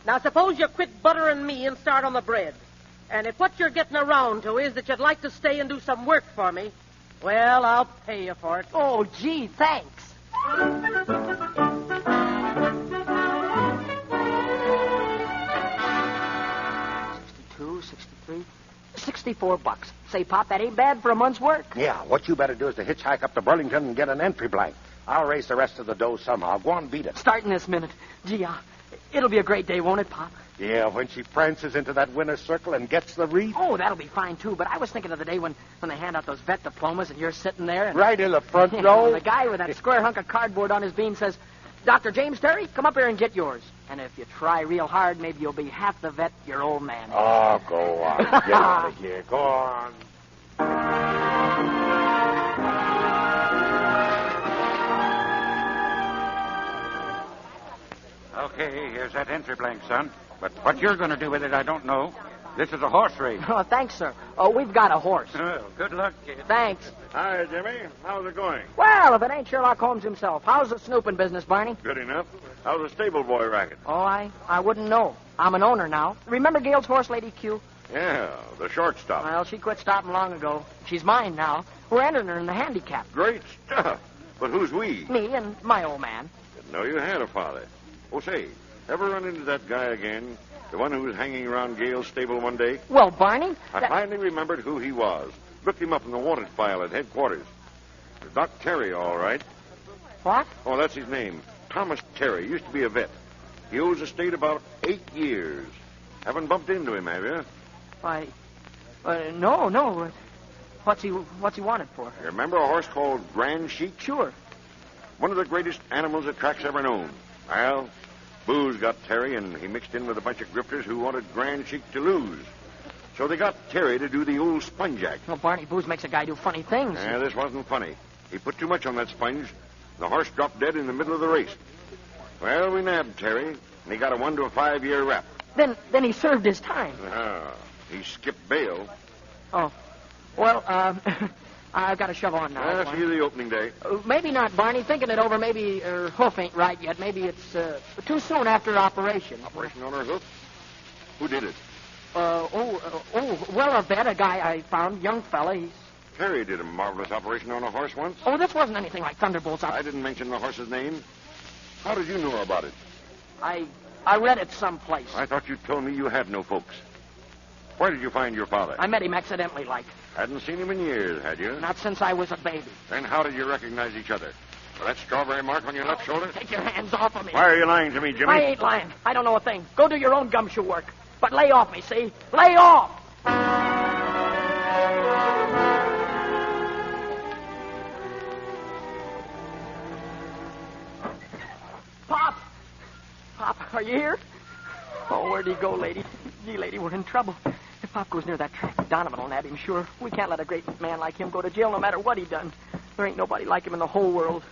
Now, suppose you quit buttering me and start on the bread. And if what you're getting around to is that you'd like to stay and do some work for me, well, I'll pay you for it. Oh, gee, thanks. 63, $64. Say, Pop, that ain't bad for a month's work. Yeah, what you better do is to hitchhike up to Burlington and get an entry blank. I'll raise the rest of the dough somehow. Go on, beat it. Starting this minute. Gee, it'll be a great day, won't it, Pop? Yeah, when she prances into that winner's circle and gets the wreath. Oh, that'll be fine, too. But I was thinking of the day when they hand out those vet diplomas and you're sitting there. And... Right in the front row. The guy with that square hunk of cardboard on his bean says, Dr. James Terry, come up here and get yours. And if you try real hard, maybe you'll be half the vet your old man is. Oh, go on. Get out of here. Go on. Okay, here's that entry blank, son. But what you're going to do with it, I don't know. This is a horse race. Oh, thanks, sir. Oh, we've got a horse. Well, good luck, kid. Thanks. Hi, Jimmy. How's it going? Well, if it ain't Sherlock Holmes himself. How's the snooping business, Barney? Good enough. How's the stable boy racket? Oh, I wouldn't know. I'm an owner now. Remember Gail's horse, Lady Q? Yeah, the shortstop. Well, she quit stopping long ago. She's mine now. We're entering her in the handicap. Great stuff. But who's we? Me and my old man. Didn't know you had a father. Oh, say, ever run into that guy again? The one who was hanging around Gail's stable one day? Well, Barney... I finally remembered who he was. Looked him up in the wanted file at headquarters. It's Doc Terry, all right. What? Oh, that's his name. Thomas Terry. Used to be a vet. He owes the state about 8 years. Haven't bumped into him, have you? Why, No. What's he wanted for? You remember a horse called Grand Sheik? Sure. One of the greatest animals the track's ever known. Well, Booze got Terry, and he mixed in with a bunch of grifters who wanted Grand Sheik to lose. So they got Terry to do the old sponge act. Well, Barney, Booze makes a guy do funny things. Yeah, this wasn't funny. He put too much on that sponge, and the horse dropped dead in the middle of the race. Well, we nabbed Terry, and he got a 1 to a 5-year rap. Then he served his time. He skipped bail. Oh. Well, I've got to shove on now. See you the opening day. Maybe not, Barney. Thinking it over, maybe her hoof ain't right yet. Maybe it's too soon after operation. Operation on her hoof? Who did it? Well, a vet, a guy I found, young fella. He's... Terry did a marvelous operation on a horse once. Oh, this wasn't anything like Thunderbolt's I didn't mention the horse's name. How did you know about it? I read it someplace. I thought you told me you had no folks. Where did you find your father? I met him accidentally, like. Hadn't seen him in years, had you? Not since I was a baby. Then how did you recognize each other? Well, that strawberry mark on your left shoulder? Take your hands off of me. Why are you lying to me, Jimmy? I ain't lying. I don't know a thing. Go do your own gumshoe work. But lay off me, see? Lay off! Pop! Pop, are you here? Oh, where'd he go, lady? Gee, lady, we're in trouble. If Pop goes near that track, Donovan will nab him, sure. We can't let a great man like him go to jail no matter what he done. There ain't nobody like him in the whole world.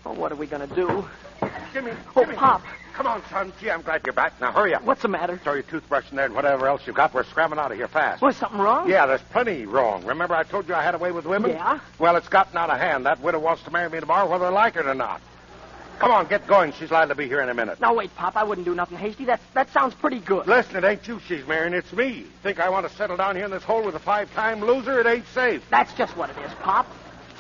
Oh, what are we going to do? Jimmy. Pop. Come on, son. Gee, I'm glad you're back. Now, hurry up. What's the matter? Throw your toothbrush in there and whatever else you got. We're scrambling out of here fast. Was something wrong? Yeah, there's plenty wrong. Remember I told you I had a way with women? Yeah? Well, it's gotten out of hand. That widow wants to marry me tomorrow whether I like it or not. Come on, get going. She's liable to be here in a minute. Now, wait, Pop. I wouldn't do nothing hasty. That sounds pretty good. Listen, it ain't you she's marrying. It's me. Think I want to settle down here in this hole with a 5-time loser? It ain't safe. That's just what it is, Pop.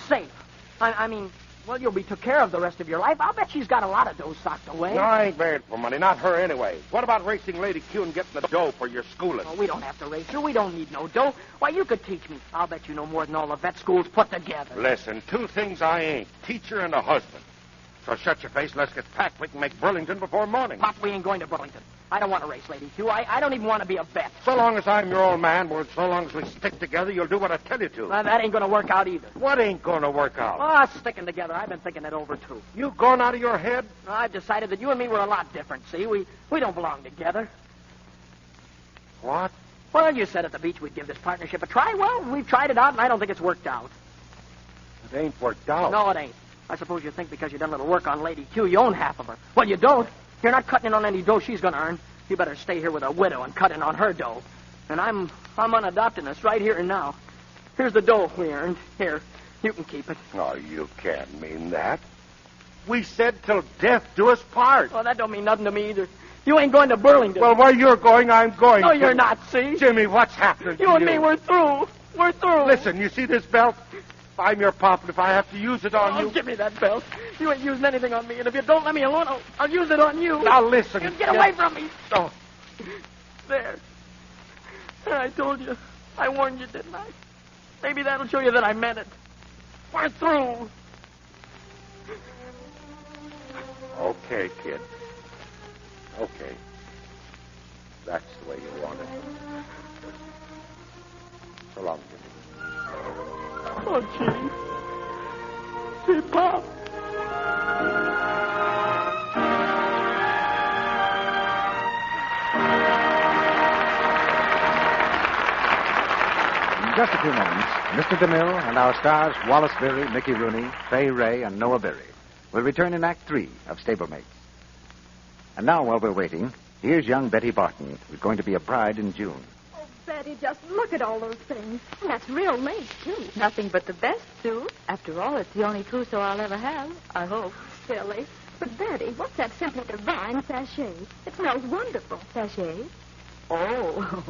Safe. I mean, well, you'll be took care of the rest of your life. I'll bet she's got a lot of dough socked away. No, I ain't married for money. Not her anyway. What about racing Lady Q and getting the dough for your schooling? Oh, we don't have to race her. We don't need no dough. Why, you could teach me. I'll bet you know more than all the vet schools put together. Listen, 2 things I ain't. Teacher and a husband. So shut your face and let's get packed. We can make Burlington before morning. Pop, we ain't going to Burlington. I don't want to race Lady Q. I don't even want to be a vet. So long as I'm your old man, or so long as we stick together, you'll do what I tell you to. That ain't going to work out either. What ain't going to work out? Oh, sticking together. I've been thinking it over, too. You gone out of your head? I've decided that you and me were a lot different, see? We don't belong together. What? Well, you said at the beach we'd give this partnership a try. Well, we've tried it out, and I don't think it's worked out. It ain't worked out. No, it ain't. I suppose you think because you done a little work on Lady Q, you own half of her. Well, you don't. You're not cutting in on any dough she's going to earn. You better stay here with a widow and cut in on her dough. And I'm unadopting this right here and now. Here's the dough we earned. Here, you can keep it. Oh, you can't mean that. We said till death do us part. Well, that don't mean nothing to me either. You ain't going to Burlington. Well, where you're going, I'm going. No, you're not, see? Jimmy, what's happening to you? You and me, we're through. We're through. Listen, you see this belt? I'm your pop, and if I have to use it on you... Give me that belt. You ain't using anything on me, and if you don't let me alone, I'll use it on you. Now, listen. Get away from me. Oh. There. I told you. I warned you, didn't I? Maybe that'll show you that I meant it. We're through. Okay, kid. Okay. That's the way you want it. So long, Jimmy. Oh, gee. Say, Pop. In just a few moments, Mr. DeMille and our stars Wallace Beery, Mickey Rooney, Fay Wray, and Noah Beery will return in Act 3 of Stablemates. And now, while we're waiting, here's young Betty Barton, who's going to be a bride in June. Betty, just look at all those things. And that's real lace, too. Nothing but the best, Sue. After all, it's the only trousseau I'll ever have, I hope. Silly. But, Betty, what's that simply divine sachet? It smells wonderful. Sachet? Oh.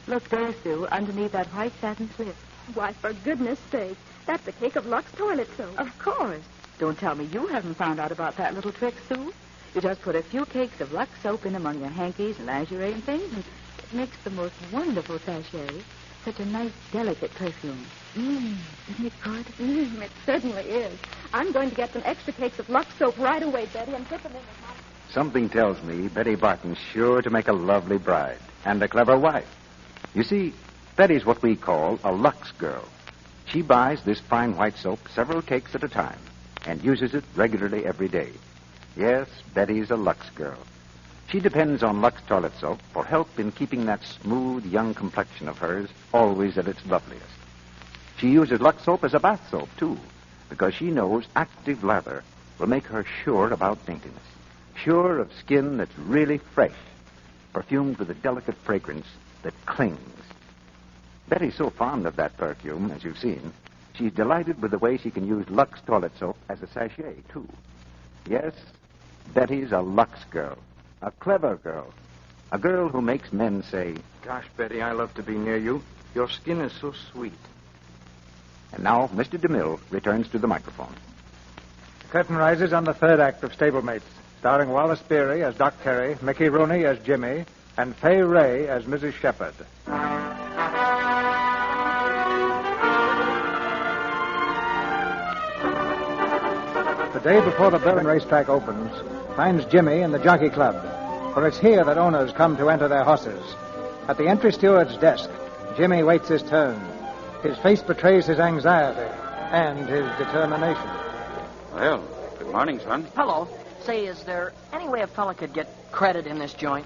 Look there, Sue, underneath that white satin slip. Why, for goodness sake, that's the cake of Lux toilet soap. Of course. Don't tell me you haven't found out about that little trick, Sue. You just put a few cakes of Lux soap in among your hankies and lingerie and things, and it makes the most wonderful sachet. Such a nice, delicate perfume. Isn't it good? It certainly is. I'm going to get some extra cakes of Lux soap right away, Betty, and put them in the house. Something tells me Betty Barton's sure to make a lovely bride and a clever wife. You see, Betty's what we call a Lux girl. She buys this fine white soap several cakes at a time and uses it regularly every day. Yes, Betty's a Lux girl. She depends on Lux toilet soap for help in keeping that smooth, young complexion of hers always at its loveliest. She uses Lux soap as a bath soap, too, because she knows active lather will make her sure about daintiness, sure of skin that's really fresh, perfumed with a delicate fragrance that clings. Betty's so fond of that perfume, as you've seen, she's delighted with the way she can use Lux toilet soap as a sachet, too. Yes, Betty's a Lux girl, a clever girl, a girl who makes men say, "Gosh, Betty, I love to be near you. Your skin is so sweet." And now Mr. DeMille returns to the microphone. The curtain rises on the third act of Stablemates, starring Wallace Beery as Doc Terry, Mickey Rooney as Jimmy, and Fay Wray as Mrs. Shepherd. The day before the Berlin racetrack opens finds Jimmy in the Jockey Club, for it's here that owners come to enter their horses. At the entry steward's desk, Jimmy waits his turn. His face betrays his anxiety and his determination. Well, good morning, son. Hello. Say, is there any way a fella could get credit in this joint?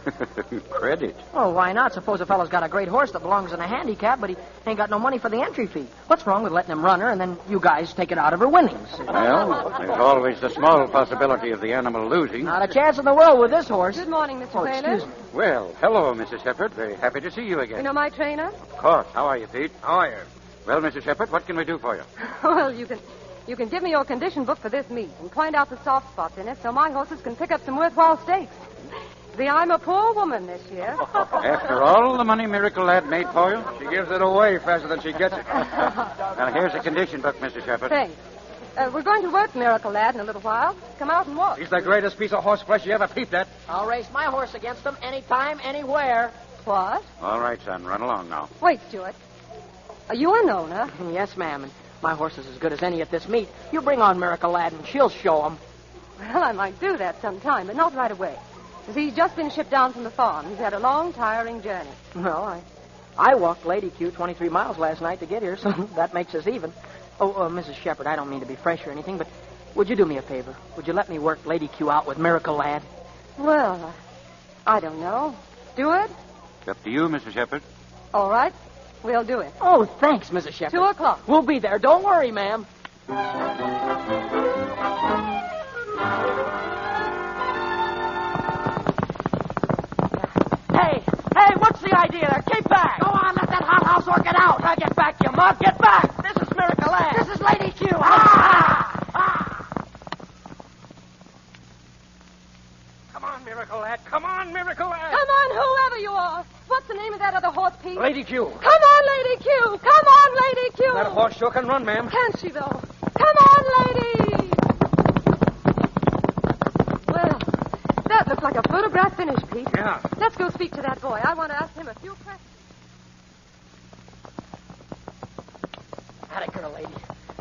Credit? Oh, why not? Suppose a fella's got a great horse that belongs in a handicap, but he ain't got no money for the entry fee. What's wrong with letting him run her and then you guys take it out of her winnings? Well, there's always the small possibility of the animal losing. Not a chance in the world with this horse. Good morning, Mr. Oh, Taylor. excuse me. Well, hello, Mrs. Shepherd. Very happy to see you again. You know my trainer? Of course. How are you, Pete? How are you? Well, Mrs. Shepherd, what can we do for you? Well, you can give me your condition book for this meet and point out the soft spots in it so my horses can pick up some worthwhile stakes. See, I'm a poor woman this year. After all the money Miracle Lad made for you? She gives it away faster than she gets it. Now, here's the condition book, Mrs. Shepherd. Thanks. We're going to work Miracle Lad in a little while. Come out and watch. He's the greatest piece of horseflesh you ever peeped at. I'll race my horse against him anytime, anywhere. What? All right, son. Run along now. Wait, Stuart. Are you a knower? Yes, ma'am. And my horse is as good as any at this meet. You bring on Miracle Lad and she'll show him. Well, I might do that sometime, but not right away. Because he's just been shipped down from the farm. He's had a long, tiring journey. Well, I walked Lady Q 23 miles last night to get here, so that makes us even. Oh, Mrs. Shepherd, I don't mean to be fresh or anything, but would you do me a favor? Would you let me work Lady Q out with Miracle Lad? Well, I don't know. Stuart? It's up to you, Mrs. Shepherd. All right. We'll do it. Oh, thanks, Mrs. Shepherd. 2 o'clock. We'll be there. Don't worry, ma'am. Hey, what's the idea there? Keep back. Go on, let that hot house work it out. Now get back, you mug. Get back. This is Miracle Lad. This is Lady Q. Come on, Miracle Lad. Come on, Miracle Lad. Come on, whoever you are. What's the name of that other horse, Pete? Lady Q. Come on, Lady Q. Come on, Lady Q. That horse sure can run, ma'am. Can't she, though? Come on, lady. Well, that looks like a photograph finish, Pete. Yeah. Let's go speak to that boy. I want to ask him a few questions. Atta girl, lady.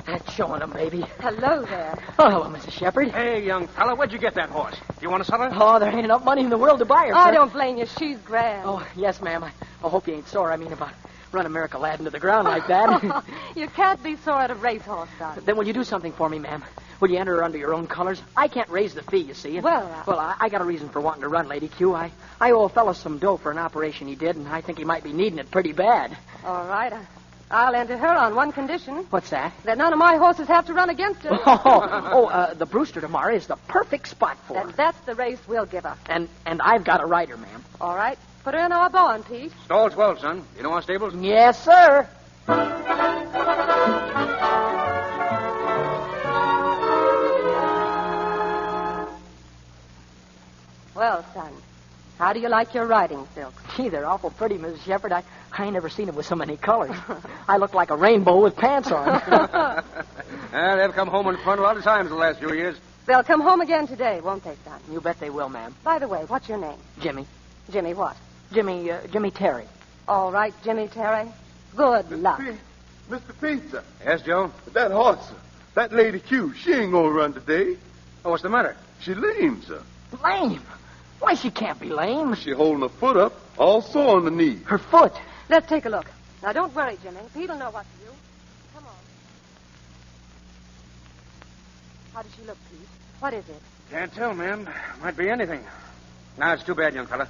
That's showing him, baby. Hello there. Oh, hello, Mrs. Shepherd. Hey, young fella, where'd you get that horse? Do you want to sell her? Oh, there ain't enough money in the world to buy her, I sir. don't blame you. She's grand. Oh, yes, ma'am. I hope you ain't sore. I mean, about running Miracle Lad into the ground like that. You can't be sore at a racehorse, son. Then will you do something for me, ma'am? Will you enter her under your own colors? I can't raise the fee, you see. And, Well, I got a reason for wanting to run, Lady Q. I owe a fellow some dough for an operation he did, and I think he might be needing it pretty bad. All right. I'll enter her on one condition. What's that? That none of my horses have to run against her. The Brewster tomorrow is the perfect spot for her. That's the race we'll give her. And I've got a rider, ma'am. All right. Put her in our barn, Pete. Stalls well, son. You know our stables? Yes, sir. Well, son, how do you like your riding silks? Gee, they're awful pretty, Mrs. Shepherd. I ain't never seen them with so many colors. I look like a rainbow with pants on. They've come home in front a lot of times the last few years. They'll come home again today, won't they, son? You bet they will, ma'am. By the way, what's your name? Jimmy. Jimmy what? Jimmy Terry. All right, Jimmy Terry. Good luck. Mr. Pizza. Yes, Joe? That horse, sir. That Lady Q, she ain't gonna run today. Oh, what's the matter? She lame, sir. Lame? Why, she can't be lame. She holding her foot up, all sore on the knee. Her foot? Let's take a look. Now, don't worry, Jimmy. Pete'll know what to do. Come on. How does she look, Pete? What is it? Can't tell, ma'am. Might be anything. Now, it's too bad, young fella.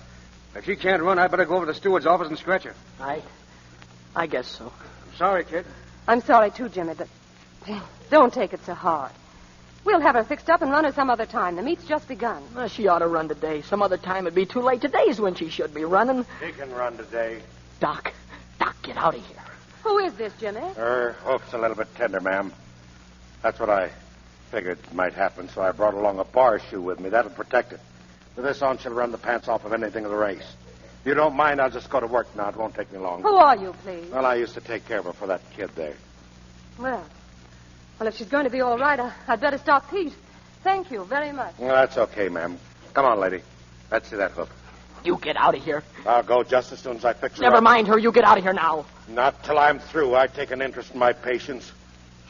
If she can't run, I'd better go over to the steward's office and scratch her. I guess so. I'm sorry, kid. I'm sorry, too, Jimmy, but don't take it so hard. We'll have her fixed up and run her some other time. The meet's just begun. Well, she ought to run today. Some other time it'd be too late. Today's when she should be running. She can run today. Doc, get out of here. Who is this, Jimmy? Her hoof's a little bit tender, ma'am. That's what I figured might happen, so I brought along a bar shoe with me. That'll protect it. With this on, she'll run the pants off of anything in the race. If you don't mind, I'll just go to work now. It won't take me long. Who are you, please? Well, I used to take care of her for that kid there. Well, if she's going to be all right, I'd better stop Pete. Thank you very much. Well, that's okay, ma'am. Come on, lady. Let's see that hoof. You get out of here. I'll go just as soon as I fix her Never up. mind her. You get out of here now. Not till I'm through. I take an interest in my patients.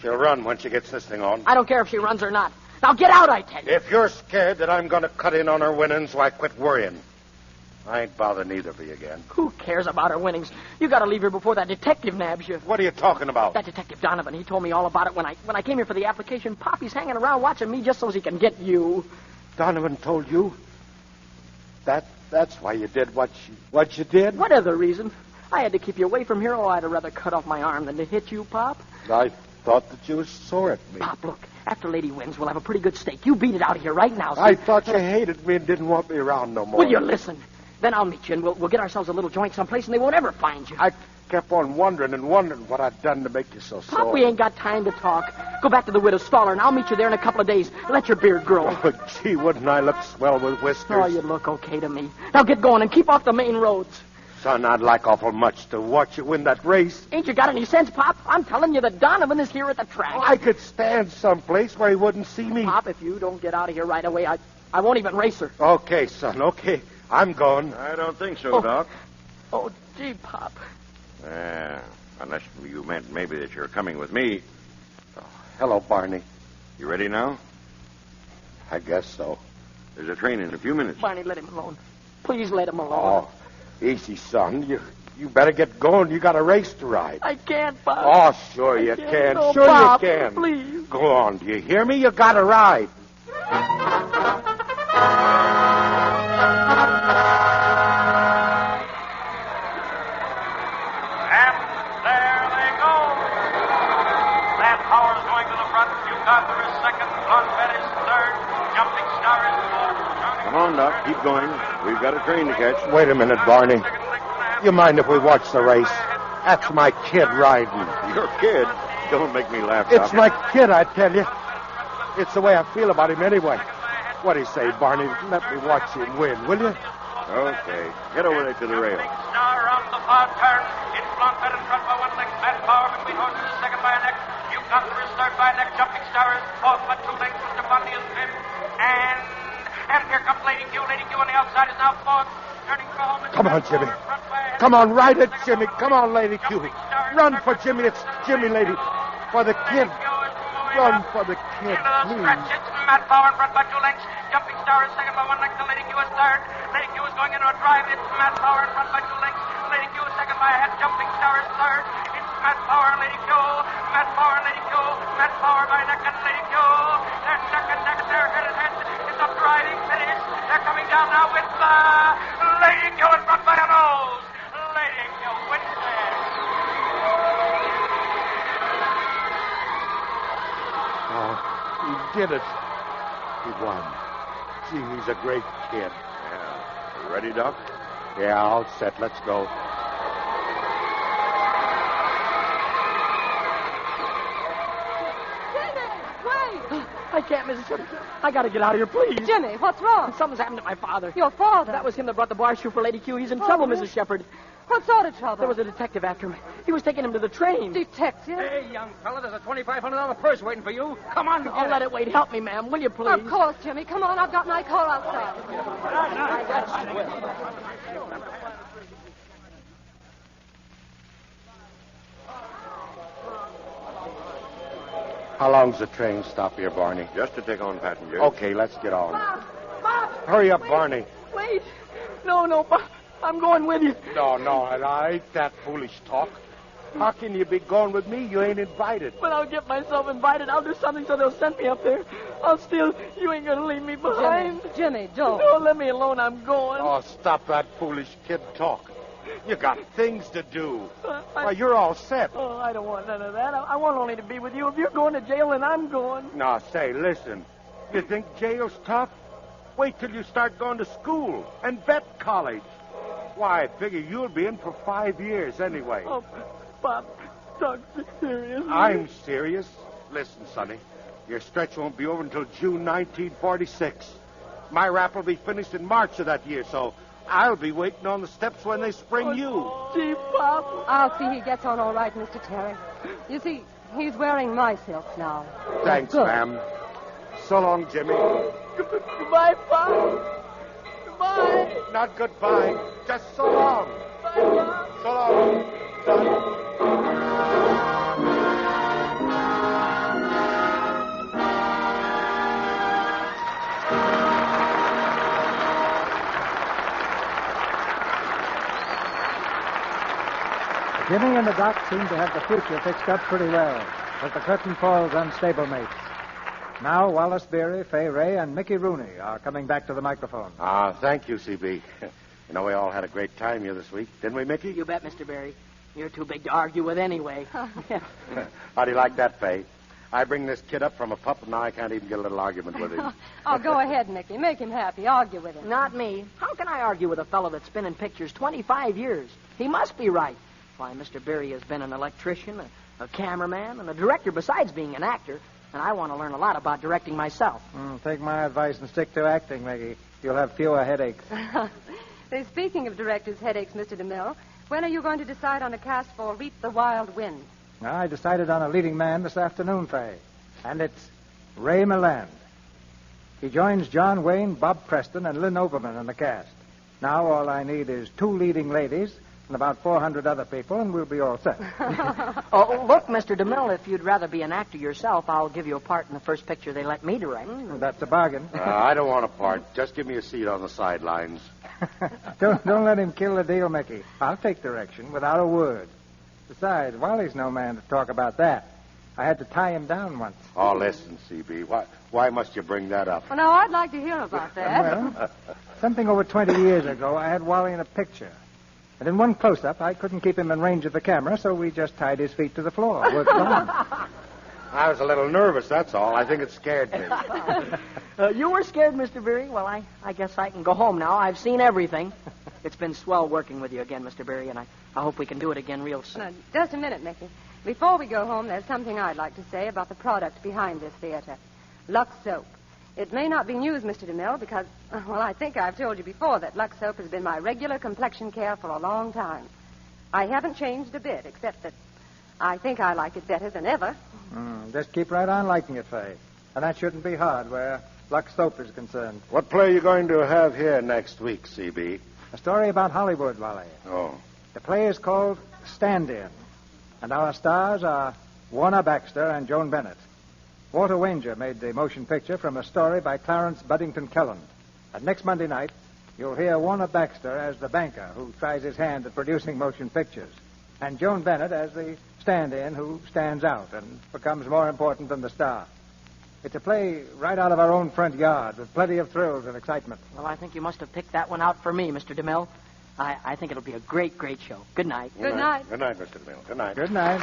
She'll run when she gets this thing on. I don't care if she runs or not. Now get out, I tell you. If you're scared that I'm going to cut in on her winnings, why quit worrying. I ain't bothering either of you again. Who cares about her winnings? You got to leave her before that detective nabs you. What are you talking about? That detective Donovan. He told me all about it when I came here for the application. Poppy's hanging around watching me just so he can get you. Donovan told you? That's why you did what you did? What other reason? I had to keep you away from here. Oh, I'd have rather cut off my arm than to hit you, Pop. I thought that you were sore at me. Pop, look. After Lady wins, we'll have a pretty good steak. You beat it out of here right now. I thought you hated me and didn't want me around no more. Will you listen? Then I'll meet you, and we'll get ourselves a little joint someplace, and they won't ever find you. I kept on wondering what I'd done to make you so sore. Pop, we ain't got time to talk. Go back to the widow's Staller, and I'll meet you there in a couple of days. Let your beard grow. Oh, gee, wouldn't I look swell with whiskers? Oh, you look okay to me. Now get going and keep off the main roads. Son, I'd like awful much to watch you win that race. Ain't you got any sense, Pop? I'm telling you that Donovan is here at the track. Oh, I could stand someplace where he wouldn't see me. Pop, if you don't get out of here right away, I won't even race her. Okay, son, okay. I'm going. I don't think so, Doc. Oh, gee, Pop. Unless you meant maybe that you're coming with me. Oh, hello, Barney. You ready now? I guess so. There's a train in a few minutes. Barney, let him alone. Please let him alone. Oh, easy, son. You better get going. You got a race to ride. I can't, Pop. Oh, sure you can. No, sure Pop, you can. Please. Go on. Do you hear me? You got to ride. Come on, Doc. Keep going. We've got a train to catch. Wait a minute, Barney. You mind if we watch the race? That's my kid riding. Your kid? Don't make me laugh, It's Doc. my kid, I tell you. It's the way I feel about him anyway. What do you say, Barney? Let me watch him win, will you? Okay. Get over there to the rail. Star on the far turn. It's Blanfett in front by one length. Matt Power between horses is second by a neck. You've got for his third by a neck. Jumping Star is fourth by 2 lengths. Mr. Bundy is fifth. And here comes Lady Q. Lady Q on the outside is now fourth. Turning for home. Come on, Jimmy. Come on, ride it, Jimmy. Come on, Lady Q. Run for Jimmy. It's Jimmy, lady. For the kid. Run for the kid, please. It's Matt Power in front by 2 lengths. Jumping Star is second by 1 length. The Lady Q is third. Lady Q is going into a drive. It's Matt Power in front by 2 lengths. Lady Q is second by a head. Jumping Star is third. It's Matt Power and Lady Q. Matt Power and Lady Q. Matt Power by neck and Lady Q. They're neck and neck. They're head and head. It's a driving finish. They're coming down now with Lady Q in front by a nose. Lady Q wins it. Oh, he did it. He won. Gee, he's a great kid. Yeah. You ready, Doc? Yeah, all set. Let's go. I can't, Mrs. Shepard. I gotta get out of here, please. Jimmy, what's wrong? Something's happened to my father. Your father? That was him that brought the bar shoe for Lady Q. He's in trouble, really? Mrs. Shepard. What sort of trouble? There was a detective after him. He was taking him to the train. Detective? Hey, young fella, there's a $2,500 purse waiting for you. Come on, I'll let it wait. Help me, ma'am. Will you, please? Of course, Jimmy. Come on, I've got my car outside. How long's the train stop here, Barney? Just to take on passengers. Okay, let's get on. Bob! Hurry up, Barney. Wait. No, Bob. I'm going with you. No, I ain't that foolish talk. How can you be going with me? You ain't invited. But I'll get myself invited. I'll do something so they'll send me up there. I'll steal. You ain't gonna leave me behind. Jimmy, don't. No, let me alone. I'm going. Oh, stop that foolish kid talk. You got things to do. Why, you're all set. Oh, I don't want none of that. I want only to be with you. If you're going to jail, then I'm going. Now, say, listen. You think jail's tough? Wait till you start going to school and vet college. Why, I figure you'll be in for 5 years anyway. Oh, Pop, talk serious. I'm serious. Listen, Sonny, your stretch won't be over until June 1946. My rap will be finished in March of that year, so I'll be waiting on the steps when they spring you. Gee, Pop. I'll see he gets on all right, Mr. Terry. You see, he's wearing my silks now. Thanks, Good. ma'am. So long, Jimmy. Goodbye, Pop. Goodbye. Not goodbye. Just so long. Bye, Pop. So long, son. Jimmy and the Doc seem to have the future fixed up pretty well, as the curtain falls on Stablemates. Now Wallace, Beery, Ray, and Mickey Rooney are coming back to the microphone. Thank you, CB. You know, we all had a great time here this week, didn't we, Mickey? You bet, Mr. Beery. You're too big to argue with anyway. How do you like that, Fay? I bring this kid up from a pup, and now I can't even get a little argument with him. Oh, go ahead, Mickey. Make him happy. Argue with him. Not me. How can I argue with a fellow that's been in pictures 25 years? He must be right. Why, Mr. Beery has been an electrician, a cameraman, and a director besides being an actor, and I want to learn a lot about directing myself. Take my advice and stick to acting, Mickey. You'll have fewer headaches. Speaking of directors' headaches, Mr. DeMille, when are you going to decide on a cast for Reap the Wild Wind? I decided on a leading man this afternoon, Fay, and it's Ray Milland. He joins John Wayne, Bob Preston, and Lynn Overman in the cast. Now all I need is 2 leading ladies and about 400 other people, and we'll be all set. Oh, look, Mr. DeMille, if you'd rather be an actor yourself, I'll give you a part in the first picture they let me direct. That's a bargain. I don't want a part. Just give me a seat on the sidelines. Don't let him kill the deal, Mickey. I'll take direction without a word. Besides, Wally's no man to talk about that. I had to tie him down once. Oh, listen, CB. Why must you bring that up? Well, now, I'd like to hear about that. Well, something over 20 years ago, I had Wally in a picture. And in one close-up, I couldn't keep him in range of the camera, so we just tied his feet to the floor. Worked fine. I was a little nervous, that's all. I think it scared me. You were scared, Mr. Beery? Well, I guess I can go home now. I've seen everything. It's been swell working with you again, Mr. Beery, and I hope we can do it again real soon. Now, just a minute, Mickey. Before we go home, there's something I'd like to say about the product behind this theater. Lux Soap. It may not be news, Mr. DeMille, because, well, I think I've told you before that Lux Soap has been my regular complexion care for a long time. I haven't changed a bit, except that I think I like it better than ever. Just keep right on liking it, Fay. And that shouldn't be hard where Lux Soap is concerned. What play are you going to have here next week, CB? A story about Hollywood, Wally. Oh. The play is called Stand-In. And our stars are Warner Baxter and Joan Bennett. Walter Wanger made the motion picture from a story by Clarence Buddington Kelland. And next Monday night, you'll hear Warner Baxter as the banker who tries his hand at producing motion pictures, and Joan Bennett as the stand-in who stands out and becomes more important than the star. It's a play right out of our own front yard with plenty of thrills and excitement. Well, I think you must have picked that one out for me, Mr. DeMille. I think it'll be a great, great show. Good night. Good night. Good night, Mr. DeMille. Good night. Good night.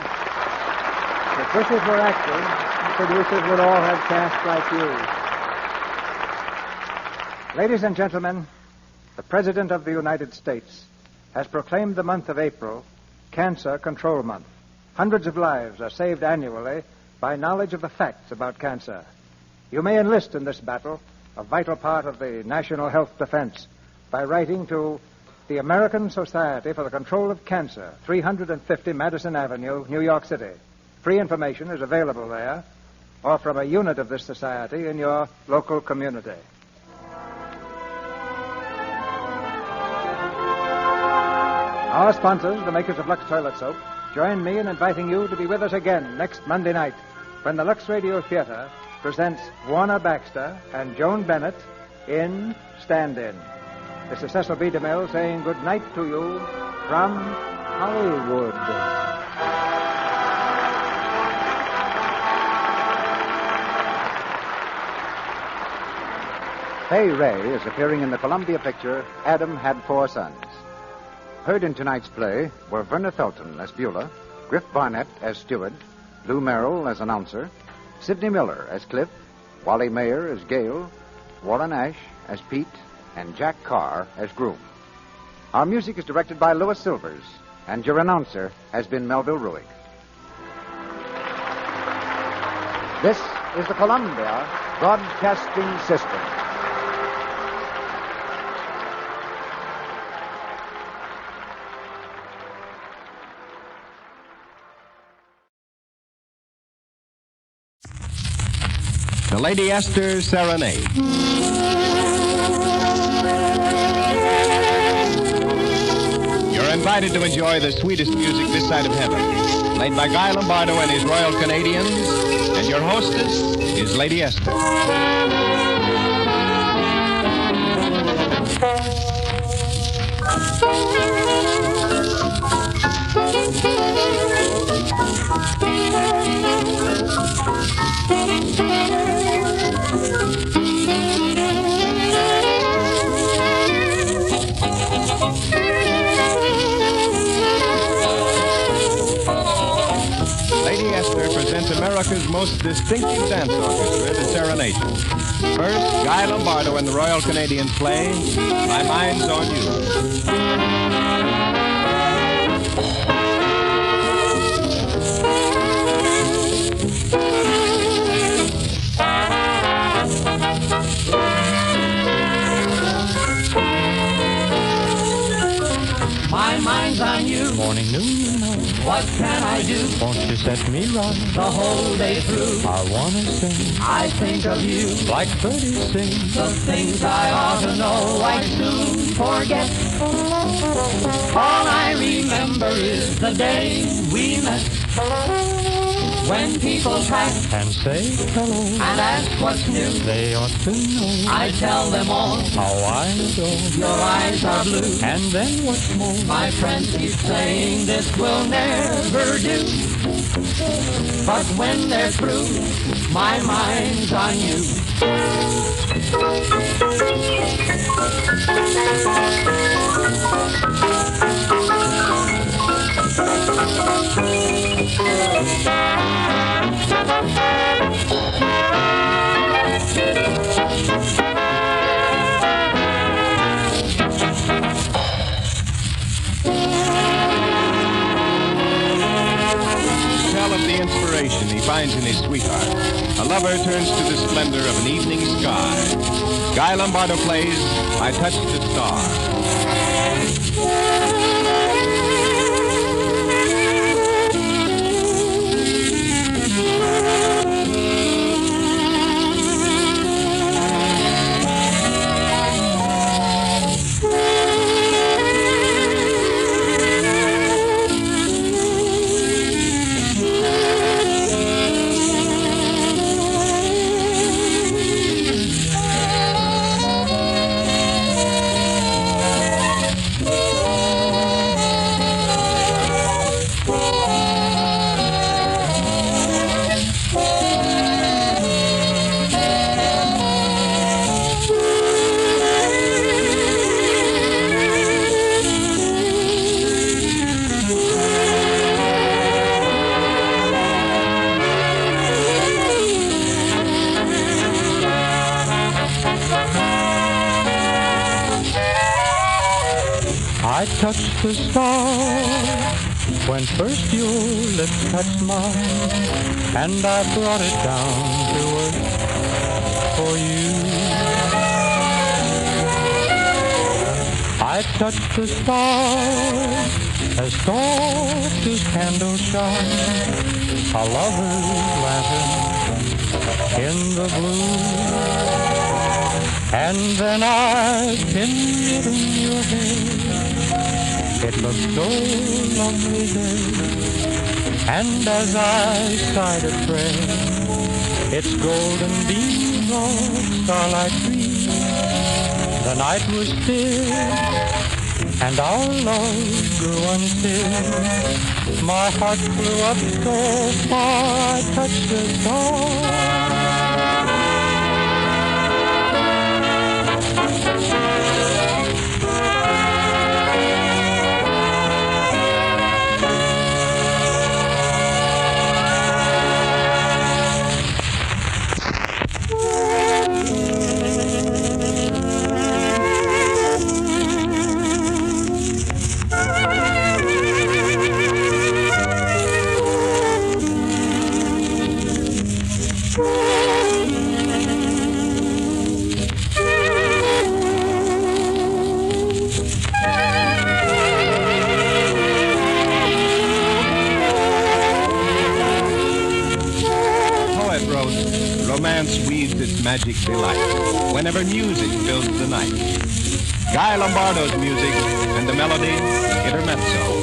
If wishes were actors, producers would all have casts like you. Ladies and gentlemen, the President of the United States has proclaimed the month of April Cancer Control Month. Hundreds of lives are saved annually by knowledge of the facts about cancer. You may enlist in this battle, a vital part of the national health defense, by writing to the American Society for the Control of Cancer, 350 Madison Avenue, New York City. Free information is available there, or from a unit of this society in your local community. Our sponsors, the makers of Lux Toilet Soap, join me in inviting you to be with us again next Monday night when the Lux Radio Theater presents Warner Baxter and Joan Bennett in Stand-In. This is Cecil B. DeMille saying good night to you from Hollywood. Fay Wray is appearing in the Columbia picture Adam Had Four Sons. Heard in tonight's play were Verna Felton as Beulah, Griff Barnett as steward, Lou Merrill as announcer, Sidney Miller as Cliff, Wally Mayer as Gale, Warren Ash as Pete, and Jack Carr as groom. Our music is directed by Louis Silvers, and your announcer has been Melville Ruick. This is the Columbia Broadcasting System. The Lady Esther Serenade. You're invited to enjoy the sweetest music this side of heaven, played by Guy Lombardo and his Royal Canadians, and your hostess is Lady Esther. Lady Esther presents America's most distinctive dance orchestra, the Serenade. First, Guy Lombardo and the Royal Canadians play My Mind's on You. My mind's on you. Morning, noon, and night. What can I do? Won't you set me right? The whole day through. I wanna sing. I think of you. Like birdies sing. The things I ought to know I soon forget. All I remember is the day we met. When people pass And say hello. and ask what's new, They ought to know. I tell them all How I adore. your eyes are blue. And then what's more, My friends keep saying this will never do. But when they're through, my mind's on you. Tell of the inspiration he finds in his sweetheart. A lover turns to the splendor of an evening sky. Guy Lombardo plays I Touched the Star. I touched the star when first your lips touched mine, and I brought it down to earth for you. I touched the stars as soft as candles shine, a lover's lantern in the blue. And then I pinned it in your hair. It looked so lovely there. And as I sighed a prayer, its golden beams of starlight green, the night was still, and our love grew until my heart flew up so far I touched the star. magic delight whenever music fills the night. Guy Lombardo's music and the melody Intermezzo.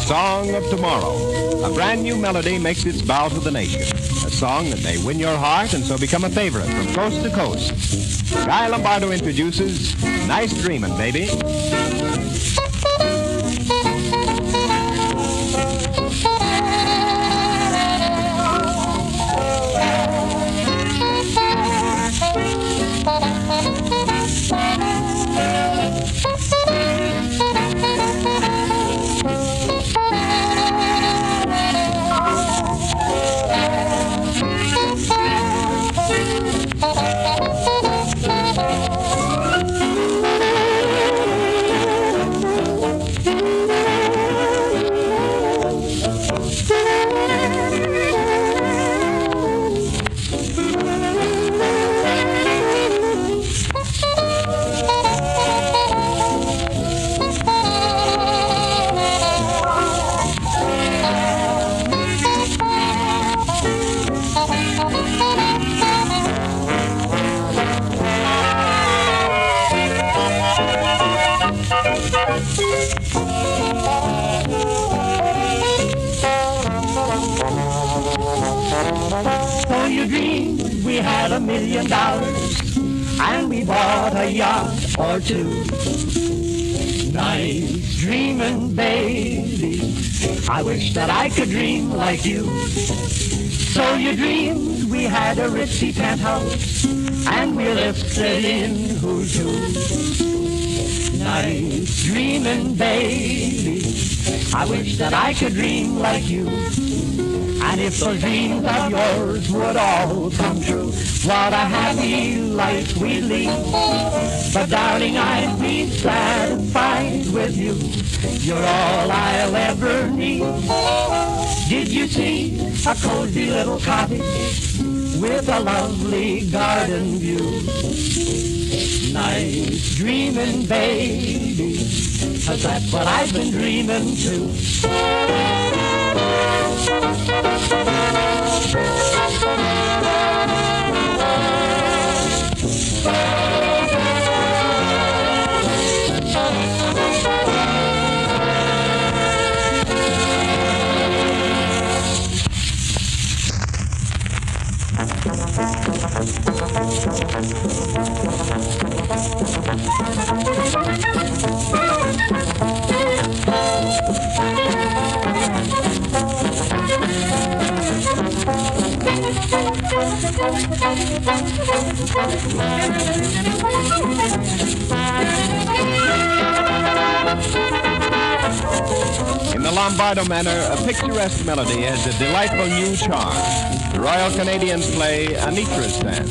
Song of Tomorrow. A brand new melody makes its bow to the nation. A song that may win your heart and so become a favorite from coast to coast. Guy Lombardo introduces Nice Dreamin', Baby. So you dreamed we had $1 million and we bought a yacht or two. Nice dreaming, baby. I wish that I could dream like you. So you dreamed we had a ritzy penthouse and we lifted in who's who. Nice dreaming, baby. I wish that I could dream like you. And if those dreams of yours would all come true, what a happy life we'd lead. But darling, I'd be satisfied with you. You're all I'll ever need. Did you see a cozy little cottage with a lovely garden view? Nice dreaming, baby, 'cause that's what I've been dreaming too. In the Lombardo manner, a picturesque melody has a delightful new charm. The Royal Canadian play Anitra's Dance.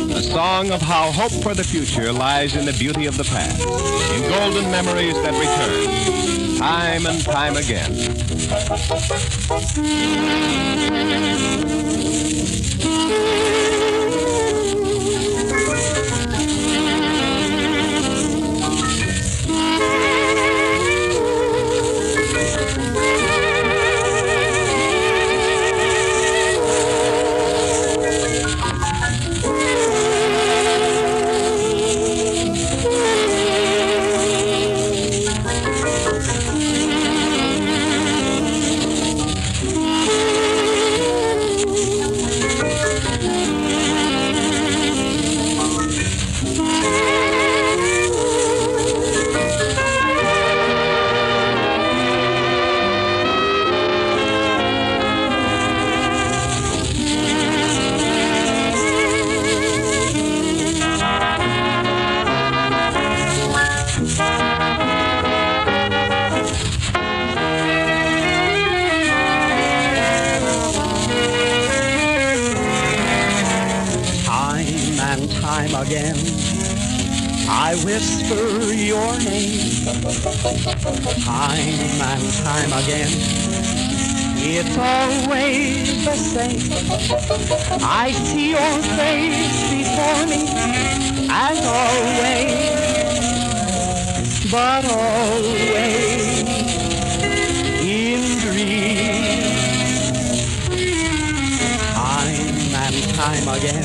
A song of how hope for the future lies in the beauty of the past, in golden memories that return, time and time again. Again, I whisper your name. Time and time again, it's always the same. I see your face before me, as always, but always in dreams. Time and time again,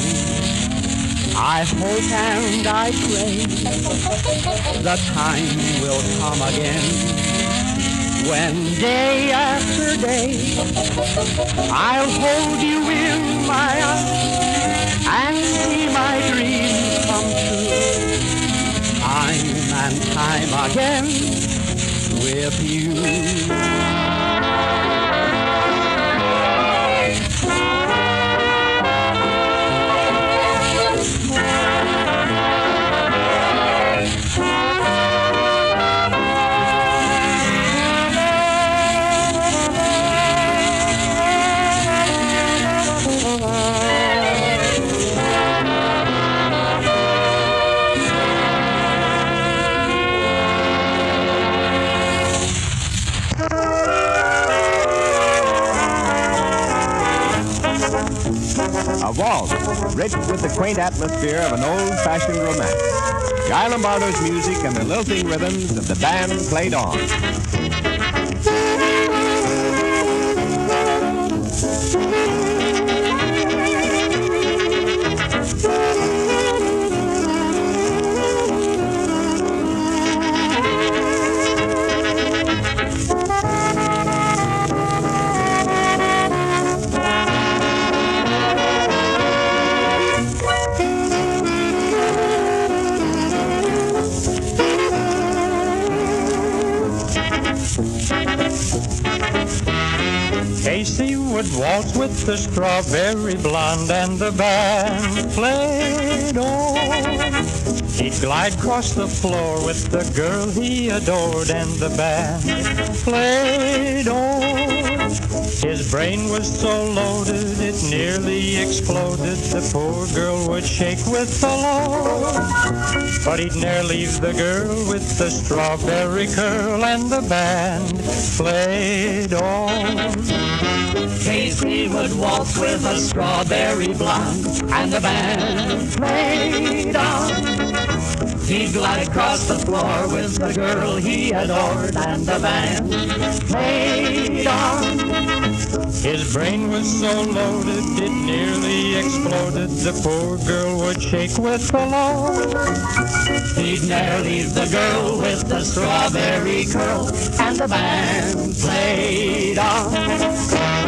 I hope and I pray the time will come again when day after day I'll hold you in my arms and see my dreams come true. Time and time again with you. A waltz, rich with the quaint atmosphere of an old-fashioned romance. Guy Lombardo's music and the lilting rhythms of the band played on. Casey would waltz with the strawberry blonde and the band played on. He'd glide across the floor with the girl he adored and the band played on. His brain was so loaded it nearly exploded. The poor girl would shake with the load. But he'd ne'er leave the girl with the strawberry curl and the band played on. Casey would waltz with a strawberry blonde and the band played on. He'd glide across the floor with the girl he adored and the band played on. His brain was so loaded it nearly exploded. The poor girl would shake with the load. He'd ne'er leave the girl with the strawberry curl and the band played on.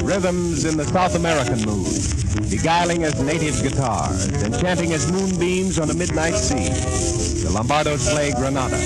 Rhythms in the South American mood, beguiling as native guitars, enchanting as moonbeams on a midnight sea. The Lombardos play Granada.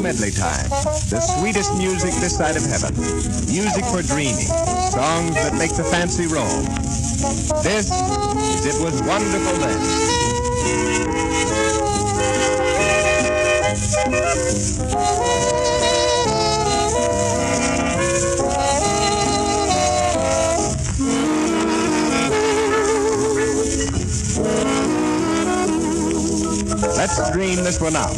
Medley time. The sweetest music this side of heaven. Music for dreaming. Songs that make the fancy roam. This is It Was Wonderful Then. Let's dream this one out.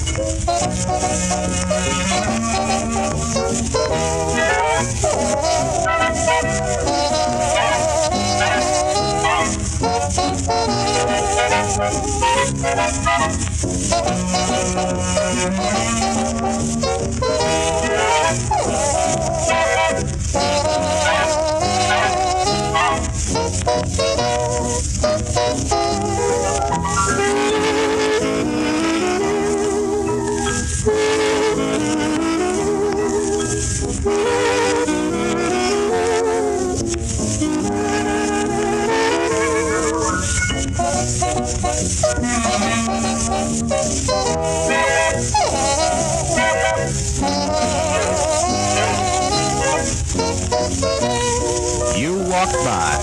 You walk by.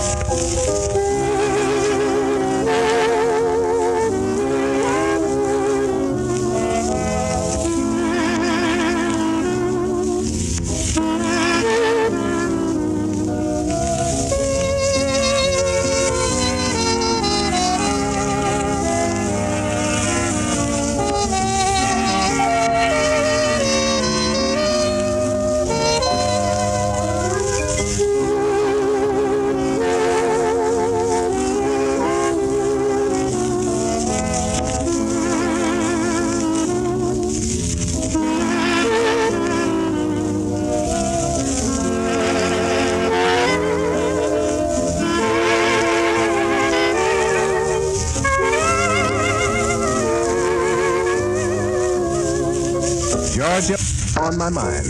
Georgia on my mind.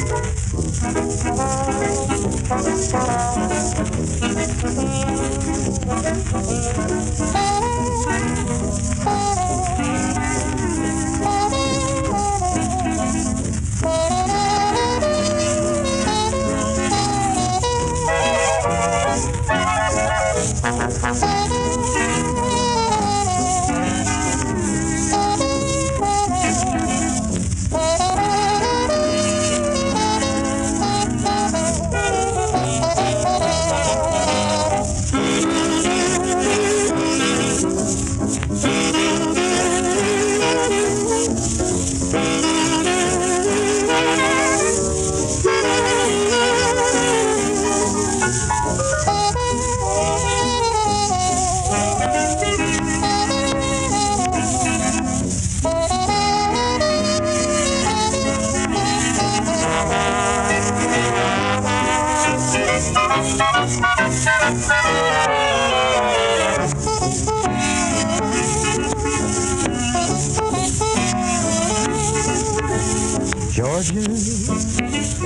Georgia,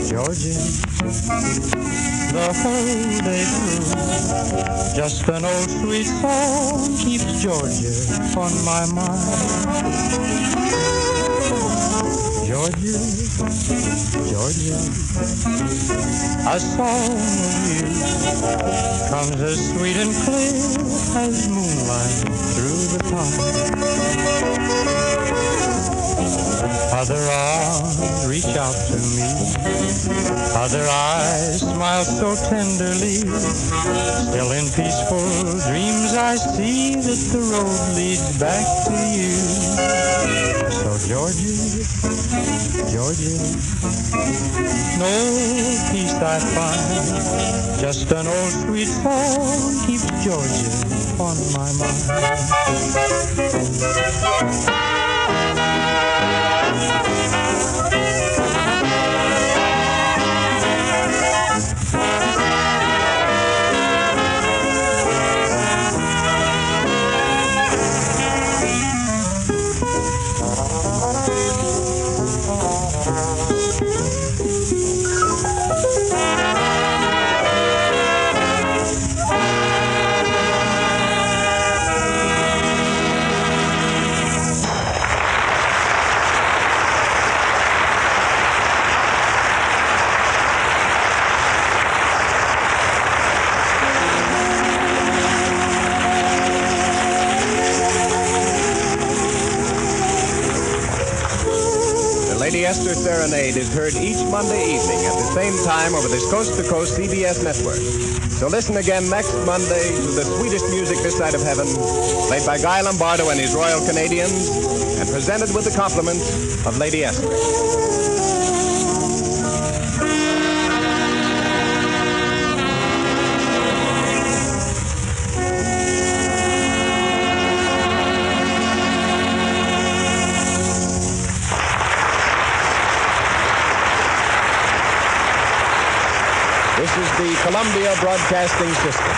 Georgia, the whole day through, just an old sweet song keeps Georgia on my mind. Georgia, Georgia, a song of you comes as sweet and clear as moonlight through the pine. Other arms reach out to me, other eyes smile so tenderly. Still in peaceful dreams I see that the road leads back to you. So Georgia, Georgia, no peace I find, just an old sweet song keeps Georgia on my mind. Esther Serenade is heard each Monday evening at the same time over this coast-to-coast CBS network. So listen again next Monday to the sweetest music this side of heaven, played by Guy Lombardo and his Royal Canadians, and presented with the compliments of Lady Esther. This is the Columbia Broadcasting System.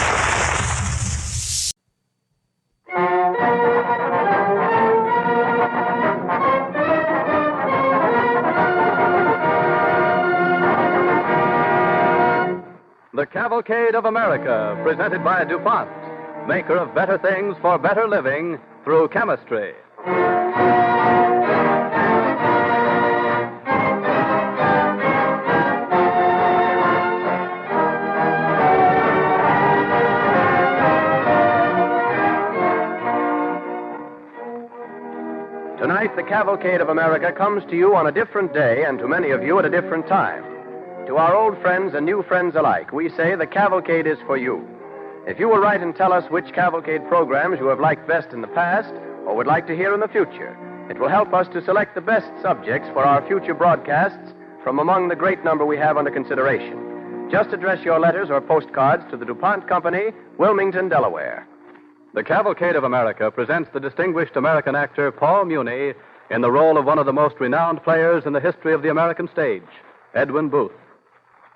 The Cavalcade of America, presented by DuPont, maker of better things for better living through chemistry. Tonight, the Cavalcade of America comes to you on a different day and to many of you at a different time. To our old friends and new friends alike, we say the Cavalcade is for you. If you will write and tell us which Cavalcade programs you have liked best in the past or would like to hear in the future, it will help us to select the best subjects for our future broadcasts from among the great number we have under consideration. Just address your letters or postcards to the DuPont Company, Wilmington, Delaware. The Cavalcade of America presents the distinguished American actor Paul Muni in the role of one of the most renowned players in the history of the American stage, Edwin Booth.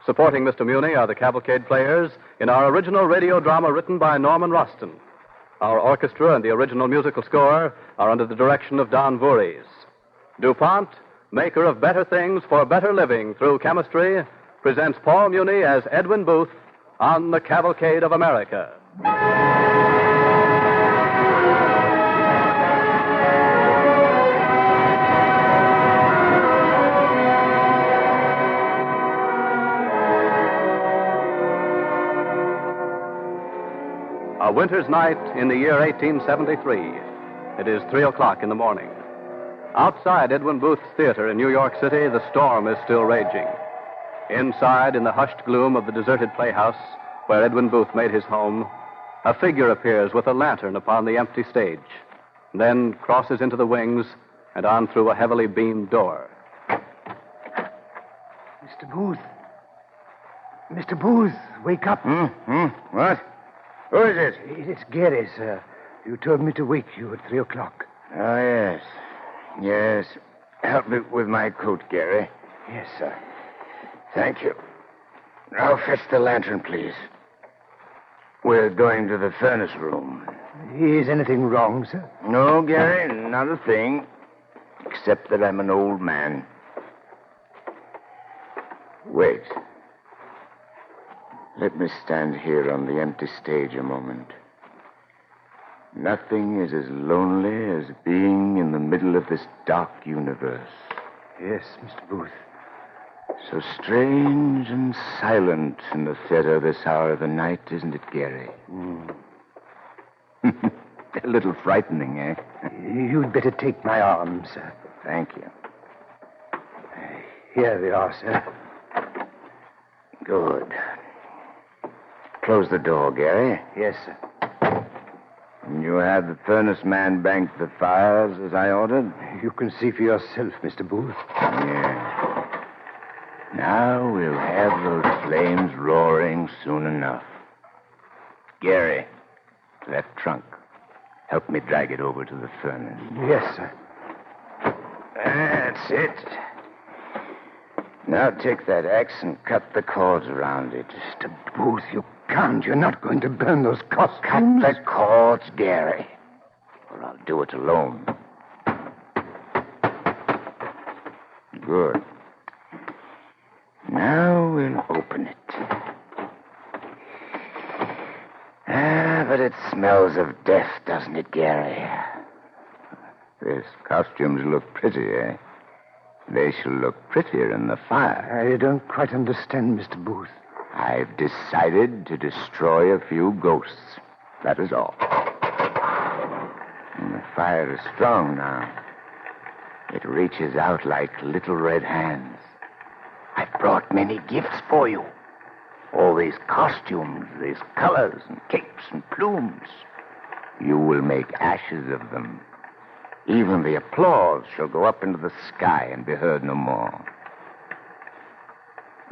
Supporting Mr. Muni are the Cavalcade players in our original radio drama written by Norman Rustin. Our orchestra and the original musical score are under the direction of Don Voorhees. DuPont, maker of better things for better living through chemistry, presents Paul Muni as Edwin Booth on the Cavalcade of America. A winter's night in the year 1873. It is 3 o'clock in the morning. Outside Edwin Booth's theater in New York City, the storm is still raging. Inside, in the hushed gloom of the deserted playhouse where Edwin Booth made his home, a figure appears with a lantern upon the empty stage, then crosses into the wings and on through a heavily beamed door. Mr. Booth. Mr. Booth, wake up. What? Who is it? It's Gary, sir. You told me to wake you at 3 o'clock. Oh, yes. Yes. Help me with my coat, Gary. Yes, sir. Thank you. Now fetch the lantern, please. We're going to the furnace room. Is anything wrong, sir? No, Gary, not a thing. Except that I'm an old man. Wait. Let me stand here on the empty stage a moment. Nothing is as lonely as being in the middle of this dark universe. Yes, Mr. Booth. So strange and silent in the theater this hour of the night, isn't it, Gary? A little frightening, eh? You'd better take my arm, sir. Thank you. Here we are, sir. Good. Close the door, Gary. Yes, sir. You had the furnace man bank the fires as I ordered? You can see for yourself, Mr. Booth. Yeah. Now we'll have those flames roaring soon enough. Gary, that trunk. Help me drag it over to the furnace. Yes, sir. That's it. Now take that axe and cut the cords around it. Mr. Booth, you can't. You're not going to burn those costumes. Cut the cords, Gary, or I'll do it alone. Good. Now we'll open it. But it smells of death, doesn't it, Gary? These costumes look pretty, eh? They shall look prettier in the fire. I don't quite understand, Mr. Booth. I've decided to destroy a few ghosts. That is all. And the fire is strong now. It reaches out like little red hands. I've brought many gifts for you. All these costumes, these colors and capes and plumes. You will make ashes of them. Even the applause shall go up into the sky and be heard no more.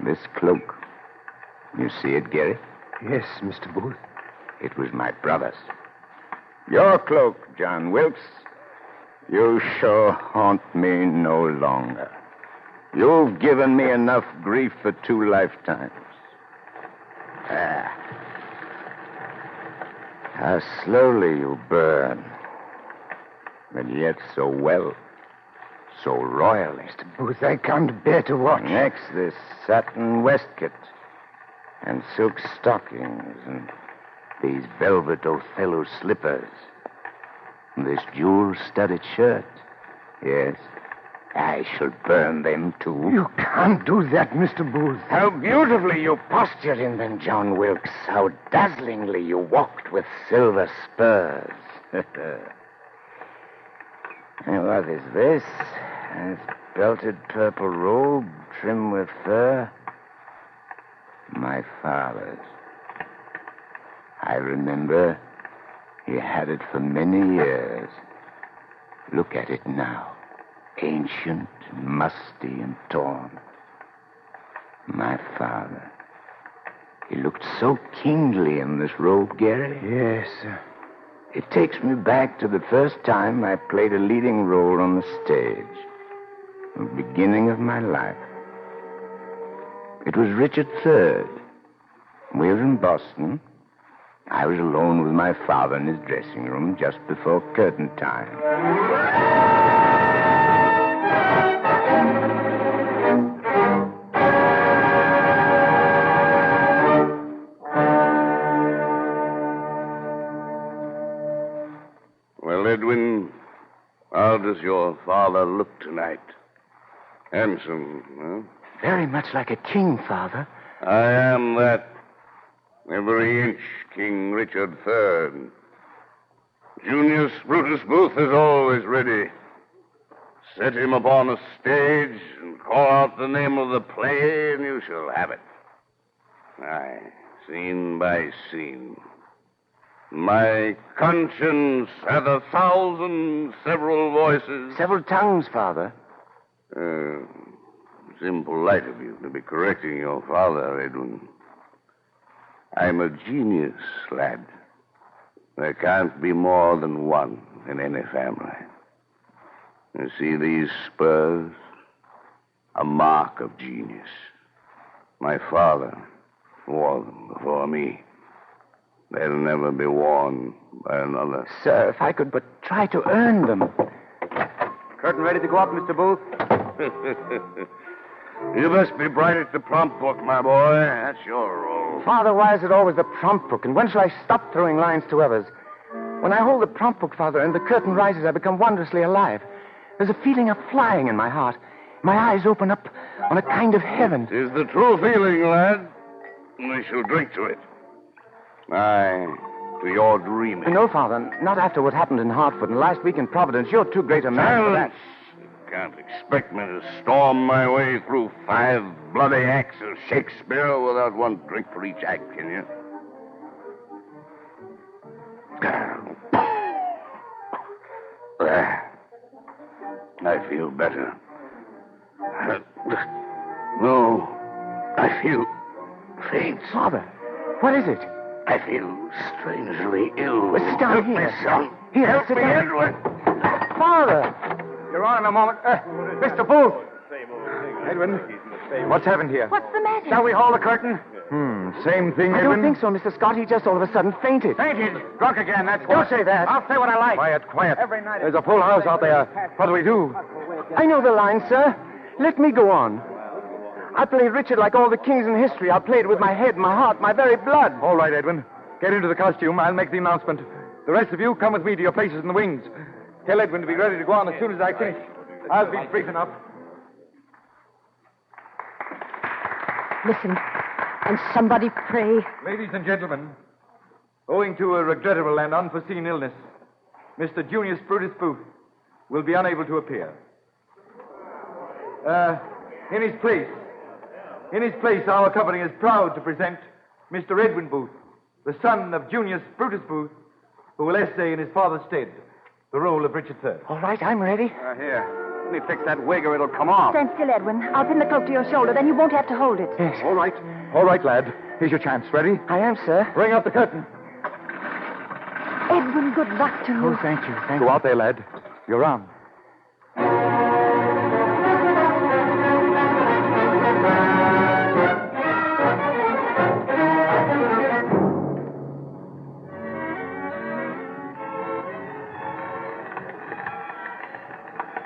This cloak, you see it, Gary? Yes, Mr. Booth. It was my brother's. Your cloak, John Wilkes. You sure haunt me no longer. You've given me enough grief for 2 lifetimes. How slowly you burn. But yet so well. So royally. Mr. Booth, I can't bear to watch. Next, this satin waistcoat. And silk stockings. And these velvet Othello slippers. And this jewel-studded shirt. Yes, I shall burn them, too. You can't do that, Mr. Booth. How beautifully you postured in them, John Wilkes. How dazzlingly you walked with silver spurs. And what is this? This belted purple robe trimmed with fur. My father's. I remember he had it for many years. Look at it now. Ancient, musty, and torn. My father. He looked so kingly in this robe, Gary. Yes, sir. It takes me back to the first time I played a leading role on the stage. The beginning of my life. It was Richard III. We were in Boston. I was alone with my father in his dressing room just before curtain time. Well, Edwin, how does your father look tonight? Handsome, huh? Very much like a king, Father. I am that. Every inch King Richard III. Junius Brutus Booth is always ready. Set him upon a stage and call out the name of the play, and you shall have it. Aye, scene by scene. My conscience hath 1,000 several voices. Several tongues, Father. It's impolite of you to be correcting your father, Edwin. I'm a genius, lad. There can't be more than one in any family. You see these spurs? A mark of genius. My father wore them before me. They'll never be worn by another. Sir, if I could but try to earn them. Curtain ready to go up, Mr. Booth? You must be bright at the prompt book, my boy. That's your role. Father, why is it always the prompt book? And when shall I stop throwing lines to others? When I hold the prompt book, Father, and the curtain rises, I become wondrously alive. There's a feeling of flying in my heart. My eyes open up on a kind of heaven. 'Tis the true feeling, lad. We shall drink to it. Aye, to your dreaming. No, Father, not after what happened in Hartford and last week in Providence. You're too great a man for that. You can't expect me to storm my way through 5 bloody acts of Shakespeare without one drink for each act, can you? There. I feel better. No, I feel faint. Father, what is it? I feel strangely ill. Well, sit down here. Here, Help sit me, down. Edwin. Father! You're on in a moment. Mr. Booth! Edwin, what's happened here? What's the matter? Shall we haul the curtain? Same thing, I Edwin? don't think so, Mr. Scott. He just all of a sudden fainted. Fainted? Drunk again, that's what. Don't say that. I'll say what I like. Quiet, quiet. There's a full house out there. What do we do? I know the line, sir. Let me go on. I played Richard like all the kings in history. I played with my head, my heart, my very blood. All right, Edwin. Get into the costume. I'll make the announcement. The rest of you come with me to your places in the wings. Tell Edwin to be ready to go on as soon as I finish. I'll be brief enough. Listen, and somebody pray. Ladies and gentlemen, owing to a regrettable and unforeseen illness, Mr. Junius Brutus Booth will be unable to appear. In his place. In his place, our company is proud to present Mr. Edwin Booth, the son of Junius Brutus Booth, who will essay in his father's stead the role of Richard III. All right, I'm ready. Here, let me fix that wig or it'll come off. Stand still, Edwin. I'll pin the cloak to your shoulder, then you won't have to hold it. Yes. All right. All right, lad. Here's your chance. Ready? I am, sir. Bring up the curtain. Edwin, good luck to you. Oh, thank you. Thank Go you. out there, lad. You're on.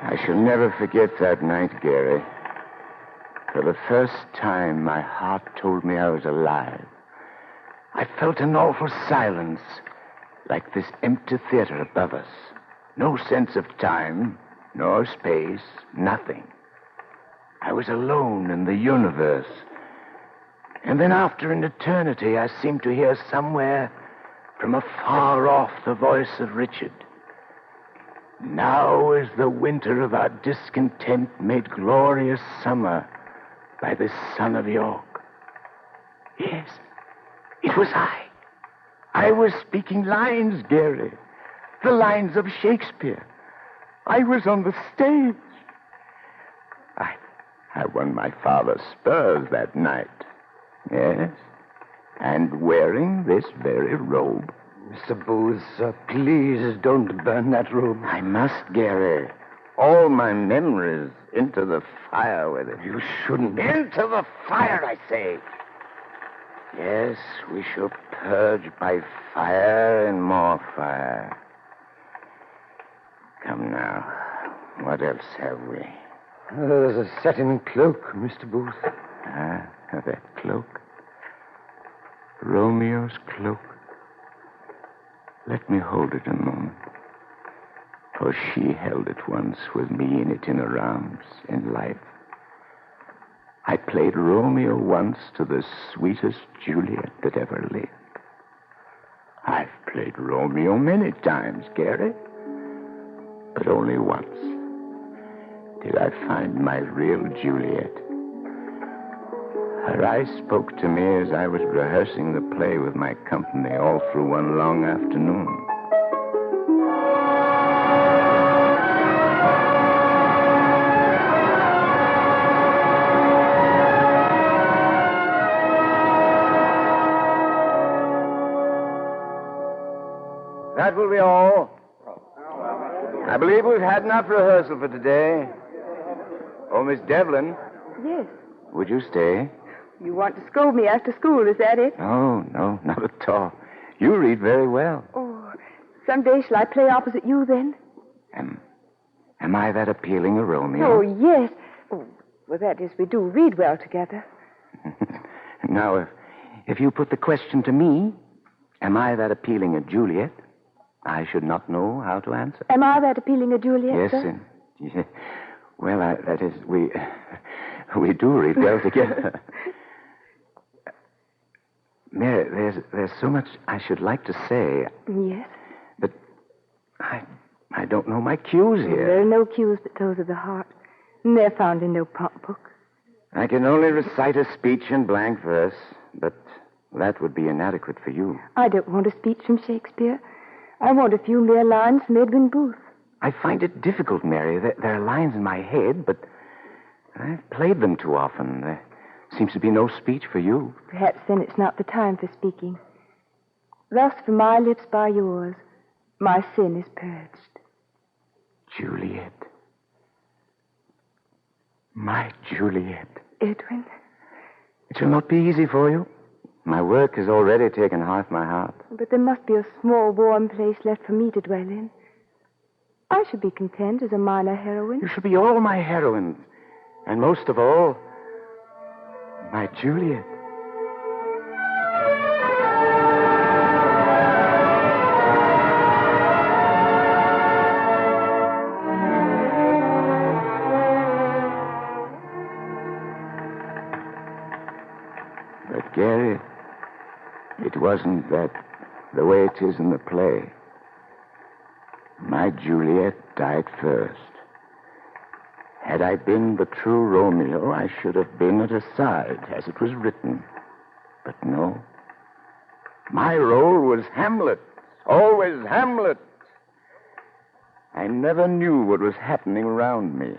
I shall never forget that night, Gary. For the first time, my heart told me I was alive. I felt an awful silence, like this empty theater above us. No sense of time, nor space, nothing. I was alone in the universe. And then after an eternity, I seemed to hear somewhere from afar off the voice of Richard. Now is the winter of our discontent made glorious summer by the son of York. Yes, it was I. I was speaking lines, Gary. The lines of Shakespeare. I was on the stage. I won my father's spurs that night. Yes, and wearing this very robe. Mr. Booth, please don't burn that room. I must, Gary. All my memories into the fire with it. You shouldn't. Into the fire, I say. Yes, we shall purge by fire and more fire. Come now. What else have we? There's a satin cloak, Mr. Booth. Ah, that cloak. Romeo's cloak. Let me hold it a moment. For she held it once with me in it in her arms in life. I played Romeo once to the sweetest Juliet that ever lived. I've played Romeo many times, Gary. But only once did I find my real Juliet. Her eyes spoke to me as I was rehearsing the play with my company all through one long afternoon. That will be all. I believe we've had enough rehearsal for today. Oh, Miss Devlin, Yes. Would you stay? You want to scold me after school, is that it? Oh, no, not at all. You read very well. Oh, someday shall I play opposite you then? Am I that appealing a Romeo? Oh, yes. Oh, well, that is, we do read well together. Now, if you put the question to me, am I that appealing a Juliet? I should not know how to answer. Am I that appealing a Juliet, Yes, sir? yeah. Well, that is, we do read well together. Mary, there's so much I should like to say. Yes. But I don't know my cues here. There are no cues but those of the heart. And they're found in no prompt book. I can only recite a speech in blank verse, but that would be inadequate for you. I don't want a speech from Shakespeare. I want a few mere lines from Edwin Booth. I find it difficult, Mary. There are lines in my head, but I've played them too often. There seems to be no speech for you. Perhaps then it's not the time for speaking. Thus from my lips by yours, my sin is purged. Juliet. My Juliet. Edwin. It shall not be easy for you. My work has already taken half my heart. But there must be a small, warm place left for me to dwell in. I should be content as a minor heroine. You should be all my heroines. And most of all, my Juliet. But, Gary, it wasn't that the way it is in the play. My Juliet died first. Had I been the true Romeo, I should have been at her side, as it was written. But no. My role was Hamlet. Always Hamlet. I never knew what was happening around me.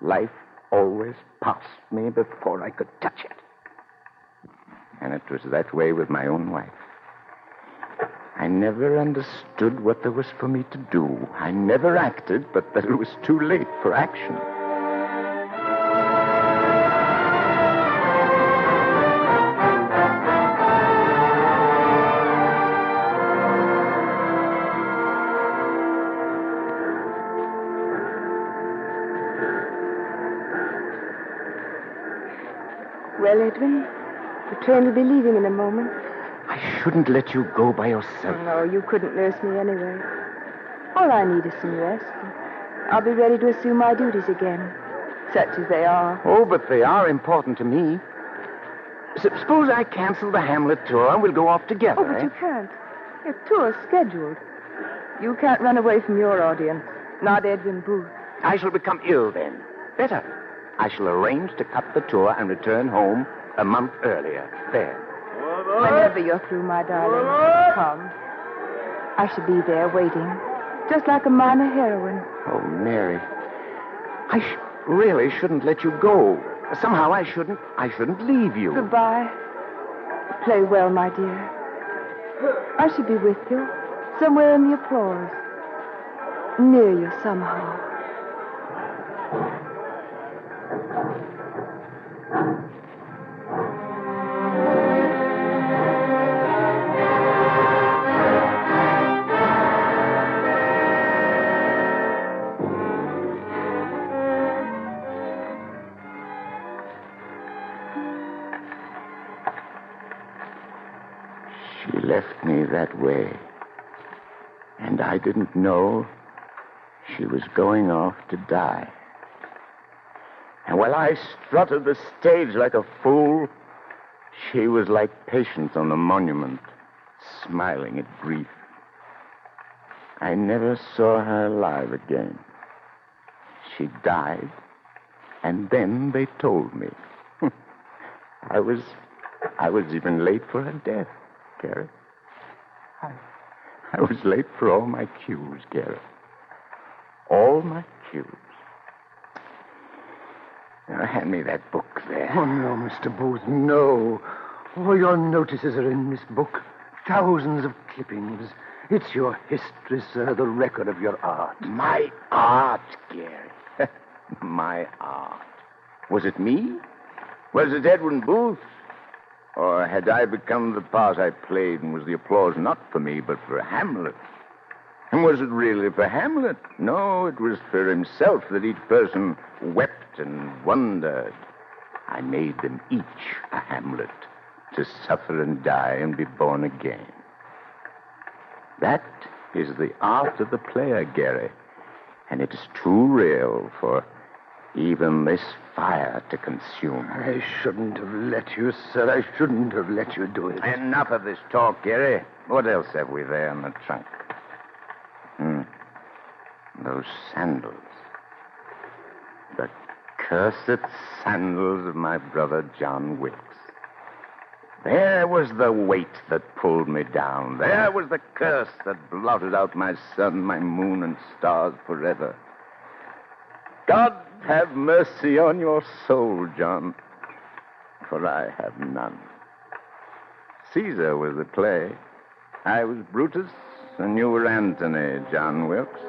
Life always passed me before I could touch it. And it was that way with my own wife. I never understood what there was for me to do. I never acted, but that it was too late for action. Well, Edwin, the train will be leaving in a moment. I shouldn't let you go by yourself. No, you couldn't nurse me anyway. All I need is some rest. I'll be ready to assume my duties again, such as they are. Oh, but they are important to me. Suppose I cancel the Hamlet tour and we'll go off together, Oh, but you can't. Your tour's scheduled. You can't run away from your audience. Not Edwin Booth. I shall become ill then. Better. I shall arrange to cut the tour and return home a month earlier. There. Whenever you're through, my darling, come. I shall be there waiting, just like a minor heroine. Oh, Mary. I really shouldn't let you go. Somehow I shouldn't leave you. Goodbye. Play well, my dear. I shall be with you, somewhere in the applause. Near you somehow. Left me that way. And I didn't know she was going off to die. And while I strutted the stage like a fool, she was like Patience on the monument, smiling at grief. I never saw her alive again. She died, and then they told me. I was even late for her death, Gary. I was late for all my cues, Gary. All my cues. Now, hand me that book there. Oh, no, Mr. Booth, no. All your notices are in this book. Thousands of clippings. It's your history, sir, the record of your art. My art, Gary. My art. Was it me? Was it Edwin Booth? Or had I become the part I played and was the applause not for me, but for Hamlet? And was it really for Hamlet? No, it was for himself that each person wept and wondered. I made them each a Hamlet to suffer and die and be born again. That is the art of the player, Gary, and it is too real for even this fire to consume. I shouldn't have let you, sir. I shouldn't have let you do it. Enough of this talk, Gary. What else have we there in the trunk? Those sandals. The cursed sandals of my brother John Wilkes. There was the weight that pulled me down. There was the curse that blotted out my sun, my moon, and stars forever. God have mercy on your soul, John, for I have none. Caesar was the play. I was Brutus, and you were Antony, John Wilkes.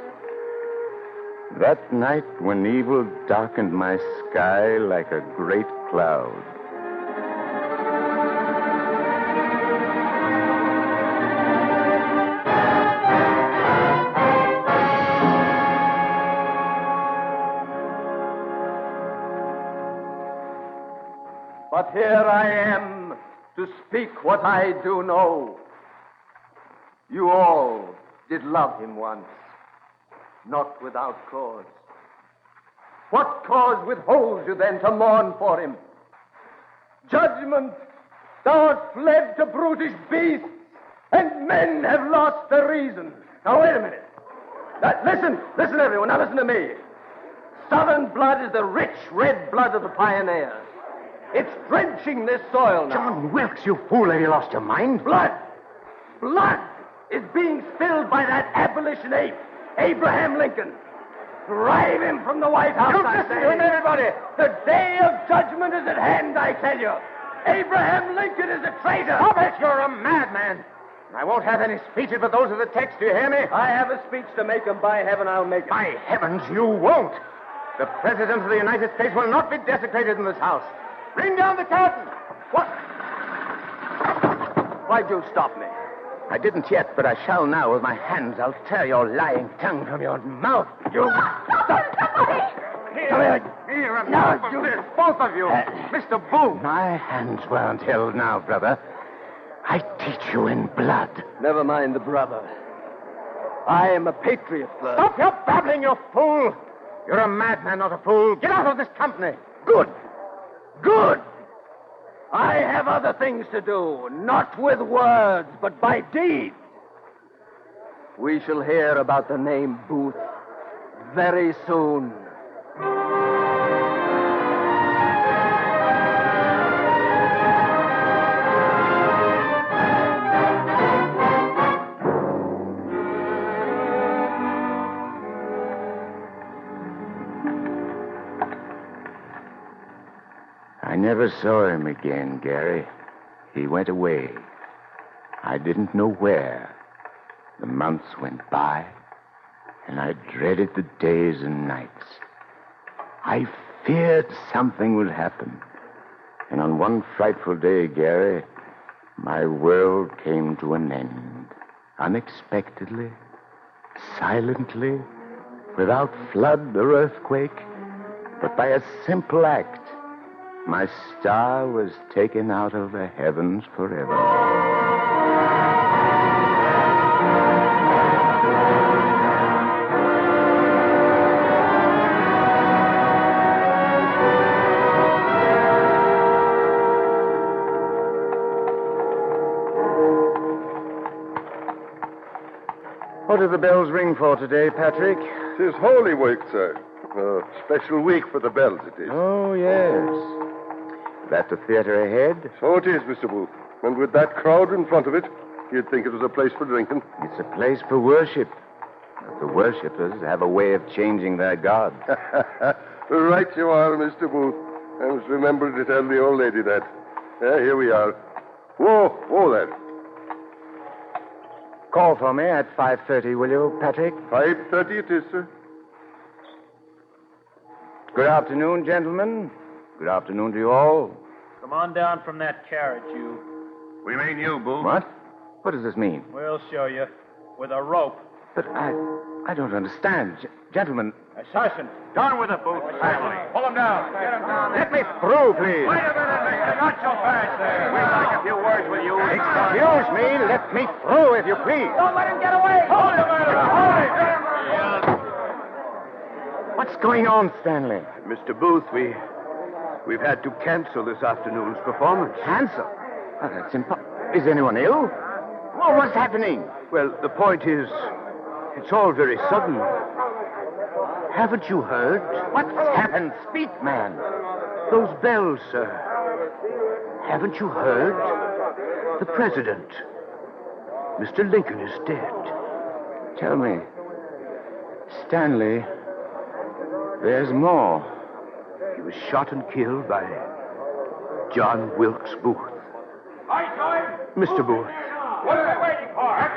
That night when evil darkened my sky like a great cloud. But here I am to speak what I do know. You all did love him once, not without cause. What cause withholds you then to mourn for him? Judgment, thou art fled to brutish beasts, and men have lost their reason. Now, wait a minute. Listen, everyone. Now, listen to me. Southern blood is the rich red blood of the pioneers. It's drenching this soil now. John Wilkes, you fool, have you lost your mind? Blood is being spilled by that abolition ape, Abraham Lincoln. Drive him from the White House, Don't I listen say. to him, everybody. The day of judgment is at hand, I tell you. Abraham Lincoln is a traitor. Stop it, you're a madman. I won't have any speeches but those of the text, do you hear me? I have a speech to make, and by heaven, I'll make it. By heavens, you won't. The President of the United States will not be desecrated in this house. Bring down the curtain. What? Why'd you stop me? I didn't yet, but I shall now. With my hands, I'll tear your lying tongue from your mouth. You... Here, no, you... both of you. Mr. Booth. My hands weren't held now, brother. I teach you in blood. Never mind the brother. I am a patriot first. Stop your babbling, you fool. You're a madman, not a fool. Get out of this company. Good. I have other things to do, not with words, but by deeds. We shall hear about the name Booth very soon. I never saw him again, Gary. He went away. I didn't know where. The months went by, and I dreaded the days and nights. I feared something would happen. And on one frightful day, Gary, my world came to an end. Unexpectedly, silently, without flood or earthquake, but by a simple act. My star was taken out of the heavens forever. What do the bells ring for today, Patrick? 'Tis Holy Week, sir. A special week for the bells, it is. Oh, yes. That the theater ahead? So it is, Mr. Booth. And with that crowd in front of it, you'd think it was a place for drinking. It's a place for worship. But the worshippers have a way of changing their gods. Right you are, Mr. Booth. I must remember to tell the old lady that. Here we are. Whoa there. Call for me at 5:30, will you, Patrick? 5:30 it is, sir. Good afternoon, gentlemen. Good afternoon to you all. Come on down from that carriage, you. We mean you, Boo. What? What does this mean? We'll show you. With a rope. But I don't understand. Gentlemen. Assassin. Down with the Booth family. Pull him down. Get him down. Let me through, please. Wait a minute, mister. Not so fast there. We'd like a few words with you. Excuse me. Let me through, if you please. Don't let him get away. Hold him, Hold him. What's going on, Stanley? Mr. Booth, we've had to cancel this afternoon's performance. Cancel? Oh, that's impossible. Is anyone ill? Well, what's happening? Well, the point is, it's all very sudden. Haven't you heard? What's happened? Speak, man. Those bells, sir. Haven't you heard? The president, Mr. Lincoln, is dead. Tell me, Stanley, there's more. He was shot and killed by John Wilkes Booth. Mr. Booth. What are they waiting for? I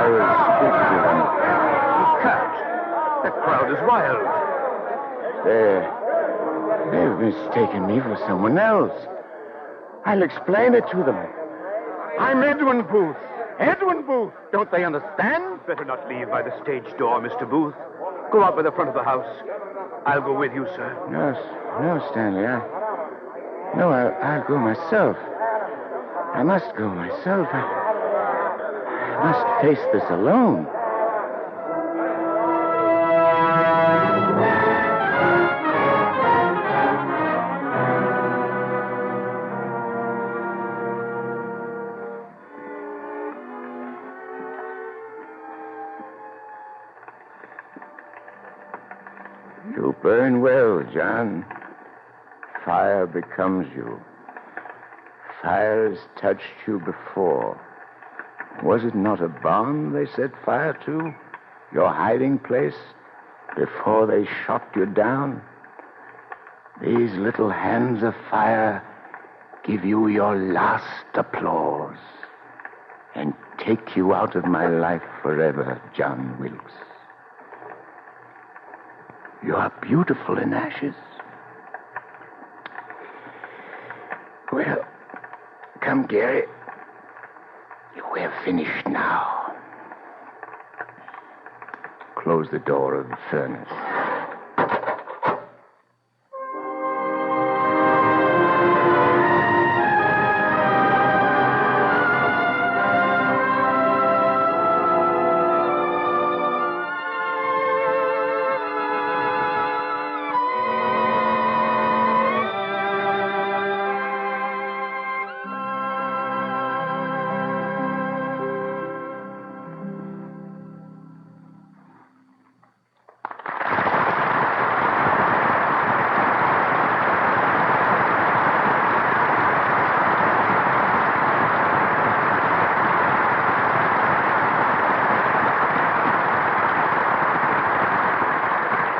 will speak to them. You can't. That crowd is wild. They've mistaken me for someone else. I'll explain it to them. I'm Edwin Booth. Edwin Booth. Don't they understand? Better not leave by the stage door, Mr. Booth. Go out by the front of the house. I'll go with you, sir. No, Stanley. I'll go myself. I must go myself. I must face this alone. You burn well, John. Fire becomes you. Fire has touched you before. Was it not a barn they set fire to? Your hiding place? Before they shot you down? These little hands of fire give you your last applause and take you out of my life forever, John Wilkes. You are beautiful in ashes. Well, come, Gary. You have finished now. Close the door of the furnace.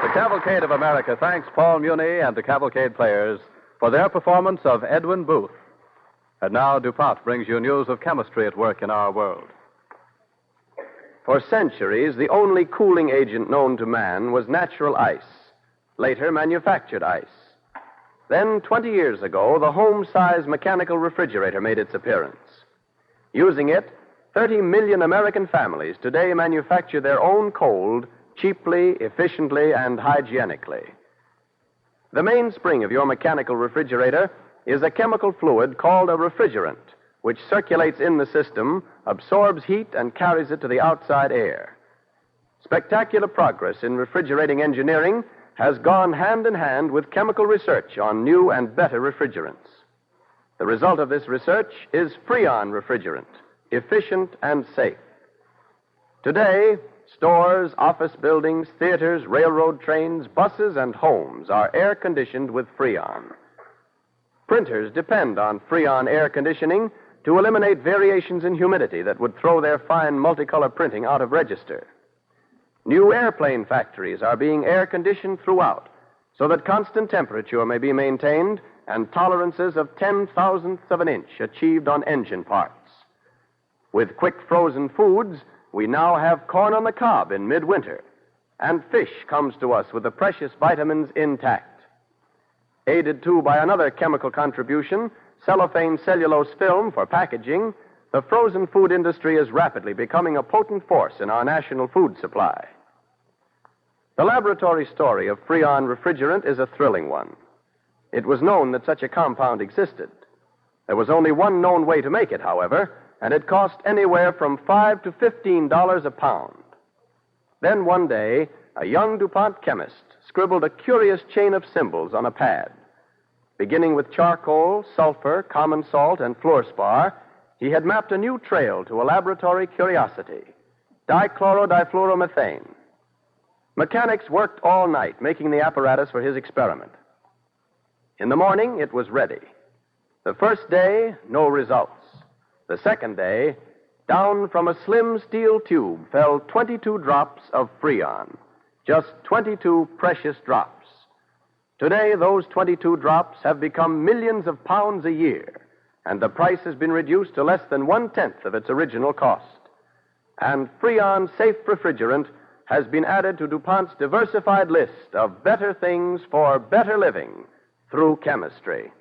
The Cavalcade of America thanks Paul Muni and the Cavalcade players for their performance of Edwin Booth. And now DuPont brings you news of chemistry at work in our world. For centuries, the only cooling agent known to man was natural ice, later manufactured ice. Then, 20 years ago, the home-size mechanical refrigerator made its appearance. Using it, 30 million American families today manufacture their own cold cheaply, efficiently, and hygienically. The mainspring of your mechanical refrigerator is a chemical fluid called a refrigerant, which circulates in the system, absorbs heat, and carries it to the outside air. Spectacular progress in refrigerating engineering has gone hand in hand with chemical research on new and better refrigerants. The result of this research is Freon refrigerant, efficient and safe. Today, stores, office buildings, theaters, railroad trains, buses, and homes are air-conditioned with Freon. Printers depend on Freon air conditioning to eliminate variations in humidity that would throw their fine multicolor printing out of register. New airplane factories are being air-conditioned throughout so that constant temperature may be maintained and tolerances of 10,000ths of an inch achieved on engine parts. With quick frozen foods, we now have corn on the cob in midwinter, and fish comes to us with the precious vitamins intact. Aided, too, by another chemical contribution, cellophane cellulose film for packaging, the frozen food industry is rapidly becoming a potent force in our national food supply. The laboratory story of Freon refrigerant is a thrilling one. It was known that such a compound existed. There was only one known way to make it, however, and it cost anywhere from $5 to $15 a pound. Then one day, a young DuPont chemist scribbled a curious chain of symbols on a pad. Beginning with charcoal, sulfur, common salt, and fluorspar, he had mapped a new trail to a laboratory curiosity, dichlorodifluoromethane. Mechanics worked all night making the apparatus for his experiment. In the morning, it was ready. The first day, no results. The second day, down from a slim steel tube fell 22 drops of Freon. Just 22 precious drops. Today, those 22 drops have become millions of pounds a year, and the price has been reduced to less than 1/10 of its original cost. And Freon Safe Refrigerant has been added to DuPont's diversified list of better things for better living through chemistry.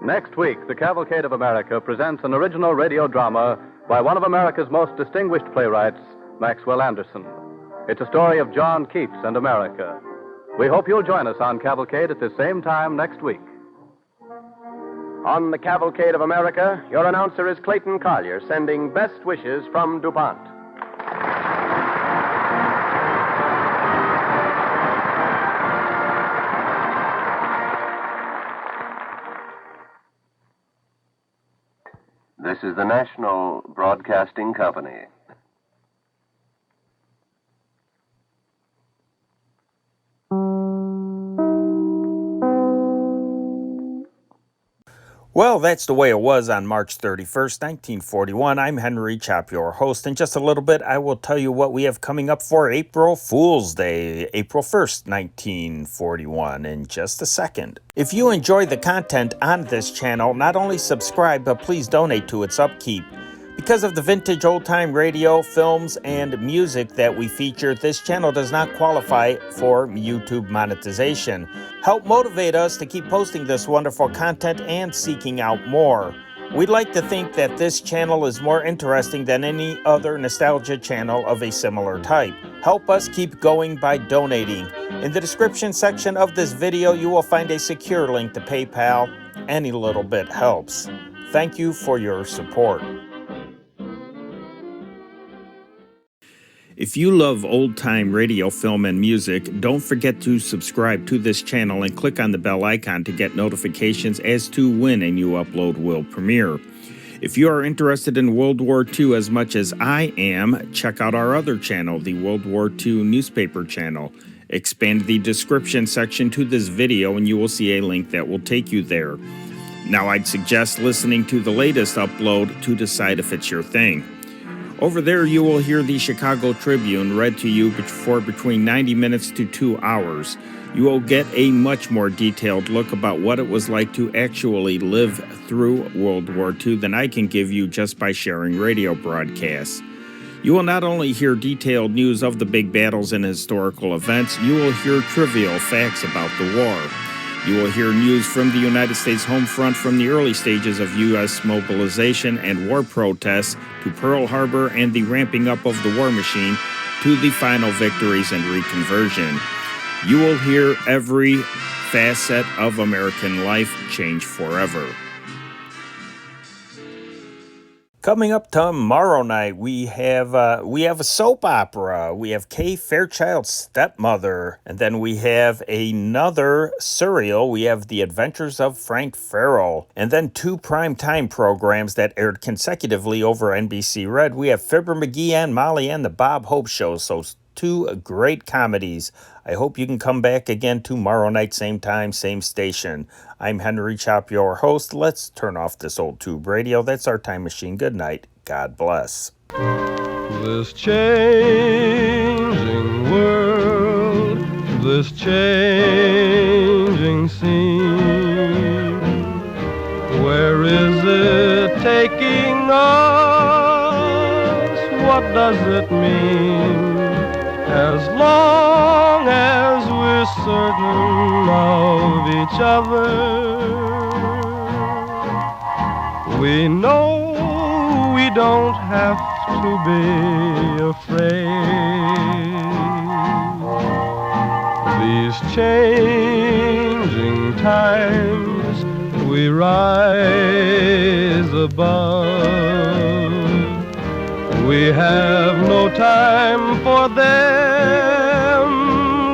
Next week, the Cavalcade of America presents an original radio drama by one of America's most distinguished playwrights, Maxwell Anderson. It's a story of John Keats and America. We hope you'll join us on Cavalcade at the same time next week. On the Cavalcade of America, your announcer is Clayton Collier, sending best wishes from DuPont. This is the National Broadcasting Company. Well, that's the way it was on March 31st, 1941. I'm Henry Chop, your host. In just a little bit, I will tell you what we have coming up for April Fool's Day, April 1st, 1941, in just a second. If you enjoy the content on this channel, not only subscribe, but please donate to its upkeep. Because of the vintage old-time radio, films, and music that we feature, this channel does not qualify for YouTube monetization. Help motivate us to keep posting this wonderful content and seeking out more. We'd like to think that this channel is more interesting than any other nostalgia channel of a similar type. Help us keep going by donating. In the description section of this video, you will find a secure link to PayPal. Any little bit helps. Thank you for your support. If you love old-time radio, film, and music, don't forget to subscribe to this channel and click on the bell icon to get notifications as to when a new upload will premiere. If you are interested in World War II as much as I am, check out our other channel, the World War II newspaper channel. Expand the description section to this video and you will see a link that will take you there. Now, I'd suggest listening to the latest upload to decide if it's your thing. Over there, you will hear the Chicago Tribune read to you for between 90 minutes to 2 hours. You will get a much more detailed look about what it was like to actually live through World War II than I can give you just by sharing radio broadcasts. You will not only hear detailed news of the big battles and historical events, you will hear trivial facts about the war. You will hear news from the United States home front from the early stages of U.S. mobilization and war protests to Pearl Harbor and the ramping up of the war machine to the final victories and reconversion. You will hear every facet of American life change forever. Coming up tomorrow night, we have a soap opera. We have Kay Fairchild's Stepmother, and then we have another serial. We have The Adventures of Frank Farrell, and then 2 primetime programs that aired consecutively over NBC Red. We have Fibber McGee and Molly and the Bob Hope Show, so 2 great comedies. I hope you can come back again tomorrow night, same time, same station. I'm Henry Chop, your host. Let's turn off this old tube radio. That's our time machine. Good night. God bless. This changing world, this changing scene, where is it taking us? What does it mean? As long as we're certain of each other, we know we don't have to be afraid. These changing times we rise above. We have no time for them.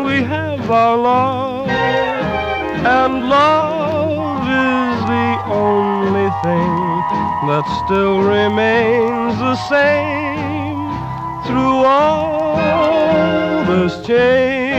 We have our love, and love is the only thing that still remains the same through all this change.